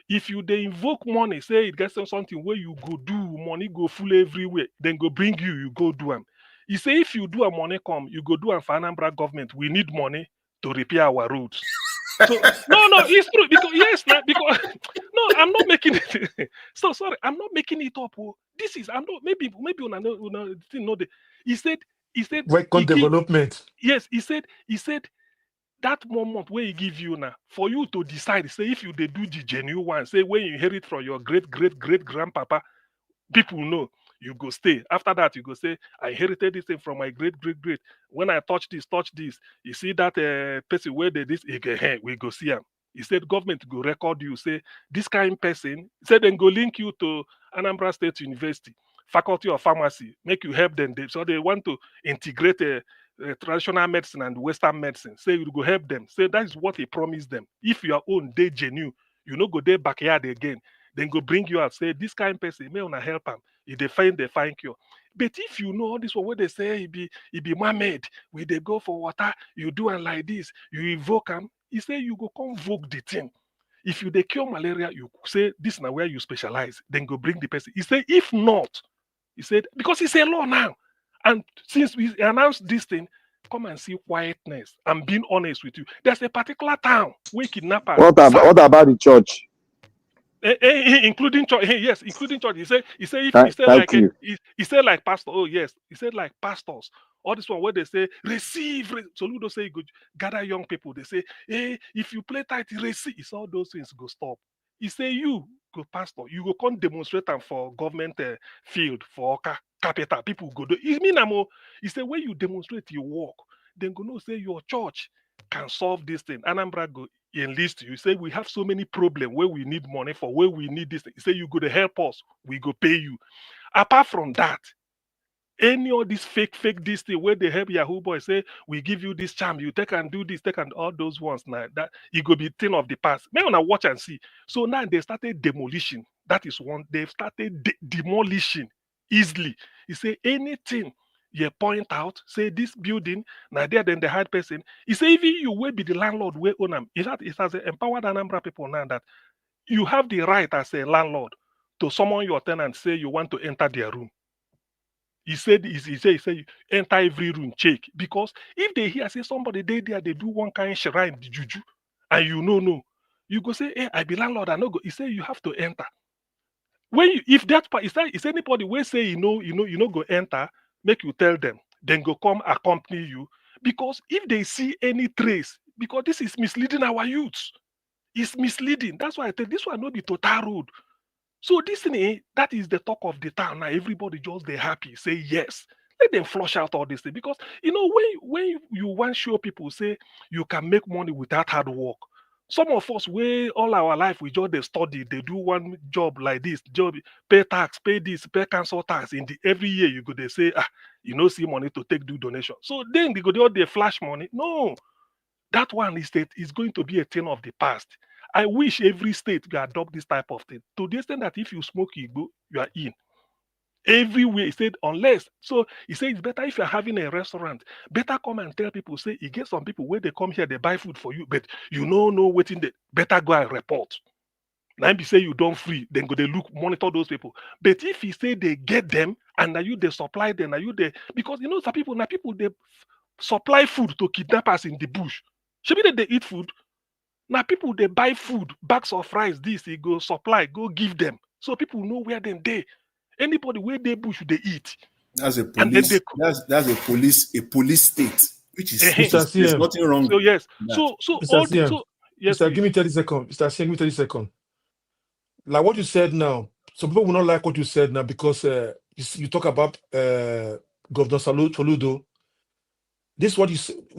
If you they invoke money, say it gets something where you go do, money go full everywhere, then go bring you go do them. He say if you do a money come, you go do a for Anambra government. We need money to repair our roads. So no, it's true because no, I'm not making it. So sorry, I'm not making it up. This is I'm not maybe he said work on development. Yes, he said that moment where he give you now for you to decide. Say if you they do the genuine one, say when you inherit from your great grandpapa, people know. You go stay. After that, you go say, I inherited this thing from my great. When I touch this. You see that person where they this, we go see him. He said, government go record you. Say, this kind of person, said then go link you to Anambra State University, Faculty of Pharmacy, make you help them. So they want to integrate traditional medicine and Western medicine. Say you go help them. Say that is what he promised them. If your own day genuine, you know go there backyard again. Then go bring you out. Say this kind of person, may wanna help him. If they find cure. But if you know all this one where they say it be mermaid, where they go for water, you do and like this, you evoke them, he say you go convoke the thing. If you they cure malaria, you say this is where you specialize, then go bring the person. He say if not, he said, because it's a law now. And since we announced this thing, come and see quietness. I'm being honest with you. There's a particular town where kidnappers. What about the church? Including church, yes, including church. He said if he said Thank like you. he said like pastor. Oh yes, he said like pastors. All this one where they say receive. Soludo say go gather young people. They say, hey, if you play tight, receive. It's all those things go stop. He say you go pastor, you go come demonstrate them for government field for capital. People go do. It mean he say when you demonstrate your work, then go know say your church can solve this thing. Anambra go enlist you. Say we have so many problems where we need money for, where we need this. You say you go to help us, we go pay you. Apart from that, any of this fake this thing where they help Yahoo boys say we give you this charm, you take and do this, take and all those ones now that it go be thing of the past. May wanna watch and see. So now they started demolition. That is one. They've started demolition easily. You say anything you point out, say this building, now there then the hard person. You say even you will be the landlord will own them. It has empowered Anambra people now that you have the right as a landlord to summon your tenant, say you want to enter their room. He said, you enter every room, check. Because if they hear, say somebody they there, they do one kind of shrine, the juju, and you know, you go say, hey, I be landlord, I no go. He say you have to enter. When you, if that part, is anybody will say you know go enter, make you tell them, then go come accompany you. Because if they see any trace, because this is misleading our youths. It's misleading. That's why I tell this one not be total road. So this thing, that is the talk of the town. Now everybody just they happy, say yes. Let them flush out all this thing. Because when you want to show people say you can make money without hard work. Some of us, we all our life we just they study, they do one job like this, job, pay tax, pay this, pay council tax. Every year you go they say, you know, see money to take do donation. So then they go they flash money. No, that one is going to be a thing of the past. I wish every state will adopt this type of thing. To the extent that if you smoke, you are in. Everywhere, he said, unless. So he said it's better if you're having a restaurant, better come and tell people, say, you get some people where they come here, they buy food for you, but you know waiting, better go and report. Now if you say you don't free, then go they monitor those people. But if he say they get them, and now you they supply them, now you they, because you know some people, they supply food to kidnappers in the bush. Should be that they eat food. Now people they buy food, bags of rice, this they go supply, go give them. So people know where them they. Anybody where they bush they eat. That's a police. That's a police state, which is there's nothing wrong. So yes. So yes. Mr. Give me 30 seconds. Mr. Give me 30 seconds. Like what you said now, some people will not like what you said now because you talk about Governor Soludo. This what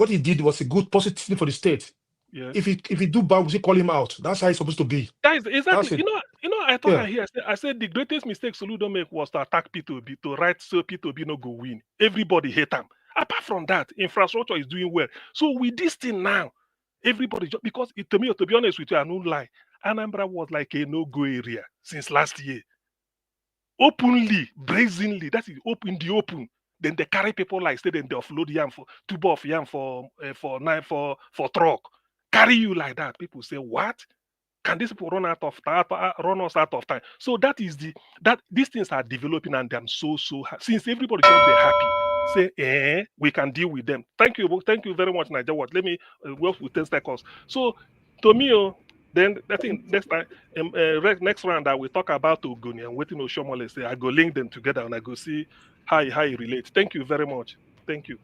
he did was a good positive thing for the state. Yes. If he do bad, we should call him out. That's how it's supposed to be. Guys, exactly. You know, I thought I said the greatest mistake Soludo make was to attack P2B, to write so P2B no go win. Everybody hate him. Apart from that, infrastructure is doing well. So with this thing now, everybody because to be honest with you, I don't lie. Anambra was like a no-go area since last year. Openly, brazenly, that is open the open. Then they carry people like say then they offload yam for tuber of yam for truck. Carry you like that. People say, what? Can these people run us out of time? So that is these things are developing and I'm so since everybody just be happy, say, we can deal with them. Thank you very much, Niger. What? Let me work with 10 seconds. So to me, then I think next time, next round I will talk about Ogoni and waiting Oshomole say I go link them together and I go see how it relates. Thank you very much. Thank you.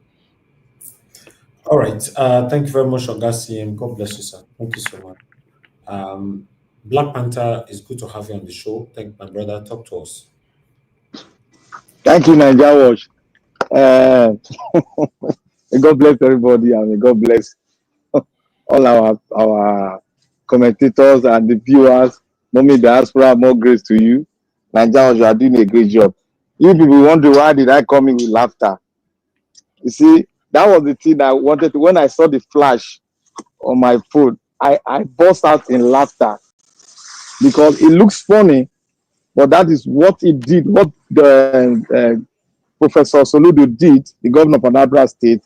All right. Thank you very much, Augustine. God bless you, sir. Thank you so much. Black Panther, it's good to have you on the show. Thank my brother. Talk to us. Thank you, Niger Watch. God bless everybody, and God bless all our commentators and the viewers. Mommy Diaspora, more grace to you. Niger Watch, you are doing a great job. You people wonder why did I come in with laughter? You see, that was the thing I wanted to. When I saw the flash on my phone, I burst out in laughter because it looks funny, but that is what it did. What the Professor Soludo did, the governor of Anambra State,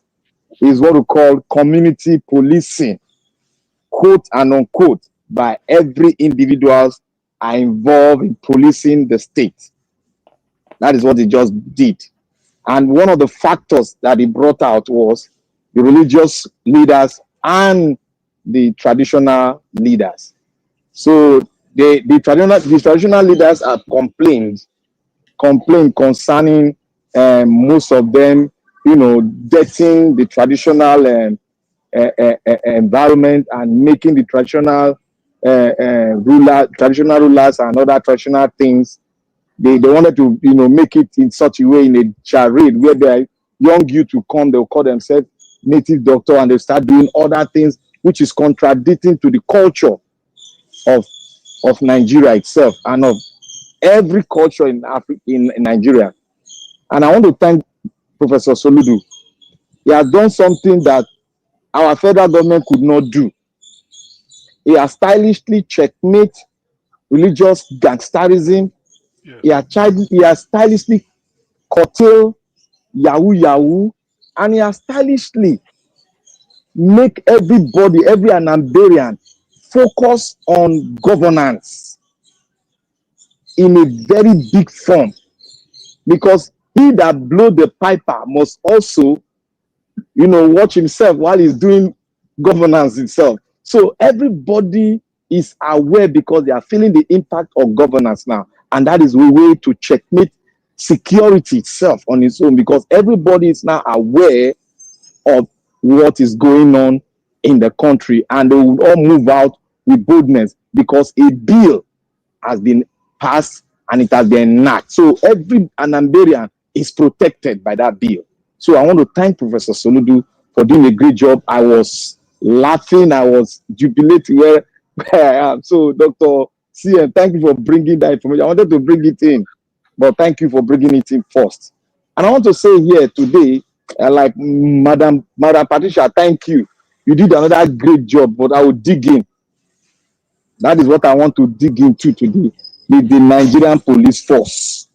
is what we call community policing, quote and unquote, by every individuals are involved in policing the state. That is what he just did. And one of the factors that he brought out was the religious leaders and the traditional leaders. So the traditional leaders have complained concerning most of them, getting the traditional environment and making the traditional traditional rulers and other traditional things. They wanted to make it in such a way, in a charade where the young youth to come, they'll call themselves native doctor and they start doing other things which is contradicting to the culture of Nigeria itself and of every culture in Africa, in Nigeria. And I want to thank Professor Soludo. He has done something that our federal government could not do. He has stylishly checkmate religious gangsterism. Yes. He has stylishly curtailed Yahoo, and he has stylishly make everybody, every Anambarian, focus on governance in a very big form. Because he that blow the piper must also, watch himself while he's doing governance itself. So everybody is aware because they are feeling the impact of governance now. And that is a way to checkmate security itself on its own, because everybody is now aware of what is going on in the country, and they will all move out with boldness because a bill has been passed and it has been enacted. So every Anambarian is protected by that bill. So I want to thank Professor Soludo for doing a great job. I was laughing, I was jubilating where I am. So Dr. CM, thank you for bringing that information. I wanted to bring it in, but thank you for bringing it in first. And I want to say here today, like Madam Patricia, thank you. You did another great job, but I will dig in. That is what I want to dig into today, the Nigerian police force.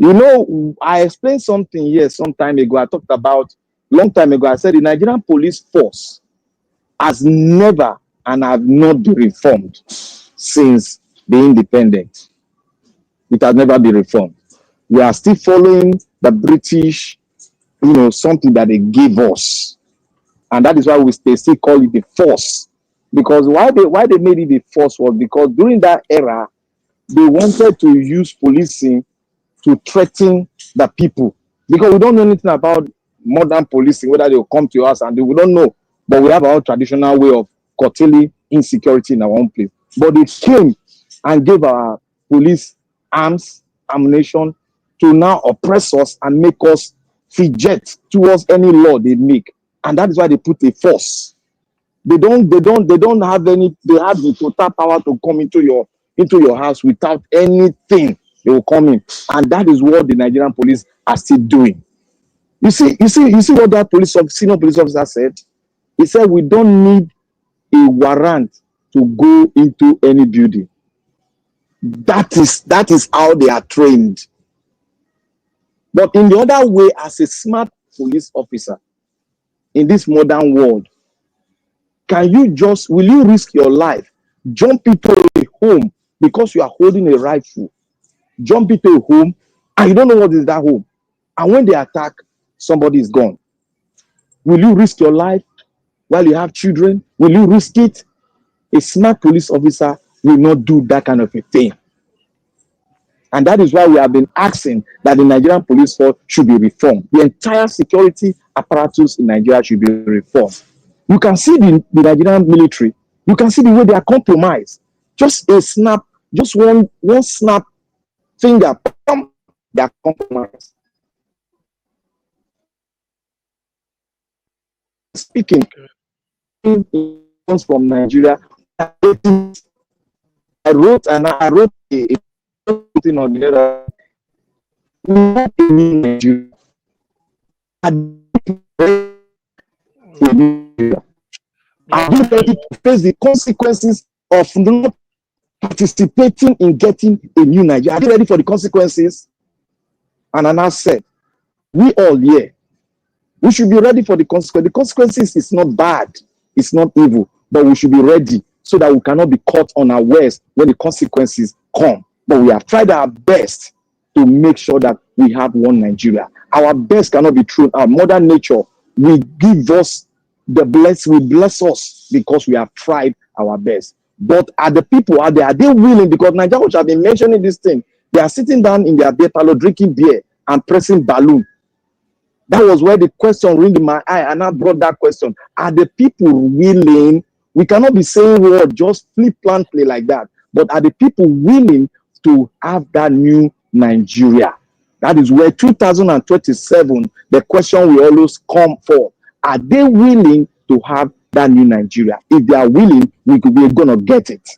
I explained something here some time ago. I talked about, long time ago, I said the Nigerian police force has never and have not been reformed since the independence. It has never been reformed. We are still following the British, something that they gave us. And that is why they still call it the force. Because why they made it the force was because during that era, they wanted to use policing to threaten the people. Because we don't know anything about modern policing, whether they will come to us and we don't know. But we have our traditional way of curtailing insecurity in our own place. But they came and gave our police arms, ammunition to now oppress us and make us fidget towards any law they make. And that is why they put a force. They don't have any, they have the total power to come into your house without anything. They will come in. And that is what the Nigerian police are still doing. You see what that senior police officer said? He said, we don't need a warrant to go into any building. That is how they are trained. But in the other way, as a smart police officer in this modern world, will you risk your life, jump into a home because you are holding a rifle, jump into a home and you don't know what is that home, and when they attack, somebody is gone? Will you risk your life while you have children? Will you risk it? A smart police officer will not do that kind of a thing. And that is why we have been asking that the Nigerian police force should be reformed. The entire security apparatus in Nigeria should be reformed. You can see the Nigerian military. You can see the way they are compromised. Just a snap, just one snap finger, they are compromised. Speaking from Nigeria, I wrote a thing on the other. Nigeria. Are you ready to face the consequences of not participating in getting a new Nigeria? Are you ready for the consequences? And Anna said, we all here, we should be ready for the consequences. The consequences is not bad, it's not evil, but we should be ready so that we cannot be caught unawares when the consequences come. But we have tried our best to make sure that we have one Nigeria. Our best cannot be thrown out. Mother Nature we give us we bless us because we have tried our best. But are the people are they willing? Because Nigeria Watch have been mentioning this thing. They are sitting down in their beer parlor drinking beer and pressing balloon. That was where the question ringed in my eye, and I brought that question. Are the people willing? We cannot be saying word just flippantly like that. But are the people willing to have that new Nigeria? That is where 2027, the question will always come for. Are they willing to have that new Nigeria? If they are willing, we're going to get it.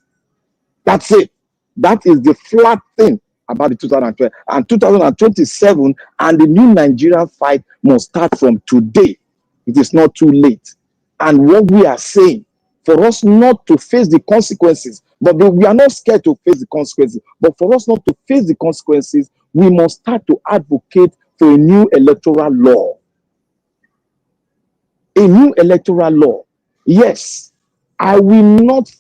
That's it. That is the flat thing about the 2020 and 2027, and the new Nigerian fight must start from today. It is not too late. And what we are saying, for us not to face the consequences, but we are not scared to face the consequences, but for us not to face the consequences, we must start to advocate for a new electoral law. A new electoral law. Yes, I will not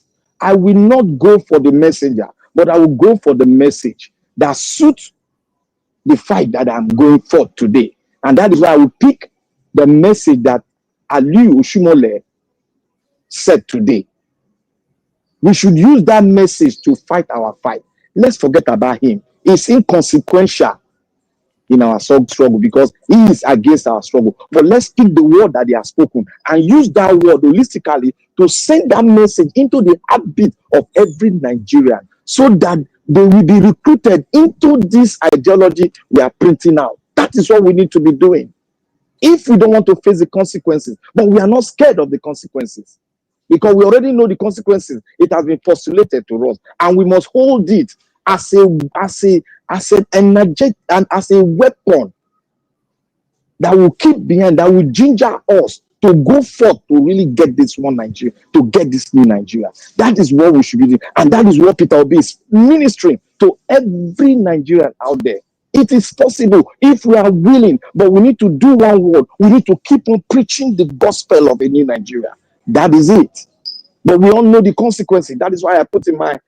go for the messenger, but I will go for the message that suits the fight that I'm going for today. And that is why I will pick the message that Aliyu Oshimole said today. We should use that message to fight our fight. Let's forget about him. It's inconsequential in our struggle because he is against our struggle. But let's pick the word that they have spoken and use that word holistically to send that message into the heartbeat of every Nigerian so that they will be recruited into this ideology we are printing out. That is what we need to be doing. If we don't want to face the consequences, but we are not scared of the consequences because we already know the consequences. It has been postulated to us, and we must hold it as an energetic and as a weapon that will keep behind, that will ginger us to go forth to really get this one Nigeria, to get this new Nigeria. That is what we should be doing, and that is what Peter Obi is ministering to every Nigerian out there. It is possible if we are willing, but we need to do one word. We need to keep on preaching the gospel of a new Nigeria. That is it. But we all know the consequences. That is why I put in my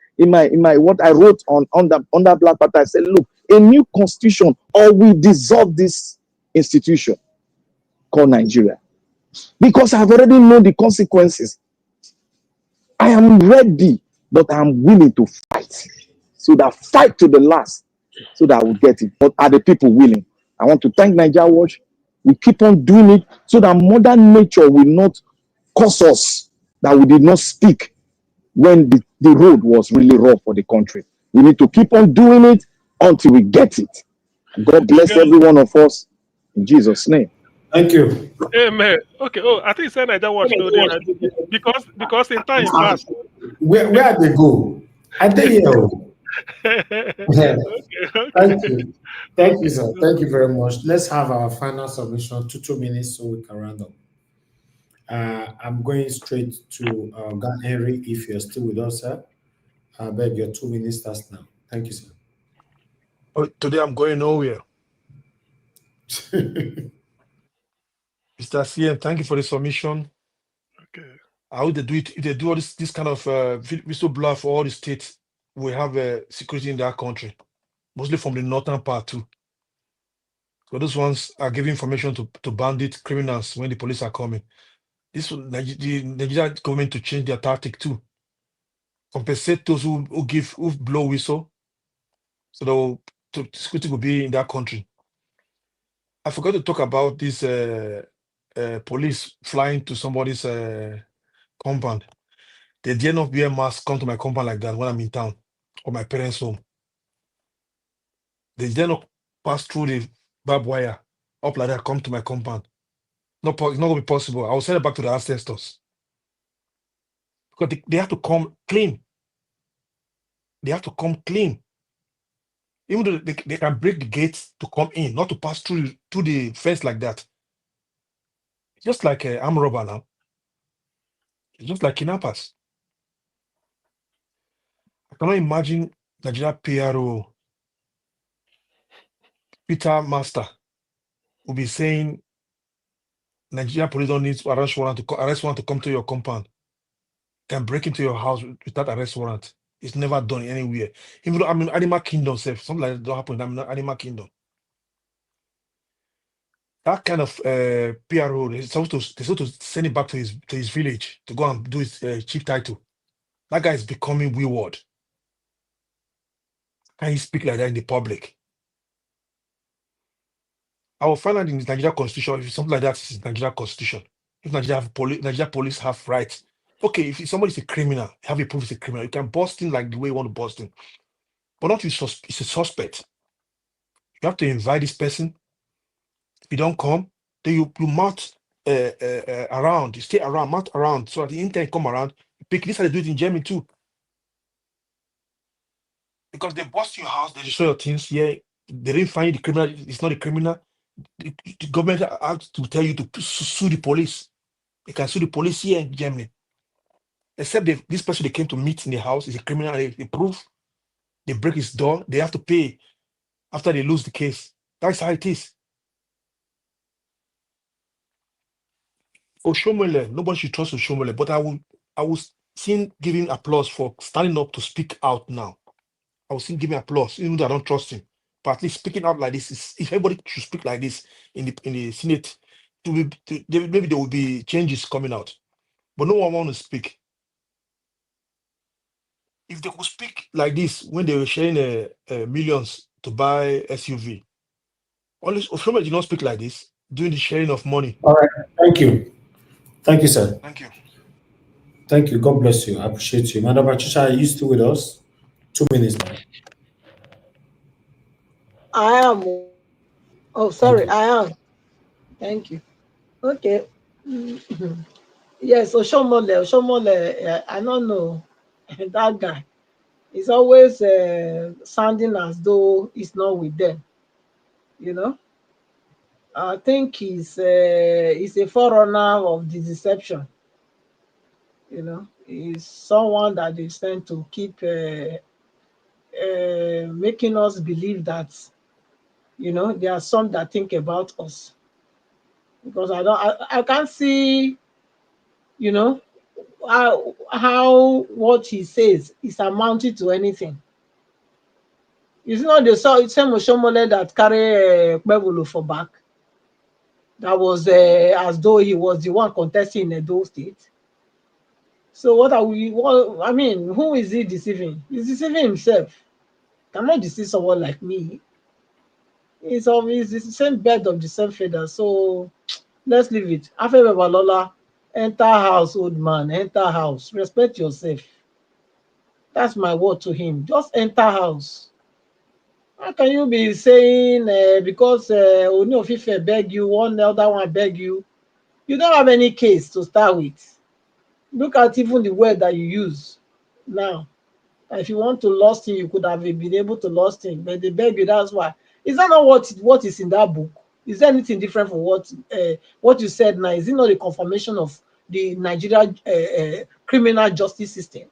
what I wrote on that black part. I said, look, a new constitution, or we dissolve this institution called Nigeria. Because I've already known the consequences. I am ready, but I'm willing to fight. So that fight to the last, so that I will get it. But are the people willing? I want to thank Nigeria Watch. We keep on doing it so that Mother Nature will not cause us that we did not speak when the road was really rough for the country. We need to keep on doing it until we get it. God bless every one of us in Jesus' name. Thank you. Amen. Okay. Oh, I think you said Nigeria Watch no there because in time past. Where they go? I think Okay. Thank you. Thank you, sir. Thank you very much. Let's have our final submission, 2 minutes, so we can round up. I'm going straight to God Henry. If you're still with us, sir, I beg your 2 minutes starts now. Thank you, sir. Oh, today I'm going nowhere. Mr. CM, thank you for the submission. Okay. How they do it? If they do all this kind of whistleblower for all the states, we have security in that country, mostly from the northern part too. So those ones are giving information to bandit criminals when the police are coming. The Nigerian government to change their tactic too. Compensate those who blow whistle, so security will be in that country. I forgot to talk about this police flying to somebody's compound. They dare not wear masks, come to my compound like that when I'm in town or my parents' home. They dare not pass through the barbed wire up like that, come to my compound. It's not going to be possible. I will send it back to the ancestors. Because they have to come clean. They have to come clean. Even though they can break the gates to come in, not to pass through the fence like that. Just like armed robber now. It's just like kidnappers. I cannot imagine Nigeria PRO Peter Master will be saying Nigeria police don't need to arrest warrant to come to your compound. Can break into your house without arrest warrant. It's never done anywhere. Even though I'm in Animal Kingdom, something like that don't happen in Animal Kingdom. That kind of PRO, they're supposed to send him back to his village to go and do his chief title. That guy is becoming wayward. Can he speak like that in the public? I will find out in the Nigeria Constitution if something like that is in the Nigeria Constitution. If Nigeria police have rights. Okay, if somebody is a criminal, have a proof he's a criminal, you can bust him like the way you want to bust him. But not it's a suspect. You have to invite this person. If you don't come, then you mount around, you stay around, mount around, so at the intern come around, you pick. This how they do it in Germany too. Because they bust your house, they destroy your things. Yeah, they didn't find the criminal, it's not a criminal. The government has to tell you to sue the police. They can sue the police here in Germany. Except this person they came to meet in the house is a criminal, they prove, they break his door, they have to pay after they lose the case. That's how it is. Oshomole, nobody should trust Oshomole, but I will still give him applause for standing up to speak out now. I will still give him applause, even though I don't trust him. But at least speaking out like this is, if everybody should speak like this in the Senate, maybe there will be changes coming out. But no one wants to speak. If they could speak like this when they were sharing millions to buy SUV, only Oshomole did not speak like this during the sharing of money. All right. Thank you. Thank you, sir. Thank you. Thank you. God bless you. I appreciate you. Madam Patricia, are you still with us? 2 minutes now. I am. Oh, sorry, I am. Thank you. Okay. Yes, Oshomole, I don't know. That guy is always sounding as though he's not with them. You know? I think he's a forerunner of the deception. You know, he's someone that is trying to keep making us believe that, you know, there are some that think about us. Because I can't see, you know, how what he says is amounting to anything. It's not the same Oshomole that carry Babalola for back. That was as though he was the one contesting in Edo State. So what are we? What, I mean, who is he deceiving? He's deceiving himself. Cannot deceive someone like me. It's the same bird of the same feather. So let's leave it. Afe Babalola, enter house, old man. Enter house. Respect yourself. That's my word to him. Just enter house. How can you be saying because Oni of Ife beg you, one elder one beg you? You don't have any case to start with. Look at even the word that you use now. If you want to lost him, you could have been able to lost him, but they beg you. That's why. Is that not what is in that book? Is there anything different from what you said now? Is it not a confirmation of the Nigeria criminal justice system?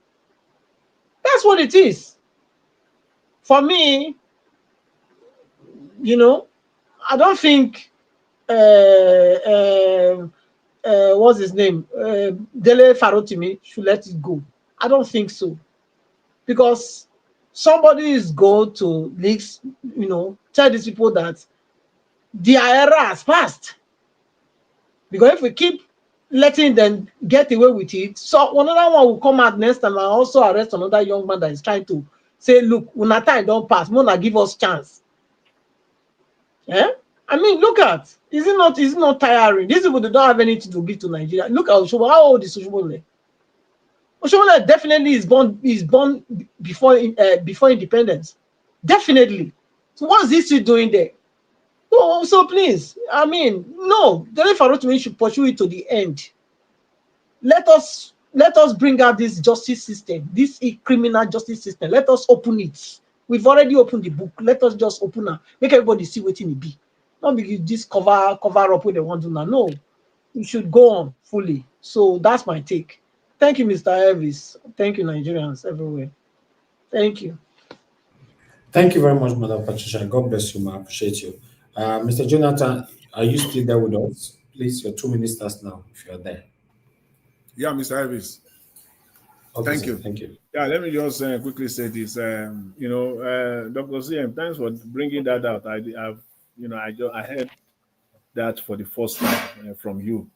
That's what it is. For me, you know, I don't think what's his name? Dele Farotimi should let it go. I don't think so. Because somebody is going to leaks, you know, tell these people that their era has passed. Because if we keep letting them get away with it, so another one will come out next time and also arrest another young man that is trying to say, look, when our time don't pass, Mona give us chance. Yeah? I mean, look at, is it not tiring? These people, they don't have anything to give to Nigeria. Look at Oshomole. How old is Oshomole? Oshomole definitely is born before independence. Definitely. So what's he still doing there? So please, I mean, no, Dele Farotimi should pursue it to the end. Let us bring out this justice system, this criminal justice system. Let us open it. We've already opened the book. Let us just open it. Make everybody see what it be. Not because this cover up what they want to now. No, we should go on fully. So that's my take. Thank you, Mr. Elvis. Thank you, Nigerians everywhere. Thank you. Thank you very much, Madam Patricia. God bless you, ma. I appreciate you. Mr. Jonathan, are you still there with us? Please, your 2 minutes starts now, if you're there. Yeah, Mr. Elvis. Okay, Thank sir. you. Thank you. Yeah, let me just quickly say this. You know, Dr. CM, thanks for bringing that out. I heard that for the first time from you.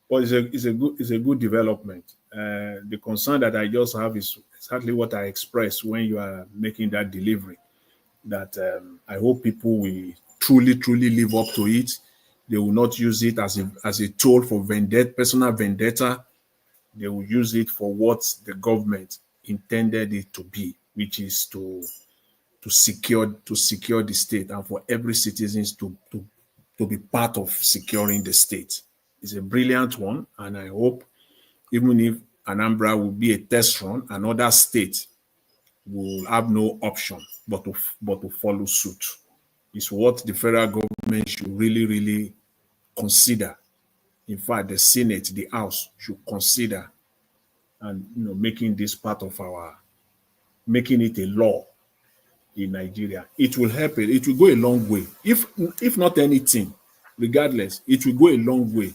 But it's a good development. The concern that I just have is exactly what I expressed when you are making that delivery. That I hope people will truly live up to it. They will not use it as a tool for personal vendetta. They will use it for what the government intended it to be, which is to secure the state and for every citizen to be part of securing the state. It's a brilliant one, and I hope even if Anambra will be a test run, another state will have no option but to follow suit. It's what the federal government should really consider. In fact, the Senate, the House should consider and making this part of making it a law in Nigeria. It will help it. It will go a long way. If not anything, regardless, it will go a long way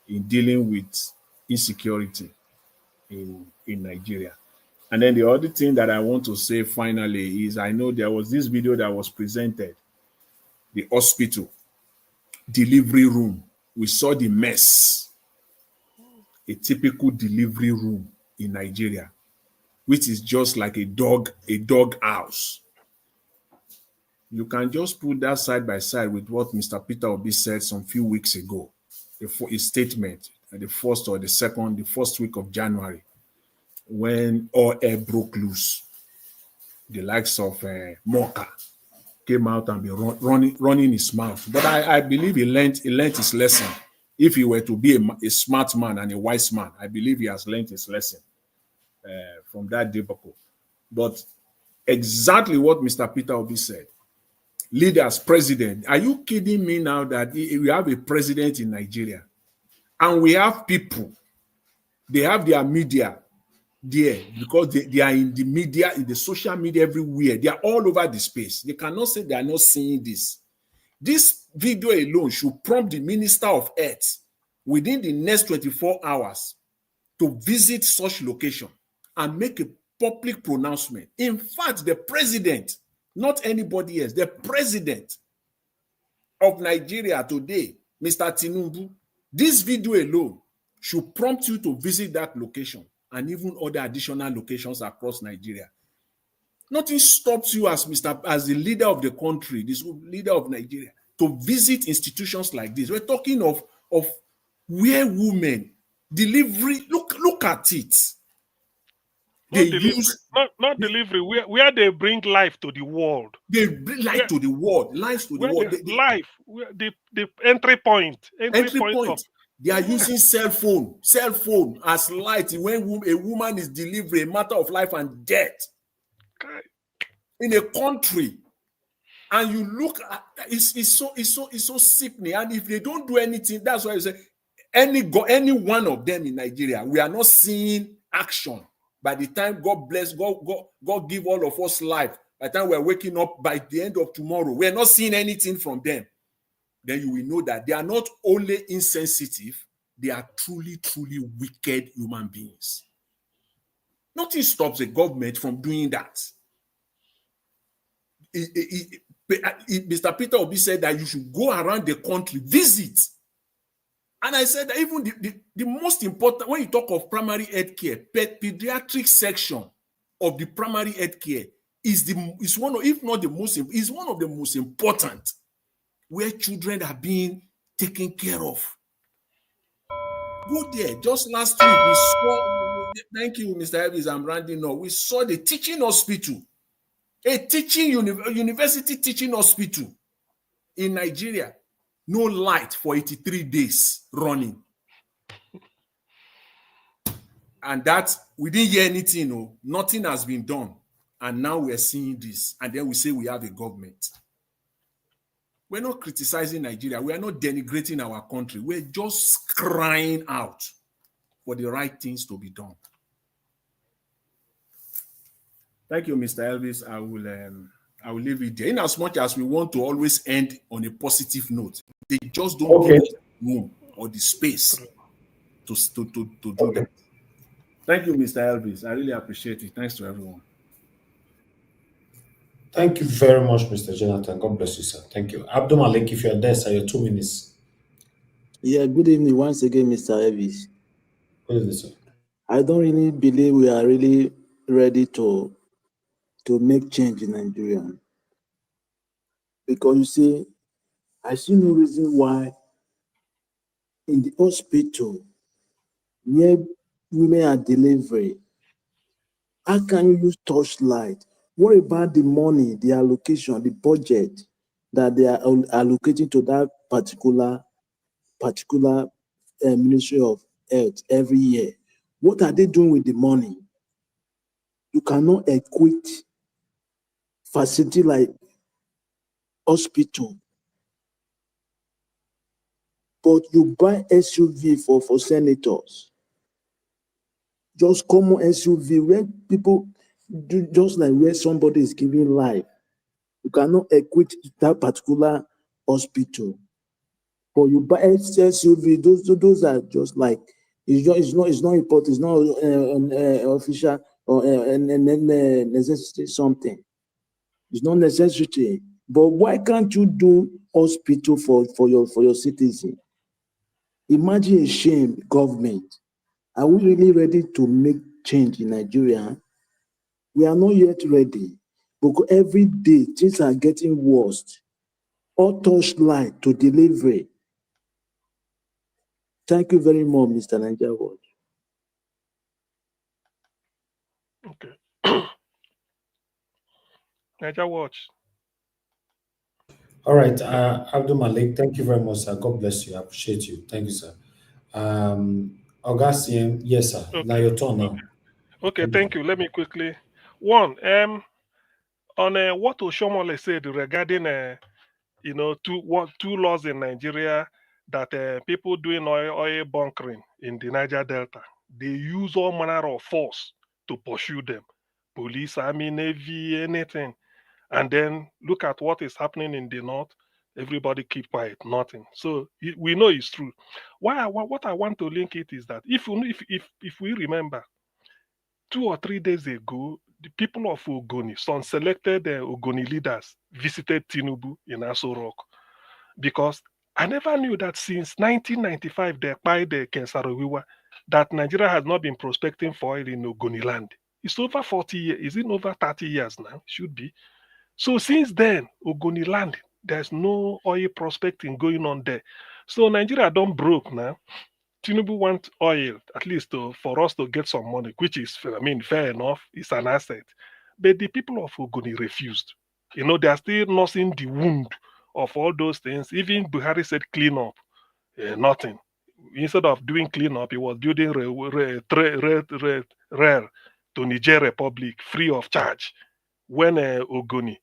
in dealing with insecurity in Nigeria. And then the other thing that I want to say finally is I know there was this video that was presented, the hospital delivery room. We saw the mess, a typical delivery room in Nigeria, which is just like a dog house. You can just put that side by side with what Mr. Peter Obi said some few weeks ago, his statement at the first week of January, when all hell broke loose. The likes of Moka came out and be running his mouth. But I believe he learned his lesson. If he were to be a smart man and a wise man, I believe he has learned his lesson from that debacle. But exactly what Mr. Peter Obi said, leaders, president, are you kidding me now that we have a president in Nigeria and we have people, they have their media there because they are in the media, in the social media everywhere. They are all over the space. They cannot say they are not seeing this. This video alone should prompt the Minister of Health within the next 24 hours to visit such location and make a public pronouncement. In fact, the president, not anybody else, the president of Nigeria today, Mr. Tinubu, this video alone should prompt you to visit that location and even other additional locations across Nigeria. Nothing stops you as the leader of the country, this leader of Nigeria, to visit institutions like this. We're talking of where women delivery. Look at it. Not delivery. Where they bring life to the world. They bring life to the world. Life to the world. The entry point. Entry point. They are using cell phone as light when a woman is delivering a matter of life and death in a country. And you look at it's so sickening. And if they don't do anything, that's why I say any one of them in Nigeria, we are not seeing action. By the time God bless, God give all of us life. By the time we're waking up by the end of tomorrow, we're not seeing anything from them. Then you will know that they are not only insensitive, they are truly wicked human beings. Nothing stops the government from doing that. Mr. Peter Obi said that you should go around the country, visit. And I said that even the most important, when you talk of primary health care, pediatric section of the primary health care is one of, if not the most, is one of the most important, where children are being taken care of. Go there. Just last week, we saw, thank you, Mr. Elvis, I'm rounding up. We saw the teaching hospital, a university teaching hospital in Nigeria. No light for 83 days running. And that, we didn't hear anything, no. Nothing has been done. And now we're seeing this. And then we say we have a government. We're not criticizing Nigeria. We are not denigrating our country. We're just crying out for the right things to be done. Thank you, Mr. Elvis. I will leave it there. In as much as we want to always end on a positive note, they just don't give us room or the space to do that. Thank you, Mr. Elvis. I really appreciate it. Thanks to everyone. Thank you very much, Mr. Jonathan. God bless you, sir. Thank you. Abdul Malik, if you are there, sir, your 2 minutes. Yeah, good evening once again, Mr. Evis. Good evening, sir. I don't really believe we are really ready to make change in Nigeria. Because you see, I see no reason why in the hospital where women are delivering, how can you use torchlight? What about the money, the allocation, the budget that they are allocating to that particular Ministry of Health every year? What are they doing with the money? You cannot equate facility like hospital, but you buy SUV for senators. Just common SUV where people do, just like where somebody is giving life. You cannot equate that particular hospital. But you buy SUV, those are just like it's not important, it's not official or necessity something. It's not necessity. But why can't you do hospital for your citizen? Imagine a shame, government. Are we really ready to make change in Nigeria? We are not yet ready because every day things are getting worse. All torchlight to delivery. Thank you very much, Mr. Niger Watch. Okay. Niger Watch. All right, Abdul Malik, thank you very much, sir. God bless you. I appreciate you. Thank you, sir. Augustine, yes, sir. Now Okay. your turn now. Okay, thank you. Let me quickly. One, on what Oshomole said regarding, two laws in Nigeria that people doing oil bunkering in the Niger Delta, they use all manner of force to pursue them, police, army, navy, anything. And then look at what is happening in the north. Everybody keep quiet, nothing. So we know it's true. What I want to link it is that if we remember, 2 or 3 days ago, the people of Ogoni, some selected Ogoni leaders, visited Tinubu in Aso Rock because I never knew that since 1995, they acquired the Kensarowiwa, that Nigeria has not been prospecting for oil in Ogoni land. It's over 40 years. Is it over 30 years now? Should be. So since then, Ogoni land, there's no oil prospecting going on there. So Nigeria don't broke now. Tinubu want oil, at least for us to get some money, which is, fair enough. It's an asset. But the people of Ogoni refused. They are still nursing the wound of all those things. Even Buhari said clean up, nothing. Instead of doing clean up, he was building rail to Niger Republic free of charge when Ogoni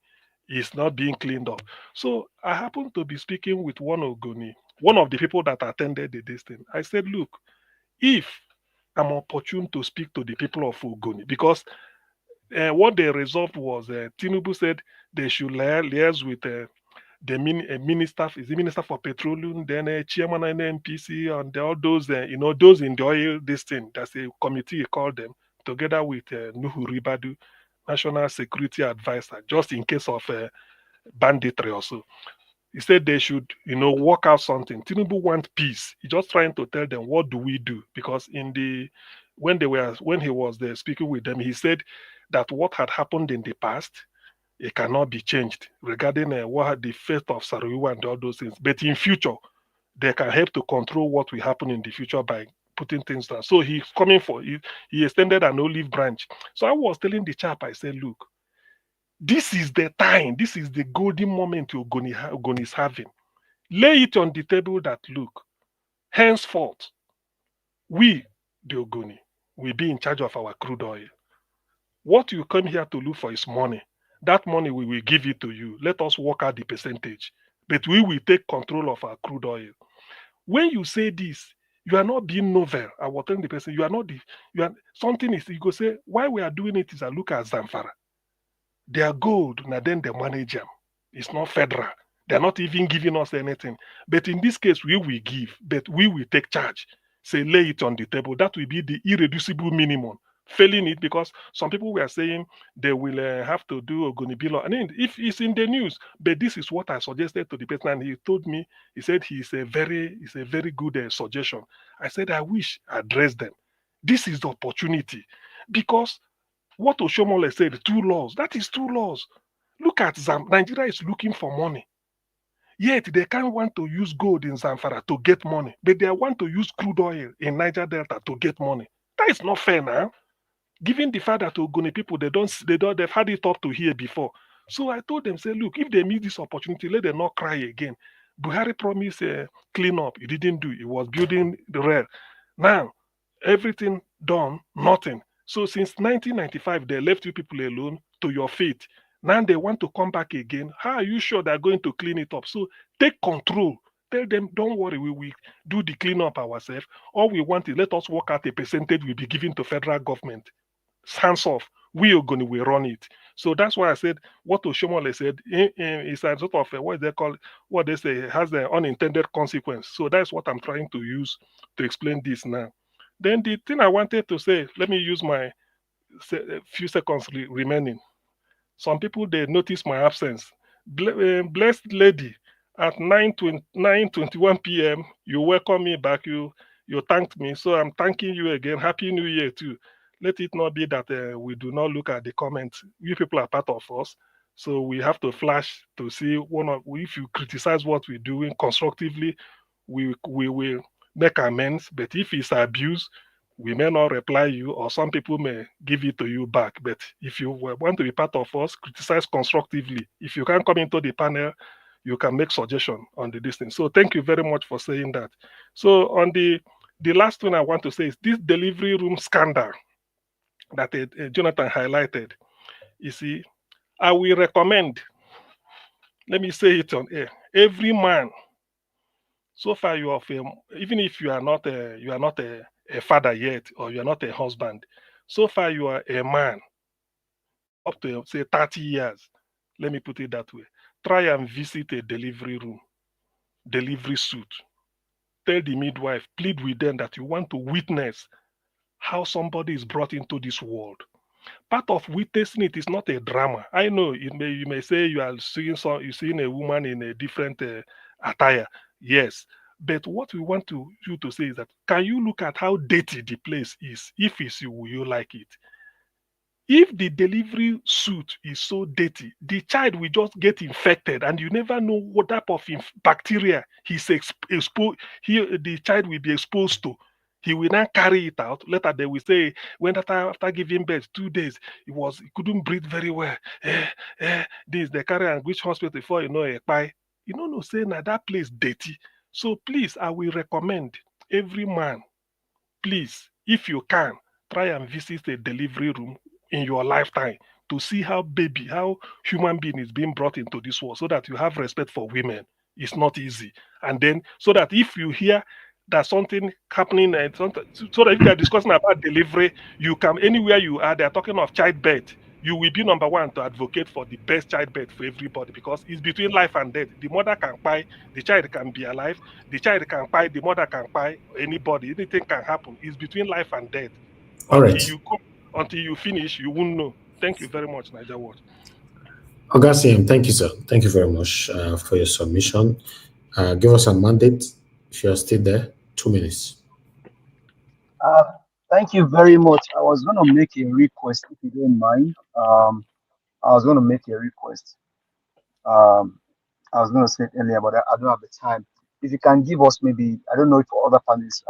is not being cleaned up. So I happened to be speaking with one Ogoni, one of the people that attended this thing. I said, look, if I'm opportune to speak to the people of Ogoni, because what they resolved was Tinubu said they should liaise with the minister, is the minister for petroleum, then chairman and NPC, and all those, those in the oil, this thing. That's a committee, he called them, together with Nuhu Ribadu, national security advisor, just in case of banditry or so. He said they should, work out something. Tinubu want peace. He's just trying to tell them, what do we do? Because when he was there speaking with them, he said that what had happened in the past, it cannot be changed regarding what the fate of Saruiwa and all those things. But in future, they can help to control what will happen in the future by putting things down. So he's coming for it. He extended an olive branch. So I was telling the chap, I said, look, this is the time, this is the golden moment Ogoni is having. Lay it on the table that, look, henceforth, we, the Ogoni, will be in charge of our crude oil. What you come here to look for is money. That money we will give it to you. Let us work out the percentage. But we will take control of our crude oil. When you say this, you are not being novel. I was telling the person, something is, you go say, why we are doing it is I look at Zamfara. They are gold, and then they manage them. It's not federal. They're not even giving us anything. But in this case, we will give, but we will take charge. Say, lay it on the table. That will be the irreducible minimum failing it, because some people were saying they will have to do Ogonibilo. I mean, if it's in the news, but this is what I suggested to the person, and he told me, he said it's a very good suggestion. I said, I wish I address them. This is the opportunity, because what Oshomole said, 2 laws, that is 2 laws. Look at Nigeria is looking for money. Yet they can't want to use gold in Zamfara to get money, but they want to use crude oil in Niger Delta to get money. That is not fair now. Given the fact that Ogoni people, they've had it up to here before. So I told them, say, look, if they miss this opportunity, let them not cry again. Buhari promised clean up. He didn't do. He was building the rail. Now, everything done, nothing. So since 1995, they left you people alone to your fate. Now they want to come back again. How are you sure they're going to clean it up? So take control. Tell them, don't worry, we will do the cleanup ourselves. All we want is let us work out a percentage we'll be giving to federal government. Hands off. We are going to run it. So that's why I said what Oshomole said is a sort of what they call, what they say has an unintended consequence. So that's what I'm trying to use to explain this now. Then the thing I wanted to say, let me use my few seconds remaining. Some people, they notice my absence. Blessed lady, at 9:21 p.m., you welcome me back. You thanked me. So I'm thanking you again. Happy New Year too. Let it not be that we do not look at the comments. You people are part of us. So we have to flash to see if you criticize what we're doing constructively, we will make amends. But if it's abuse, we may not reply you, or some people may give it to you back. But if you want to be part of us, criticize constructively. If you can't come into the panel, you can make suggestion on the distance. So thank you very much for saying that. So on the last thing I want to say is this delivery room scandal that Jonathan highlighted. You see, I will recommend, let me say it on air, every man, so far you have, even if you are not a father yet, or you are not a husband, so far you are a man, up to say 30 years, let me put it that way, try and visit a delivery room, delivery suite. Tell the midwife, plead with them that you want to witness how somebody is brought into this world. Part of witnessing it is not a drama. I know you may say you are you're seeing a woman in a different attire. Yes. But what we want you to say is that, can you look at how dirty the place is? If it's you, will you like it? If the delivery suit is so dirty, the child will just get infected, and you never know what type of bacteria the child will be exposed to. He will not carry it out. Later they will say, when after giving birth 2 days, he couldn't breathe very well. This they carry and which hospital before you know a pie. You know, say now that place dirty. So please, I will recommend every man, please, if you can, try and visit a delivery room in your lifetime to see how human being is being brought into this world, so that you have respect for women. It's not easy. And then, so that if you hear that something happening, so that if they are discussing about delivery, you can, anywhere you are, they are talking of childbirth, you will be number one to advocate for the best childbirth for everybody, because it's between life and death. The mother can buy, the child can be alive, the child can buy, the mother can buy, anybody, anything can happen. It's between life and death. All right. Until you finish, you won't know. Thank you very much, Niger Watch. Augustine, thank you, sir. Thank you very much for your submission. Give us a mandate if you are still there. 2 minutes. Thank you very much. I was going to make a request, if you don't mind. I was going to make a request. I was going to say it earlier, but I don't have the time. If you can give us maybe, I don't know if other panelists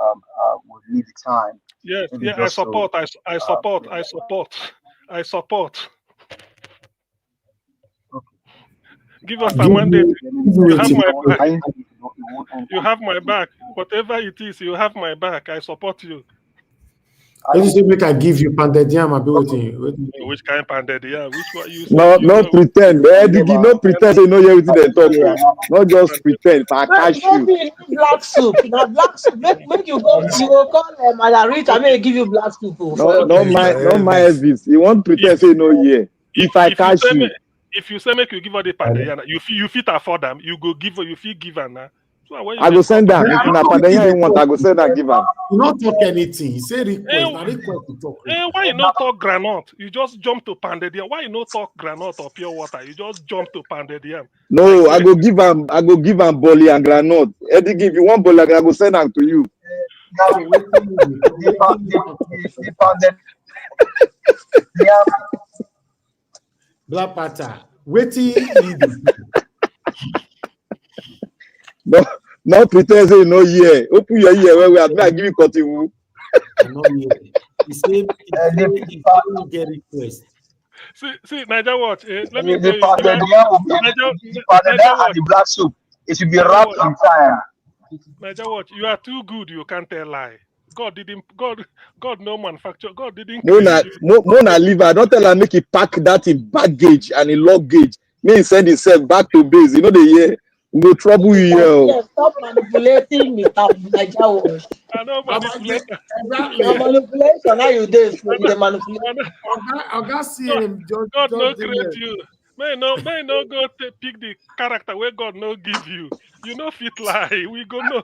would need the time. Yes, yeah, I support. I support. Okay. Give us a mandate. You have my back. Whatever it is, you have my back. I support you. Make I give you pounded yam. Which kind of pounded yam? Which one you? No pretend. No pretend. Say no, everything they talk. Not just pretend. If I catch you. Black soup. Now black soup. Make you go. You go call Malarich. I may give you black soup. No my Elvis. You want pretend? Say no, yeah. If I catch you. If you say make you give her the pounded yam, you fit afford them. You go give her. You fit give her now. I go send them. If na Pandenya you want, I go send and give them. You not talk anything. You say request. Now request to talk. Why you not talk granite? You just jump to pounded yam. Why you not talk granite or pure water? You just jump to pounded yam. No, like, I go give them Bolly and Granot. Eddie, give you one Bolly, I go send them to you. Black Panther, waiting. No pretend say no year. Open your ear where we are not give you cotton. No year. You say you get request. See, Niger watch. Let me the black soup. It should be wrapped in time. Niger watch. You are too good. You can't tell lie. God didn't. God no manufacture. God didn't. Mona liver. Don't tell her make it pack that in baggage and in luggage. Me send himself back to base. You know the year. No trouble you here. Stop manipulating me, Niger watch. I know manipulation. Manipulation. Now you do the manipulation. God no create you. May no go pick the character where God no give you. You no fit lie. We go no.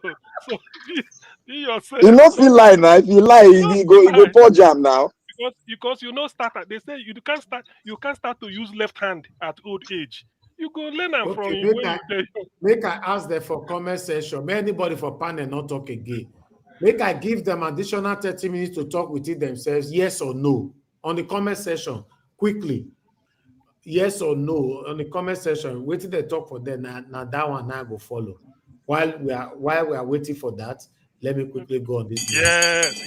So be yourself. You no fit lie now. If you lie, you go pour jam now. Because you know start. They say you can't start to use left hand at old age. You go learn them from you. Make I ask them for comment section. May anybody for panel not talk again. Make I give them additional 30 minutes to talk with it themselves, yes or no, on the comment section, quickly. Yes or no, on the comment section. Wait till they talk for them. Now that one now go follow. While we are waiting for that, let me quickly go on this. Yes.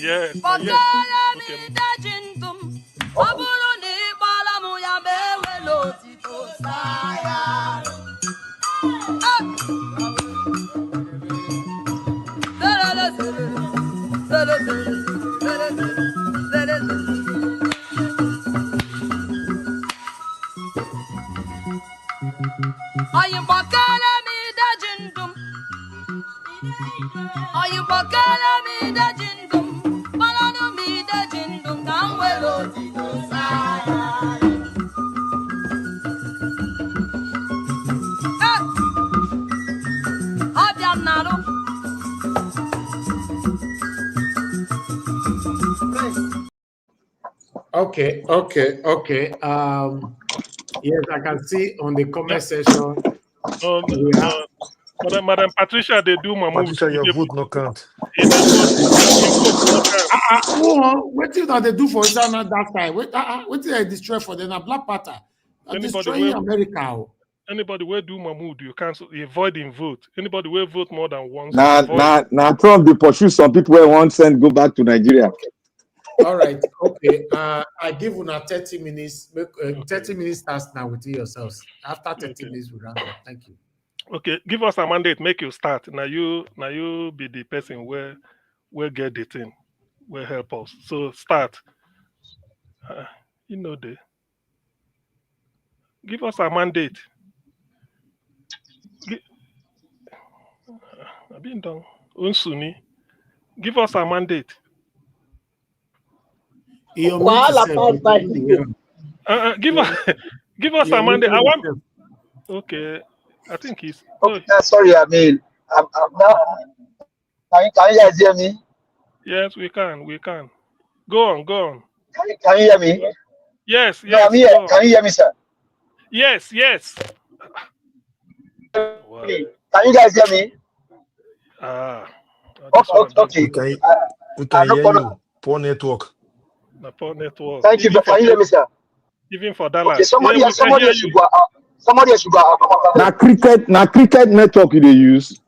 Okay. Okay. Yes, I can see on the comment section. Madam Patricia, they do my move. Patricia, your vote no count. What did they do for Israel that time? What did they destroy for them? Black Panther. Destroying America. Anybody will do Mahmoud, you cancel, you avoid in vote. Anybody will vote more than once. Now Trump they pursue some people who want send go back to Nigeria. All right, okay. I give you 30 minutes. 30 minutes starts now with yourselves. After 30 minutes, we round up. Thank you. Okay, give us a mandate. Make you start. Now you be the person where get the thing, will help us. So start. Give us a mandate. I've been done. Unsuni. Give us a mandate. Give us a mandate. I want. Okay, I think he's. Okay, sorry, I mean, I'm now. Can you guys hear me? Yes, we can. Go on. Can you hear me? Yes. No, I'm here. Can you hear me, sir? Yes. Wow. Can you guys hear me? Okay. We can hear you. Poor network. Thank you. Can you hear me, sir? Even for Dallas. Okay, somebody should go. Somebody should go. Now cricket network they use.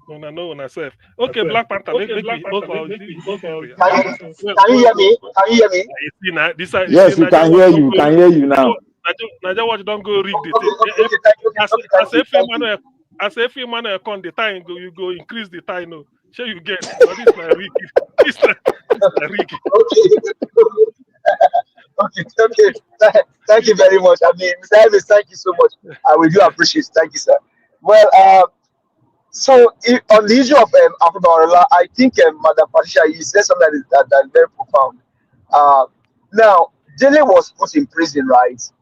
No, myself. Okay, Black Panther. Can you hear me? Yes, we can hear you. Can hear you now. Naija watch don't go read the thing. As if you man con the time you go increase the time. No, sure you get. But this na Ricky. This na Ricky. Okay. Thank you very much. I mean, Mr. Elvis, thank you so much. We do appreciate it. Thank you, sir. Well, so on the issue of Afe Babalola, I think Madam Patricia, you said something that is very profound. Now, Dele was put in prison, right?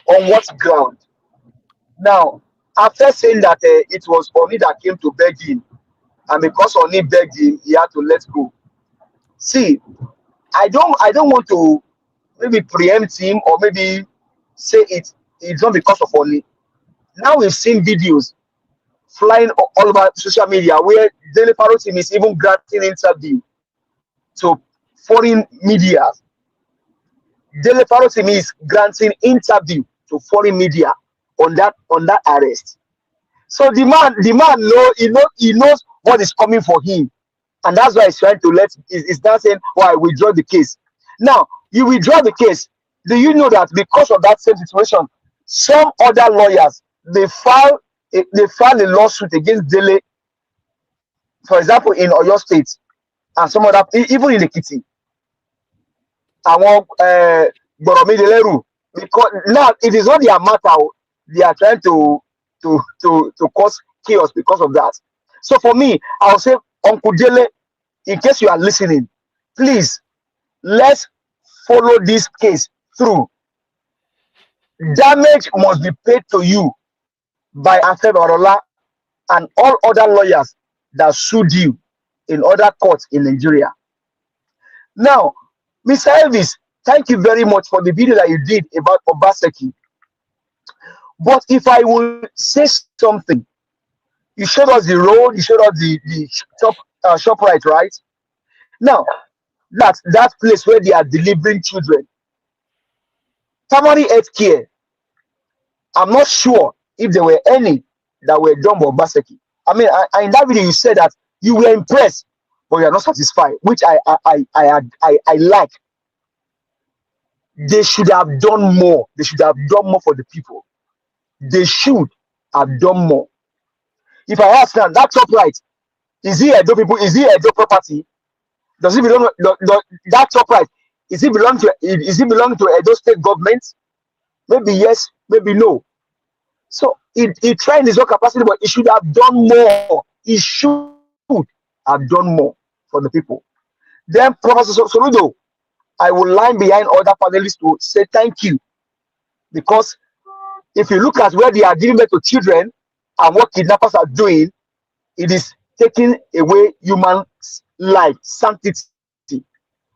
On what ground? Now, after saying that it was Oni that came to beg him, and because Oni begged him, he had to let go. See, I don't want to maybe preempt him or maybe say it's not because of Oni. Now we've seen videos flying all over social media where Dele Farotimi is even granting interview to foreign media. Dele Farotimi is granting interview to foreign media on that arrest. So the man he knows what is coming for him, and that's why he's trying to he's now saying, "Oh, I withdraw the case." Now you withdraw the case. Do you know that because of that same situation, some other lawyers they file a lawsuit against Dele, for example, in Oyo State, and some other even in Ekiti. Because now it is not their matter. They are trying to cause chaos because of that. So for me, I'll say, Uncle Dele, in case you are listening, please let's follow this case through. Damage must be paid to you by Afe Babalola and all other lawyers that sued you in other courts in Nigeria. Now, Mr. Elvis, thank you very much for the video that you did about Obaseki. But if I will say something, you showed us the road, you showed us the shop right? Now, that place where they are delivering children, primary health care, I'm not sure if there were any that were done by Obaseki. I mean, in that video you said that you were impressed, but you are not satisfied, which I like. They should have done more. They should have done more for the people. They should have done more. If I ask now, that top right, is he Edo people? Is he Edo property? Does it belong? That top right, is it belong to Edo state government? Maybe yes, maybe no. So he tried his own capacity, but he should have done more. He should have done more for the people. Then Professor Soludo, I will line behind other panelists to say thank you, because if you look at where they are giving birth to children and what kidnappers are doing, it is taking away human life, sanctity.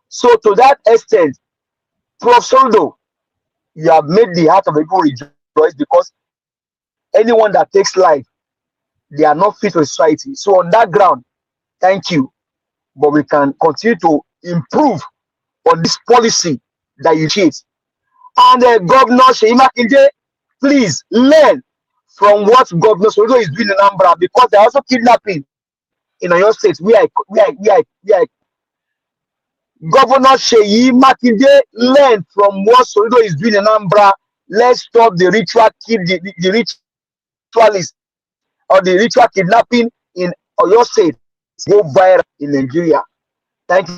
So to that extent, Prof. Soldo, you have made the heart of the people rejoice, because anyone that takes life, they are not fit for society. So on that ground, thank you. But we can continue to improve on this policy that you cheat. And Governor Seyi Makinde, please learn from what Governor Soludo is doing in Anambra, because they're also kidnapping in Oyo State. We are Governor Seyi Makinde, learn from what Soludo is doing in Anambra. Let's stop the ritual ritualist or the ritual kidnapping in Oyo State. Go viral in Nigeria. Thank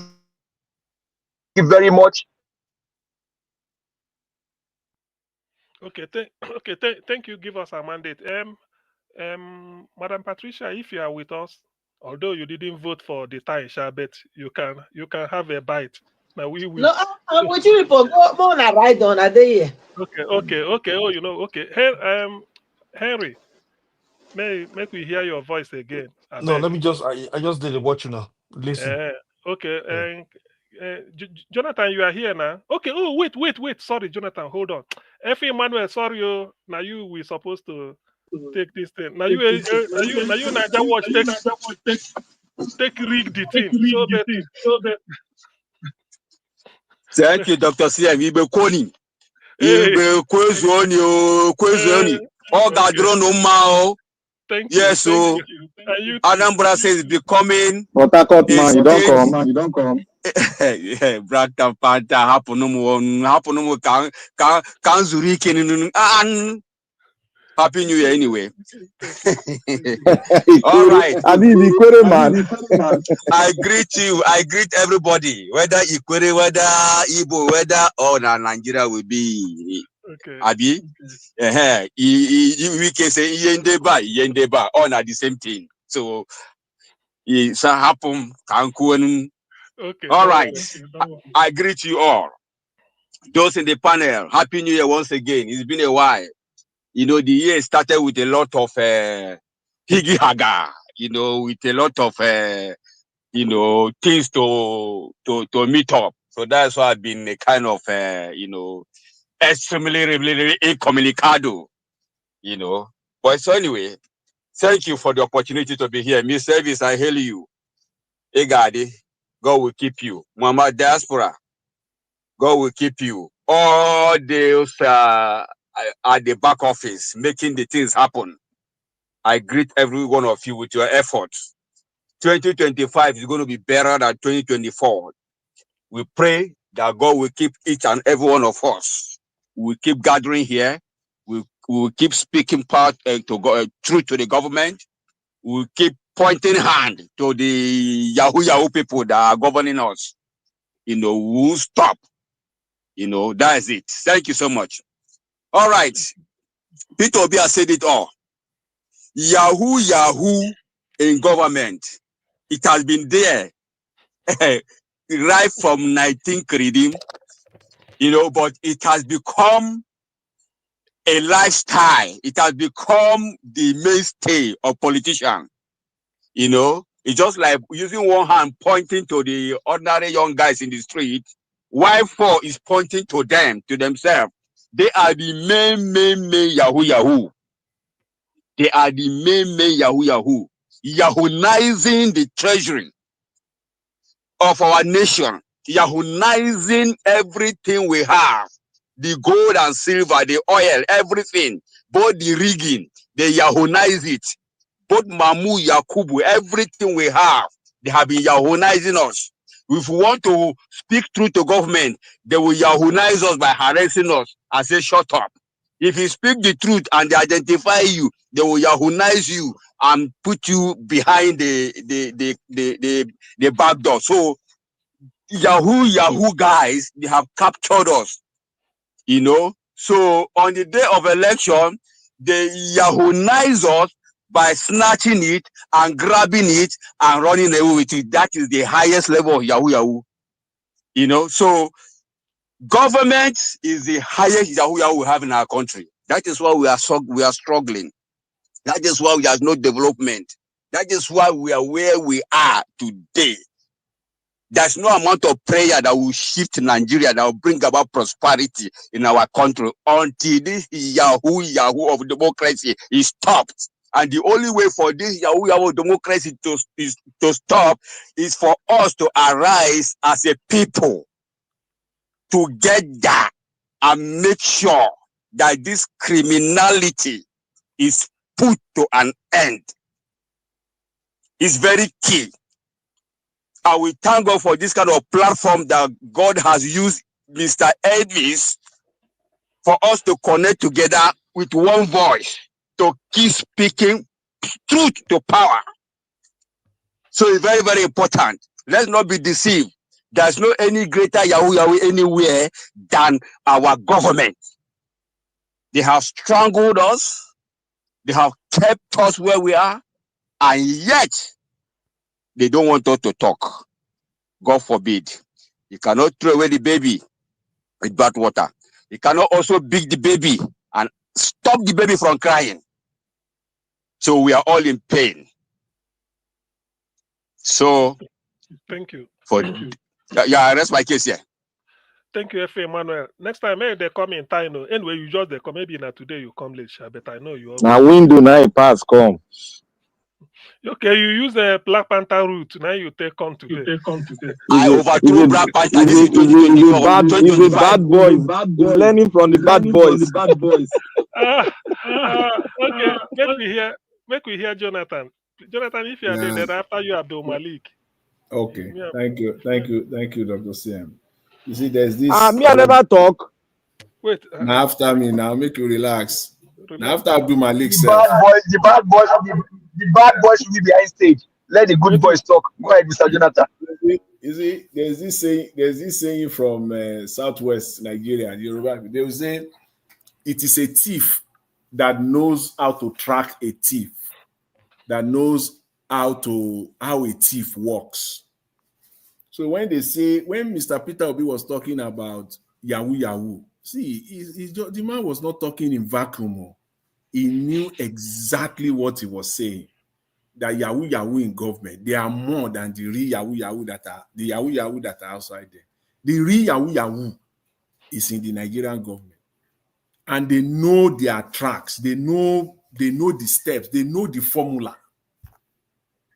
you very much. Okay, thank you. Give us a mandate. Madam Patricia, if you are with us, although you didn't vote for the Thai Shabet, you can have a bite. Now we will. No, I'm with you people. Go on, ride on. Are they here? Okay. Oh, okay. Hey, Henry, make we hear your voice again. No, let me just. I just did it. Watch you now. Listen. Okay. Jonathan, you are here now. Okay. Oh, wait. Sorry, Jonathan. Hold on. Afe Emmanuel, sorry, now you we supposed to take this thing. Now you Niger Watch take rig the thing. Thank you, Dr. CM. Ibe Koni. Ibe Kwezoni. All Gadron Umao. Yes, so Anambra says becoming. But I cut man, you don't come. Yeah, Black Panther happen can Zurich and Happy New Year anyway. All right. I mean, the man. I greet you. I greet everybody, whether Ikwere, whether Igbo, whether or Nigeria will be. Okay. Abi, we can say Yendeba, all are the same thing. So it's happen. Okay. All right. I greet you all. Those in the panel, Happy New Year once again. It's been a while. the year started with a lot of higgy haga, with a lot of things to meet up. So that's why I've been a kind of extremely really incommunicado, But so anyway, thank you for the opportunity to be here. Miss Service, I hail you. Hey, Gadi, God will keep you. Mama Diaspora, God will keep you. All those at the back office making the things happen. I greet every one of you with your efforts. 2025 is going to be better than 2024. We pray that God will keep each and every one of us. We keep gathering here. We will keep speaking truth to the government. We keep pointing hand to the Yahoo people that are governing us. We will stop. That is it. Thank you so much. All right. Peter Obi has said it all. Yahoo in government. It has been there right from 19 Credim, but it has become a lifestyle. It has become the mainstay of politicians. It's just like using one hand pointing to the ordinary young guys in the street, while four is pointing to them, to themselves. They are the main Yahoo. They are the main Yahoo. Yahooizing the treasury of our nation. Yahooizing everything we have. The gold and silver, the oil, everything. Both the rigging, they Yahooize it. Both Mamu, Yakubu, everything we have, they have been Yahooizing us. If we want to speak truth to government, they will Yahooize us by harassing us and say, shut up. If you speak the truth and they identify you, they will Yahooize you and put you behind the back door. So Yahoo guys, they have captured us, So on the day of election, they Yahooize us by snatching it and grabbing it and running away with it. That is the highest level of Yahoo. So government is the highest Yahoo we have in our country. That is why we are struggling. That is why we have no development. That is why we are where we are today. There's no amount of prayer that will shift Nigeria, that will bring about prosperity in our country until this Yahoo of democracy is stopped. And the only way for this Yahoo of democracy to stop is for us to arise as a people together and make sure that this criminality is put to an end. It's very key. I will thank God for this kind of platform that God has used Mr. Elvis for us to connect together with one voice to keep speaking truth to power. So it's very, very important. Let's not be deceived. There's no any greater Yahoo anywhere than our government. They have strangled us. They have kept us where we are. And yet, they don't want us to talk. God forbid. You cannot throw away the baby with bad water. You cannot also beat the baby and stop the baby from crying. So we are all in pain. So, thank you. I rest my case here. Thank you, Afe Emmanuel. Next time, maybe they come in time. Anyway, you just they come. Maybe not today you come late, but I know you. Now window now it pass come. Okay, you use the Black Panther route. Now you take on today. I overthrew Black Panther. This is 2024. He's a bad boy. He's learning from the bad boys. Okay, make we hear Jonathan. Jonathan, if you are there, then after you Abdul Malik. Okay, thank you, Dr. CM. You see, there's this. Me, I never talk. Wait. Now after me, now make you relax. Now after Abdul Malik said, the bad boys will be behind stage. Let the good boys talk. Go ahead, Mr. Jonathan. You see, there's this saying from Southwest Nigeria, Yoruba. They will say, it is a thief that knows how to track a thief, that knows how a thief works. So when Mr. Peter Obi was talking about Yahoo, see, the man was not talking in vacuum. he knew exactly what he was saying. That Yahoo in government, they are more than the real Yahoo that are outside there. The real Yahoo is in the Nigerian government. And they know their tracks, they know the steps, they know the formula.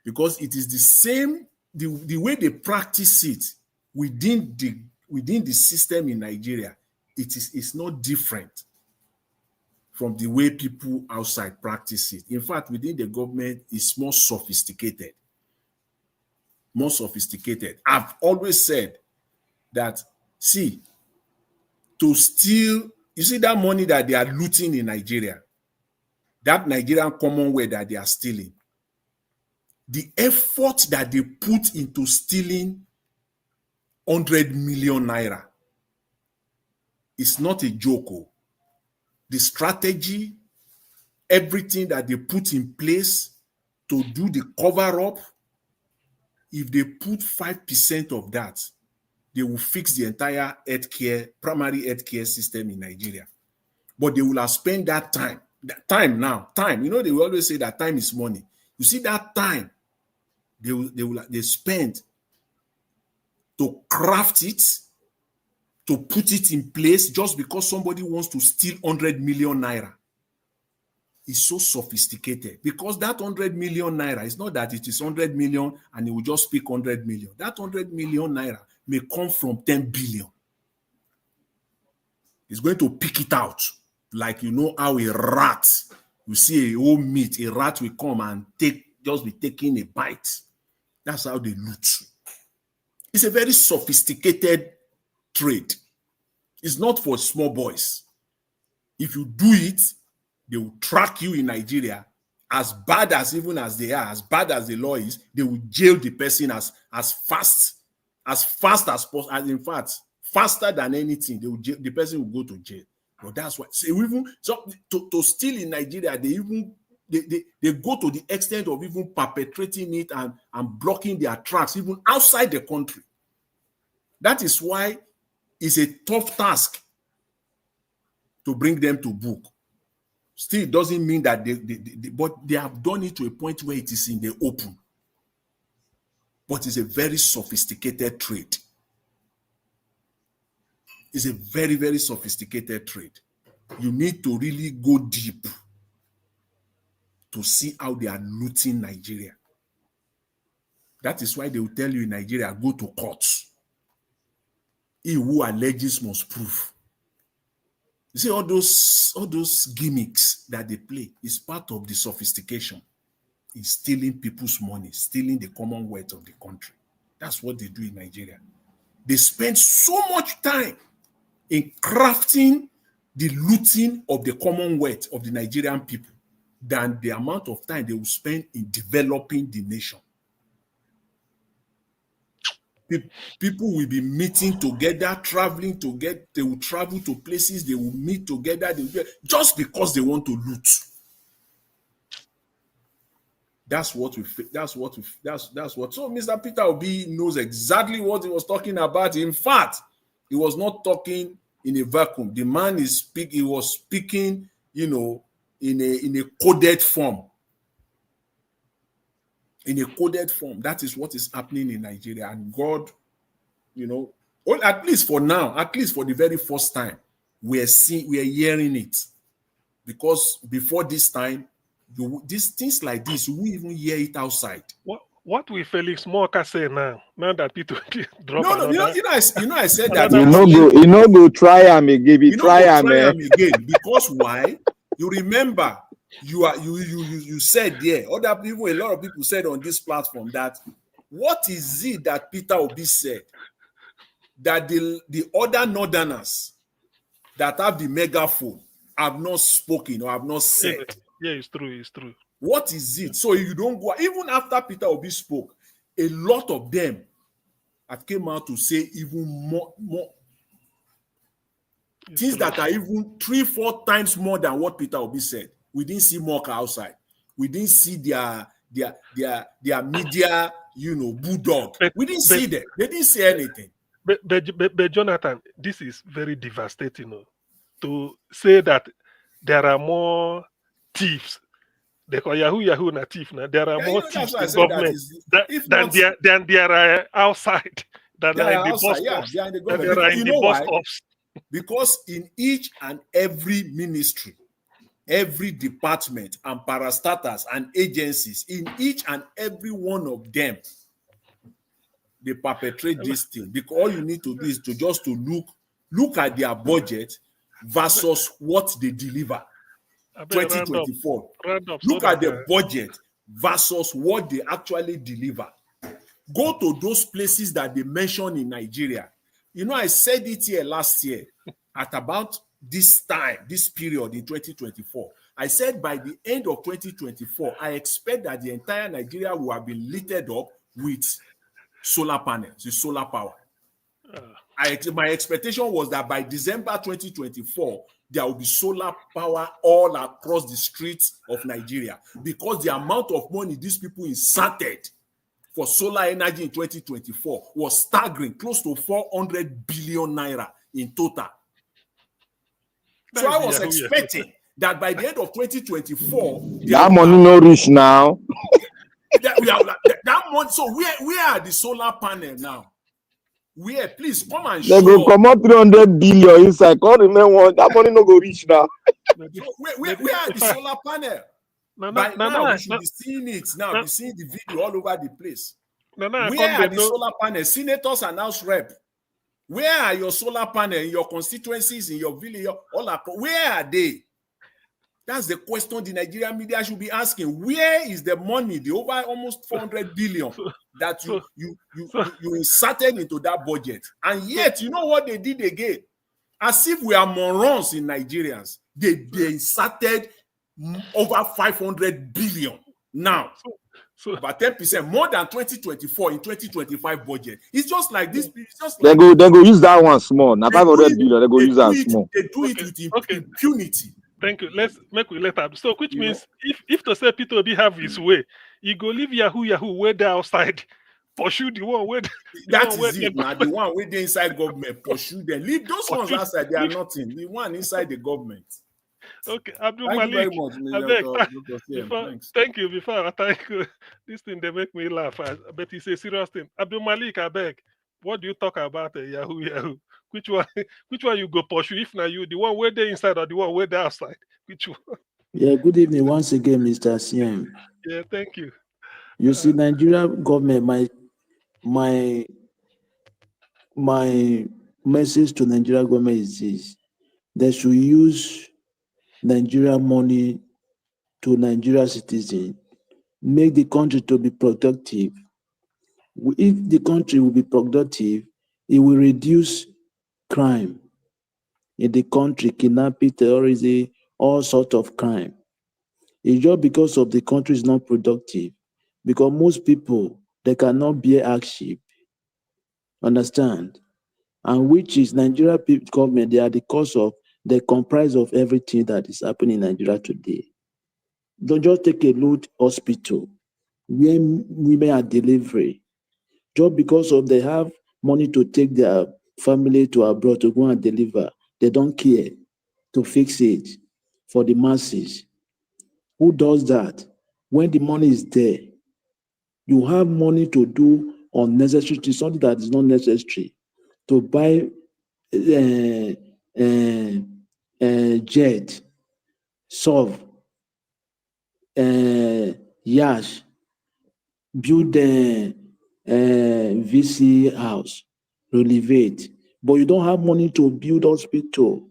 Because it is the same, the way they practice it within the system in Nigeria, it's not different from the way people outside practice it. In fact, within the government, it's more sophisticated. More sophisticated. I've always said that, see, to steal, you see that money that they are looting in Nigeria, that Nigerian commonwealth that they are stealing, the effort that they put into stealing 100 million naira is not a joke. The strategy, everything that they put in place to do the cover-up, if they put 5% of that, they will fix the entire primary healthcare system in Nigeria. But they will have spent that time. Time. You know, they will always say that time is money. You see that time they spend to craft it, to put it in place just because somebody wants to steal 100 million naira. Is so sophisticated because that 100 million naira is not that it is 100 million and it will just speak 100 million. That 100 million naira may come from 10 billion. It's going to pick it out. Like, you know how a rat, you see a whole meat, a rat will come and just be taking a bite. That's how they loot. It's a very sophisticated trade. It's not for small boys. If you do it, they will track you in Nigeria. As bad as even as they are, as bad as the law is, they will jail the person as fast as possible. And in fact, faster than anything, the person will go to jail. But that's why. So to steal in Nigeria, they go to the extent of even perpetrating it and blocking their tracks, even outside the country. That is why it's a tough task to bring them to book. Still, it doesn't mean that but they have done it to a point where it is in the open. But it's a very sophisticated trade. It's a very, very sophisticated trade. You need to really go deep to see how they are looting Nigeria. That is why they will tell you in Nigeria, go to court. He who alleges must prove. You see, all those gimmicks that they play is part of the sophistication in stealing people's money, stealing the commonwealth of the country. That's what they do in Nigeria. They spend so much time in crafting the looting of the commonwealth of the Nigerian people than the amount of time they will spend in developing the nation. People will be meeting together, traveling together. They will travel to places, they will meet together, just because they want to loot. That's what. So Mr. Peter Obi knows exactly what he was talking about. In fact, he was not talking in a vacuum. The man he was speaking, in a coded form. In a coded form. That is what is happening in Nigeria. And God, at least for now, at least for the very first time, we are hearing it. Because before this time, these things like this, we even hear it outside. What will Felix Morka say now? Now that people drop I said that. You know, go try him again. Try him again. Because why? You remember, you said there. A lot of people said on this platform that what is it that Peter Obi said that the other northerners that have the megaphone have not spoken or have not said? Yeah, it's true. It's true. What is it? So you don't go, even after Peter Obi spoke, a lot of them have came out to say even more things that are even 3-4 times more than what Peter Obi said. We didn't see Moka outside. We didn't see their media, bulldog. We didn't see them. They didn't say anything. But Jonathan, this is very devastating. To say that there are more thieves. They call Yahoo na thief. Now there are more thieves in that government than there are outside. Than They are in are the outside, bus yeah, stops. they are in the Than government. there are Because, in you the know bus why? stops. Because in each and every ministry, every department and parastatals and agencies, in each and every one of them, they perpetrate this thing. Because all you need to do is to look at their budget versus what they deliver. 2024. Look at the budget versus what they actually deliver. Go to those places that they mentioned in Nigeria. You know, I said it here last year at about this time, this period in 2024. I said by the end of 2024, I expect that the entire Nigeria will have been littered up with solar panels, with solar power. My expectation was that by December 2024, there will be solar power all across the streets of Nigeria, because the amount of money these people inserted for solar energy in 2024 was staggering, close to 400 billion naira in total. So I was expecting that by the end of 2024, that money no reach now. that money. So where are the solar panel now? Where? Please come and show. They go come out 300 billion inside. Can't remember one. That money no go reach now. So where are the solar panel? By now, we should be seeing it. Now, be seeing the video all over the place. Where are the solar panels? Senators and House Rep. Where are your solar panels in your constituencies, in your village? Where are they? That's the question the Nigerian media should be asking. Where is the money, the over almost 400 billion that you inserted into that budget? And yet, you know what they did again? As if we are morons in Nigerians. They inserted over 500 billion now. So about 10%, more than 2024 in 2025 budget. It's just like this. It's just like they go use that one small. Now 500 billion, they go use that small. They do it with impunity. Thank you. Let's make we let up. So which means if to say Peter Obi have his way, he go leave Yahoo where they outside. Pursue the one where that is it now. The one where they inside government, pursue them. Leave those ones outside, they are nothing. The one inside the government. Okay, Abdul Thank Malik. you very much, thank you. Before I thank you, this thing they make me laugh. But it's a serious thing. Abdul Malik, I beg. What do you talk about Yahoo? Which one you go pursue? If not you, the one where they inside or the one where they outside? Which one? Yeah, good evening once again, Mr. CM. Yeah, thank you. You see, Nigeria government, my message to Nigeria government is this: they should use Nigeria money to Nigeria citizens, make the country to be productive. If the country will be productive, it will reduce crime in the country, kidnapping, terrorism, all sorts of crime. It's just because of the country is not productive. Because most people, they cannot bear hardship. Understand? And which is Nigeria government, they are the cause of, they comprise of everything that is happening in Nigeria today. Don't just take a look hospital where women are delivering. Just because of they have money to take their family to abroad to go and deliver, they don't care to fix it for the masses. Who does that? When the money is there, you have money to do unnecessary things, something that is not necessary, to buy jet, SOV, yash, build VC house, renovate, but you don't have money to build hospital,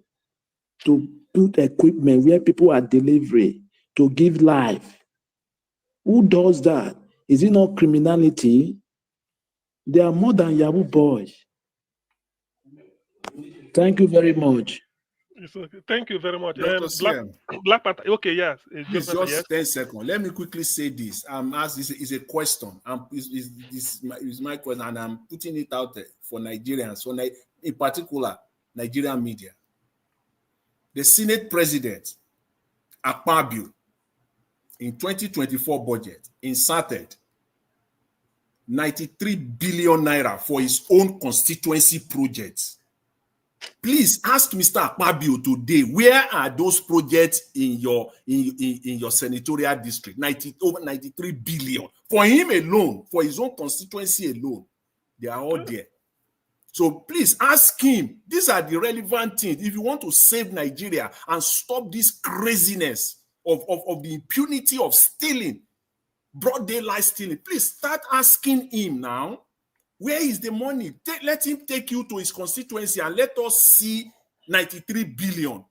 to build equipment where people are delivering, to give life. Who does that? Is it not criminality? They are more than Yahoo boys. Thank you very much. It's okay. Thank you very much. Black Panther. Okay, yes. Please, just 10 seconds. Let me quickly say this. This is a question. This is my question, and I'm putting it out there for Nigerians, in particular, Nigerian media. The Senate President, Akpabio, in 2024 budget, inserted 93 billion naira for his own constituency projects. Please ask Mr. Akpabio today, where are those projects in your senatorial district? Over 93 billion. For him alone, for his own constituency alone, they are all there. So please ask him. These are the relevant things. If you want to save Nigeria and stop this craziness of the impunity of stealing, broad daylight stealing, please start asking him now. Where is the money? Let him take you to his constituency and let us see 93 billion.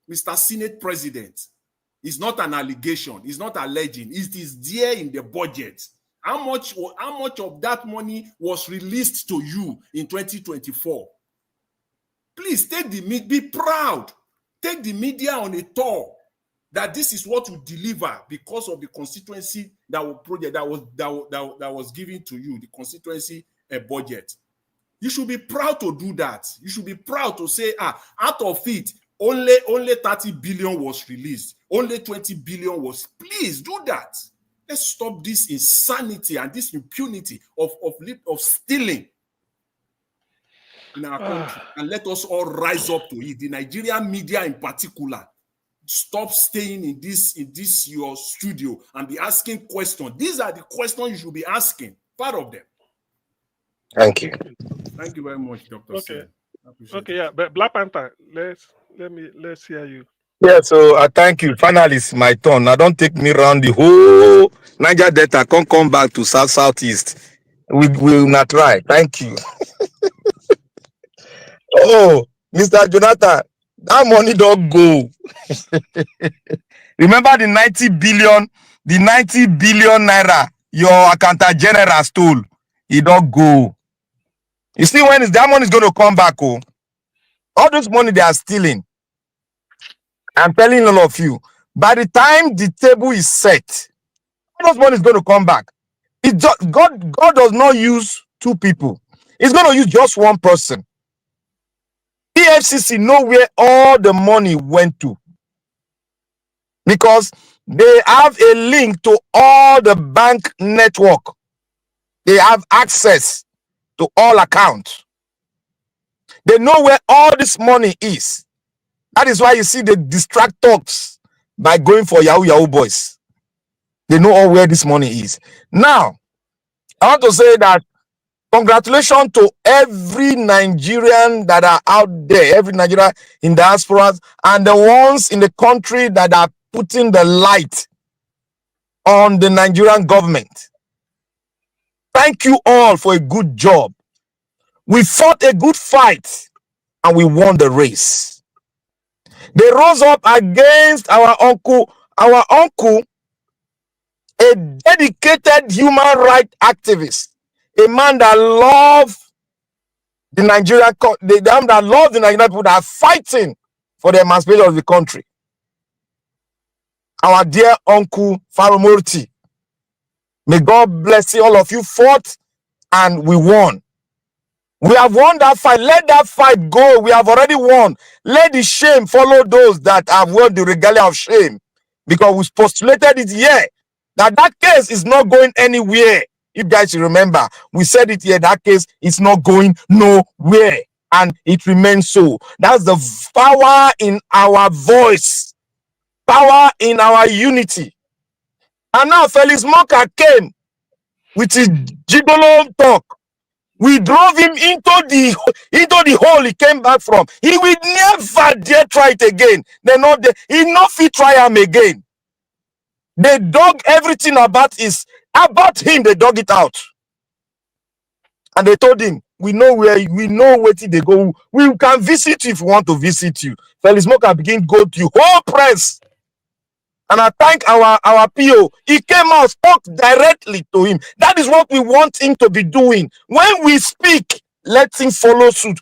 Mr. Senate President, it's not an allegation. It's not alleging. It is there in the budget. How much of that money was released to you in 2024? Please be proud. Take the media on a tour that this is what you deliver because of the constituency that was given to you, the constituency budget. You should be proud to do that. You should be proud to say, out of it, only 30 billion was released. Only 20 billion was. Please do that. Let's stop this insanity and this impunity of stealing in our country, and let us all rise up to it. The Nigerian media in particular. Stop staying in this your studio and be asking questions. These are the questions you should be asking. Part of them. Thank you. Thank you very much, Dr. Okay. Okay, yeah. But Black Panther, let's hear you. Yeah, so thank you. Finally, it's my turn. Now don't take me around the whole Niger Delta. Can't come back to southeast. We will not try. Thank you. Oh, Mr. Jonathan, that money don't go. Remember the 90 billion naira your accountant general stole. It don't go. You see, when is that money is going to come back? Oh, all this money they are stealing. I'm telling all of you, by the time the table is set, all those money is going to come back. It just, God does not use two people. He's going to use just one person. EFCC know where all the money went to, because they have a link to all the bank network. They have access to all accounts. They know where all this money is. That is why you see they distract talks by going for Yahoo boys. They know all where this money is. Now, I want to say that congratulations to every Nigerian that are out there, every Nigerian in diaspora, and the ones in the country that are putting the light on the Nigerian government. Thank you all for a good job. We fought a good fight and we won the race. They rose up against our uncle, a dedicated human rights activist, a man that loved the Nigerian, that love the Nigerian people that are fighting for the emancipation of the country. Our dear uncle Farotimi, may God bless you. All of you fought and we won. We have won that fight. Let that fight go. We have already won. Let the shame follow those that have won the regalia of shame, because we postulated it here that case is not going anywhere. You guys remember, we said it here, that case is not going nowhere, and it remains so. That's the power in our voice, power in our unity. And now Felix Moka came with his gigolo talk. We drove him into the hole he came back from. He will never dare try it again. He not fit try him again. They dug everything about him, they dug it out. And they told him, we know where they go. We can visit you if we want to visit you. Felix Moka begin go to you, whole press. And I thank our PO. He came out, spoke directly to him. That is what we want him to be doing. When we speak, let him follow suit.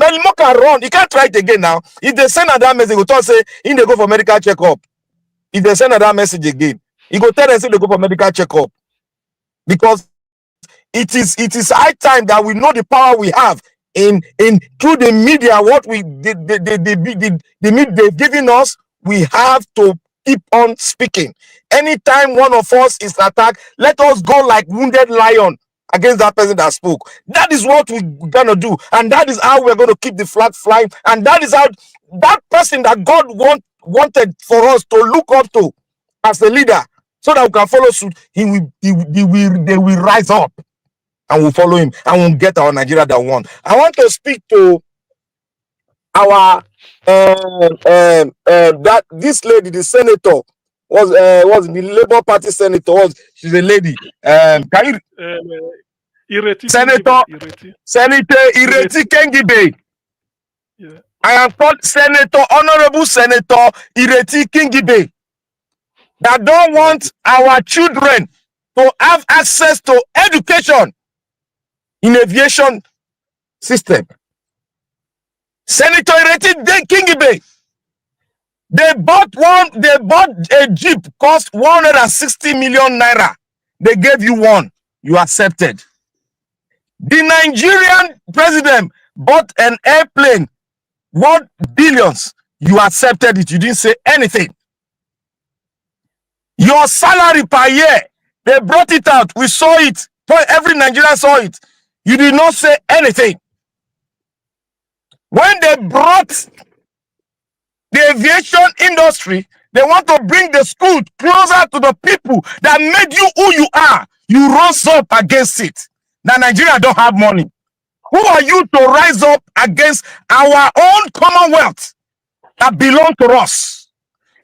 Felix Moka run. He can't try it again now. If they send another message, he go say, he they go for medical checkup. If they send another message again, he go tell them say they go for medical checkup. Because it is high time that we know the power we have in through the media. What they've given us, we have to keep on speaking. Anytime one of us is attacked, let us go like wounded lion against that person that spoke. That is what we're gonna do, and that is how we're gonna keep the flag flying, and that is how that person that God wanted for us to look up to as a leader, so that we can follow suit. They will rise up, and we'll follow him, and we'll get our Nigeria that we want. I want to speak to our that this lady, the senator, was the Labour Party senator. She's a lady. Can you Senator Ireti Kengibe? Yeah. I am called Senator, Honorable Senator Ireti Kengibe, that don't want our children to have access to education in aviation system. Senator Ireti Kengibe, they bought a Jeep, cost 160 million naira. They gave you one, you accepted. The Nigerian president bought an airplane, worth billions. You accepted it. You didn't say anything. Your salary per year, they brought it out. We saw it. Every Nigerian saw it. You did not say anything. When they brought the aviation industry, they want to bring the school closer to the people that made you who you are. You rose up against it. Now Nigeria don't have money. Who are you to rise up against our own commonwealth that belong to us?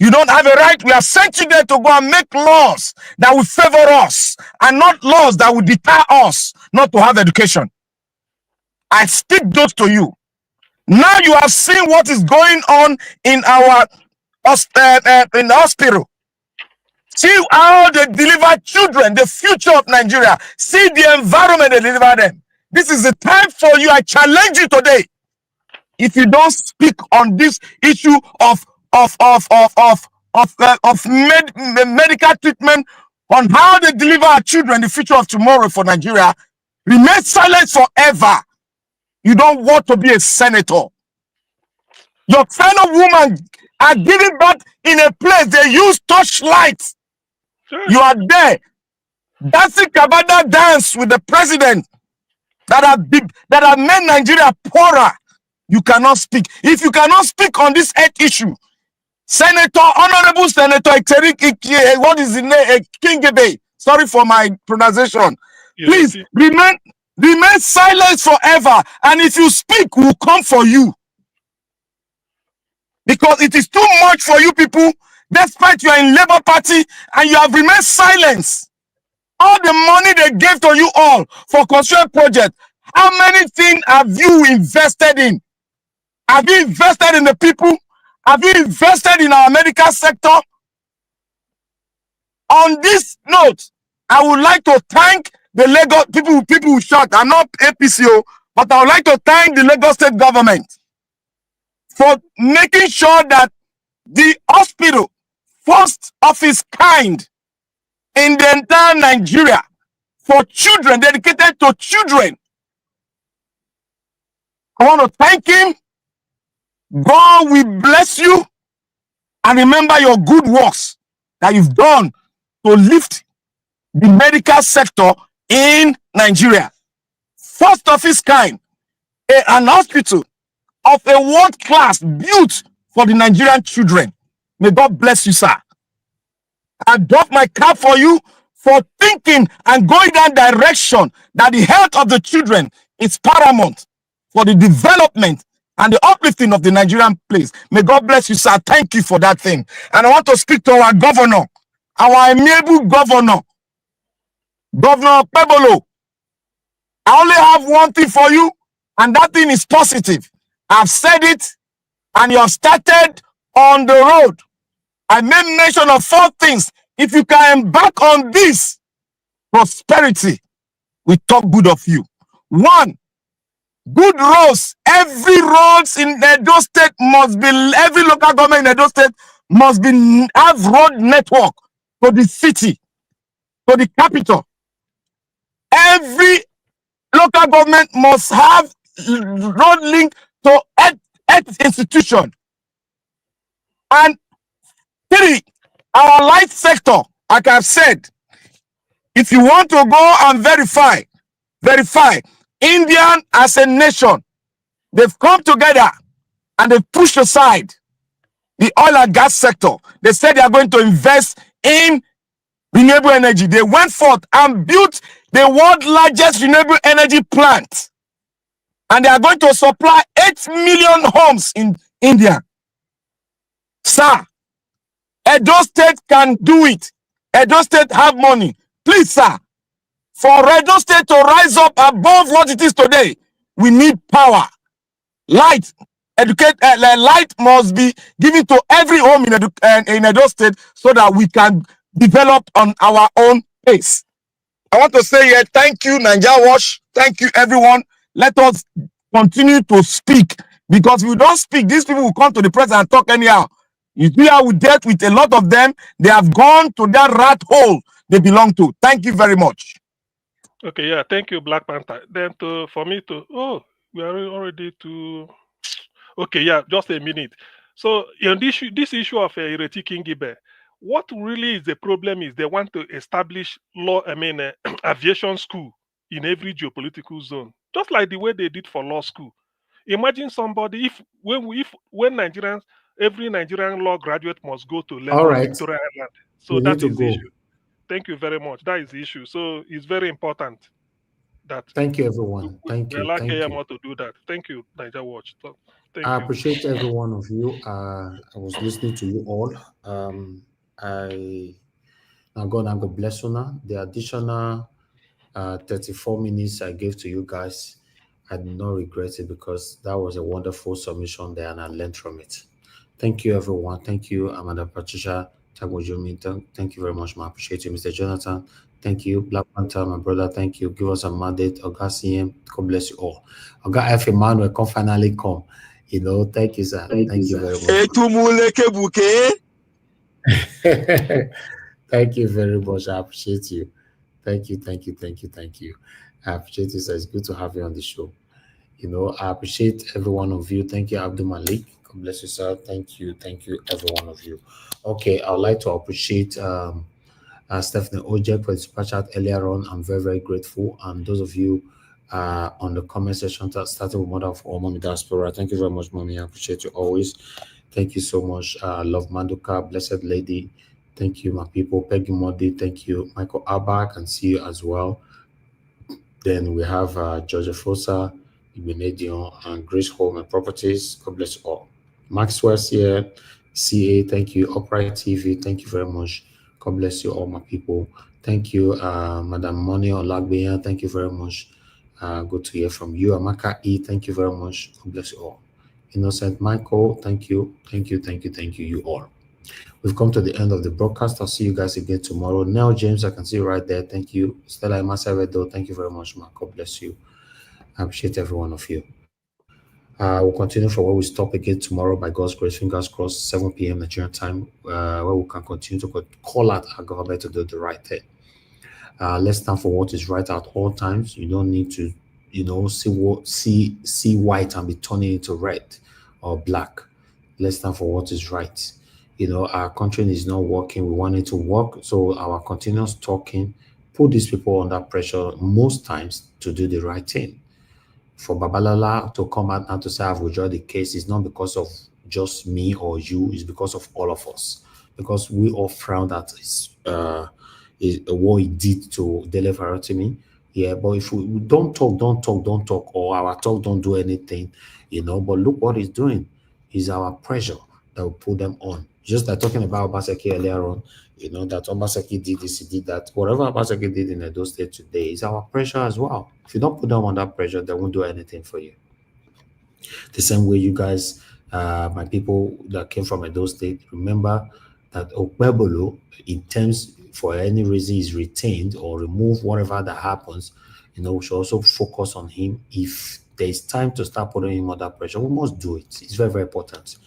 You don't have a right. We have sent you there to go and make laws that will favor us, and not laws that will deter us not to have education. I speak those to you. Now you have seen what is going on in our in the hospital. See how they deliver children, the future of Nigeria. See the environment they deliver them. This is the time for you. I challenge you today. If you don't speak on this issue of medical treatment, on how they deliver our children, the future of tomorrow for Nigeria, remain silent forever. You don't want to be a senator. Your fellow woman are giving birth in a place they use torchlight. You are there dancing Kabada dance with the president that have made Nigeria poorer. You cannot speak. If you cannot speak on this health issue, Senator, Honorable Senator, what is the name? Kingebe. Sorry for my pronunciation. Please remain silent forever. And if you speak, we'll come for you. Because it is too much for you people, despite you are in Labour Party and you have remained silent. All the money they gave to you all for construction project, how many things have you invested in? Have you invested in the people? Have you invested in our medical sector? On this note, I would like to thank the Lagos people who shout. I'm not APCO, but I would like to thank the Lagos State government for making sure that the hospital, first of its kind in the entire Nigeria, for children, dedicated to children. I want to thank him. God will bless you, and remember your good works that you've done to lift the medical sector in Nigeria. First of its kind, an hospital of a world class built for the Nigerian children. May God bless you, sir. I drop my cap for you for thinking and going that direction, that the health of the children is paramount for the development and the uplifting of the Nigerian place. May God bless you, sir. Thank you for that thing. And I want to speak to our governor, our amiable governor, Governor Babalola. I only have one thing for you, and that thing is positive. I've said it, and you have started on the road. I made mention of 4 things. If you can embark on this, prosperity, we talk good of you. 1, good roads. Every roads in Edo State must be, every local government in Edo State must be have road network to the city, to the capital. Every local government must have road link to health institution. And 3, our light sector, like I've said, if you want to go and verify verify. Indian as a nation, they've come together and they've pushed aside the oil and gas sector. They said they are going to invest in renewable energy. They went forth and built the world's largest renewable energy plant. And they are going to supply 8 million homes in India. Sir, Edo State can do it. Edo State have money. Please, sir, for Edo State to rise up above what it is today, we need power. Light. Light must be given to every home in Edo State so that we can develop on our own pace. I want to say here, thank you, Naija Watch. Thank you, everyone. Let us continue to speak, because if we don't speak, these people will come to the press and talk anyhow. You see how we dealt with a lot of them. They have gone to that rat hole they belong to. Thank you very much. Okay, yeah, thank you, Black Panther. Then we are already to. Okay, yeah, just a minute. So in this issue of Ireti Kingibe, what really is the problem is they want to establish aviation school in every geopolitical zone, just like the way they did for law school. Imagine somebody when Nigerians, every Nigerian law graduate must go to Lagos, Victoria Island. So that is the issue. Thank you very much. That is the issue. So it's very important that. Thank you, everyone. Thank you. Thank you. You. To do that. Thank you, Naija Watch. I appreciate every one of you. I was listening to you all. God bless you now. The additional 34 minutes I gave to you guys, I did not regret it, because that was a wonderful submission there and I learned from it. Thank you, everyone. Thank you, Amanda Patricia. Thank you very much, I appreciate you, Mr. Jonathan. Thank you, Black Panther, my brother. Thank you. Give us a mandate. Oga CM, God bless you all. Oga Afe Emmanuel can finally come. Thank you, sir. Thank you very much. Thank you very much. I appreciate you. Thank you. I appreciate you, sir. It's good to have you on the show. I appreciate every one of you. Thank you, Abdul Malik. God bless you, sir. Thank you, every one of you. Okay, I would like to appreciate Stephanie Ojek for the super chat earlier on. I'm very, very grateful. And those of you on the comment section starting with Mother of All, Mommy Diaspora. Thank you very much, Mommy. I appreciate you always. Thank you so much. Love Manduka, Blessed Lady. Thank you, my people. Peggy Modi, thank you. Michael Abba, I can see you as well. Then we have Georgia Fosa, Ibn and Grace Home and Properties. God bless you all. Maxwell's here. CA, thank you. Upright TV, thank you very much. God bless you all, my people. Thank you, Madam Moni Olagbeya. Thank you very much. Good to hear from you. Amaka E, thank you very much. God bless you all. Innocent Michael, thank you, you all. We've come to the end of the broadcast. I'll see you guys again tomorrow. Nell James, I can see you right there. Thank you. Stella Masavedo, thank you very much, Mark. God bless you. I appreciate every one of you. We'll continue from where we stop again tomorrow by God's grace. Fingers crossed, 7 p.m. Nigerian time, where we can continue to call out our government to do the right thing. Let's stand for what is right at all times. You don't need to, see white and be turning into red or black. Let's stand for what is right. Our country is not working. We want it to work. So our continuous talking put these people under pressure most times to do the right thing. For Babalola to come out and to say I've withdrawn the case is not because of just me or you. It's because of all of us. Because we all frowned at what he did to Dele Farotimi. Yeah, but if we don't talk, or our talk don't do anything, but look what he's doing. Is our pressure that will put them on. Just like talking about Obaseki earlier on, that Obaseki did this, he did that. Whatever Obaseki did in Edo State today is our pressure as well. If you don't put them under pressure, they won't do anything for you. The same way you guys, my people that came from Edo State, remember that Okpebolo intends for any reason is retained or removed, whatever that happens, we should also focus on him. If there is time to start putting him under pressure, we must do it. It's very, very important.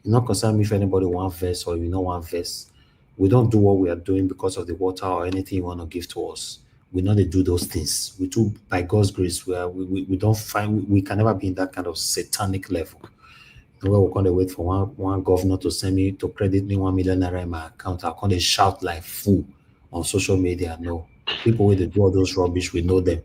You're not concerned if anybody want verse or you know one verse. We don't do what we are doing because of the water or anything you want to give to us. We know they do those things. We do by God's grace. We don't find we can never be in that kind of satanic level. Where we're going to wait for one governor to send me to credit me 1 million naira in my account. I'm going to shout like fool on social media. No, people with do all those rubbish, we know them.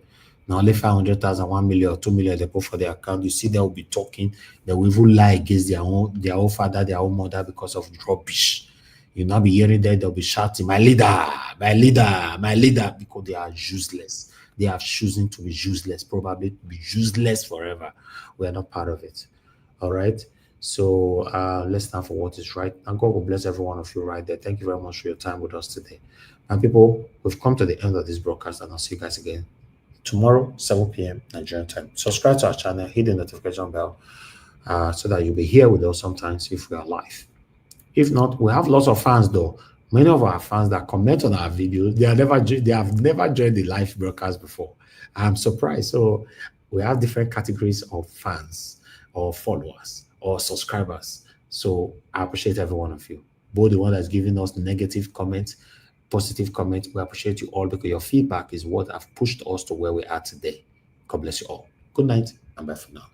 Now only 500,000, 1 million, or 2 million they put for their account. You see, they will be talking, they will even lie against their own father, their own mother because of rubbish. You'll not be hearing that they'll be shouting, my leader, my leader, my leader, because they are useless. They are choosing to be useless, probably be useless forever. We are not part of it. All right. So let's stand for what is right. And God will bless every one of you right there. Thank you very much for your time with us today. And people, we've come to the end of this broadcast, and I'll see you guys again tomorrow, 7 p.m. Nigerian time. Subscribe to our channel, hit the notification bell so that you'll be here with us sometimes if we are live. If not, we have lots of fans though. Many of our fans that comment on our videos, they have never joined the live broadcast before. I'm surprised. So we have different categories of fans or followers or subscribers. So I appreciate every one of you. Both the one that's giving us negative comments, positive comments. We appreciate you all because your feedback is what have pushed us to where we are today. God bless you all. Good night and bye for now.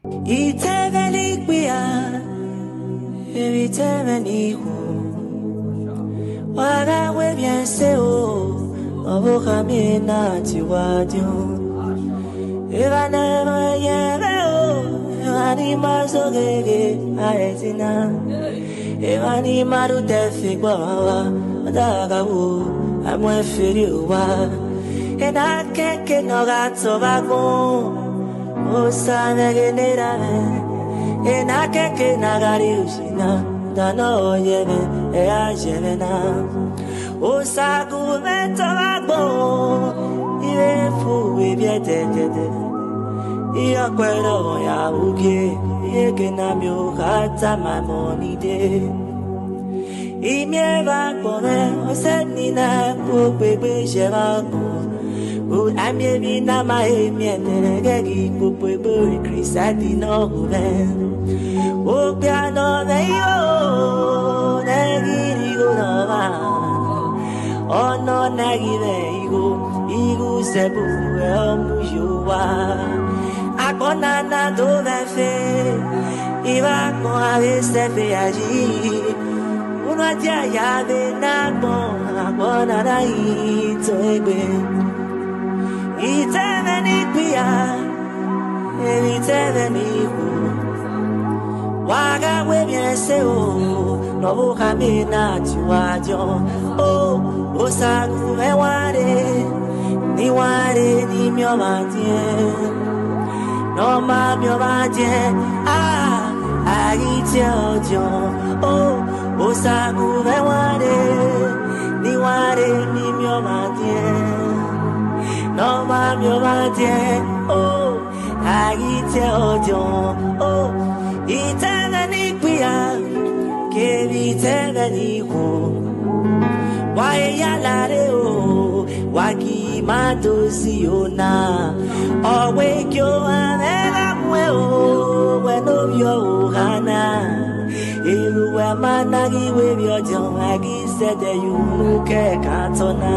Evani maru tefi kwa adagawu amwe firiwa ena keke no gatso bago osane genera ena keke nagari usina dano yebe e ajena osagu meto bago iwe fu ebietete iya kwero ya uge yeke na myo hata my money day imieva kome oseni na kupebe sheba ko amiebi na ma emiete gegi kupebe krisati no ben o piano meio negi go no va ono negi igu sebu omujuwa Akonana do vefe, iba con aveste feaji. Uno atia ya de na bon, akonana ito egbe. Ite veni pia, ite veni ku. Waga we bien se o, no boka me na tiwajo. Oh, osaku me ware, ni mio matien. No mamio maje agite ojo oh osagu ware ni mio maje no mamio maje oh agite ojo oh itana ni pia ke vitana ni ko wa ya lare o waki madosi ona owe kyo anela mweo weno yo hana iluwa managi we biojo agi sede yu ke katona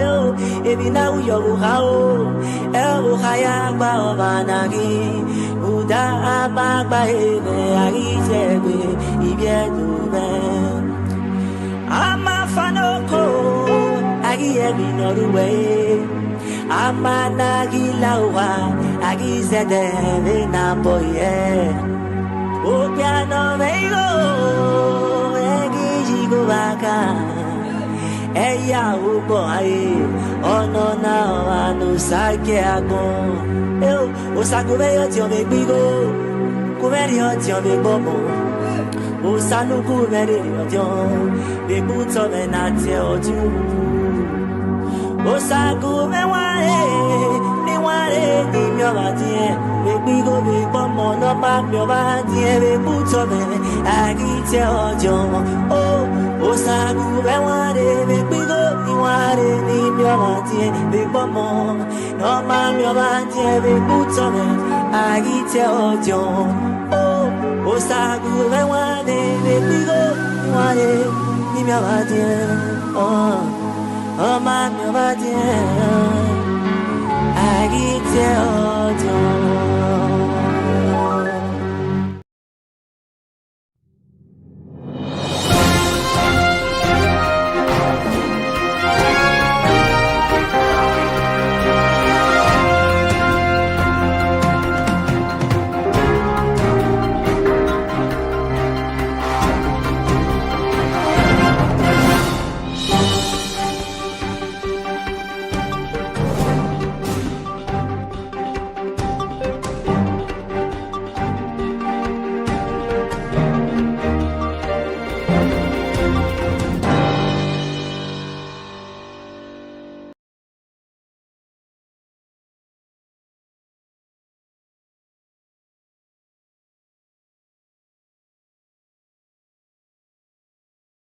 eo ebina uyo hao eo haya ba obanagi uda abagba ebe agi sebe ibiedu be ama fanoko agi ebi noruwe amana gilawa agi zede na boye o piano veigo agi jigo baka eya ubo ai ono na anu sake agon eu o sago veio ti o me bigo kumeri o ti o me bobo o sanu kumeri o ti o be buto me na ti o tu osagu me ware ni mio badie me bigo be pomo no ma mio badie be buto me agite ojo oh osagu me ware me bigo ni mio badie be pomo no ma mio badie be buto me agite ojo oh osagu me ware me bigo ni mio badie oh oh, my, I get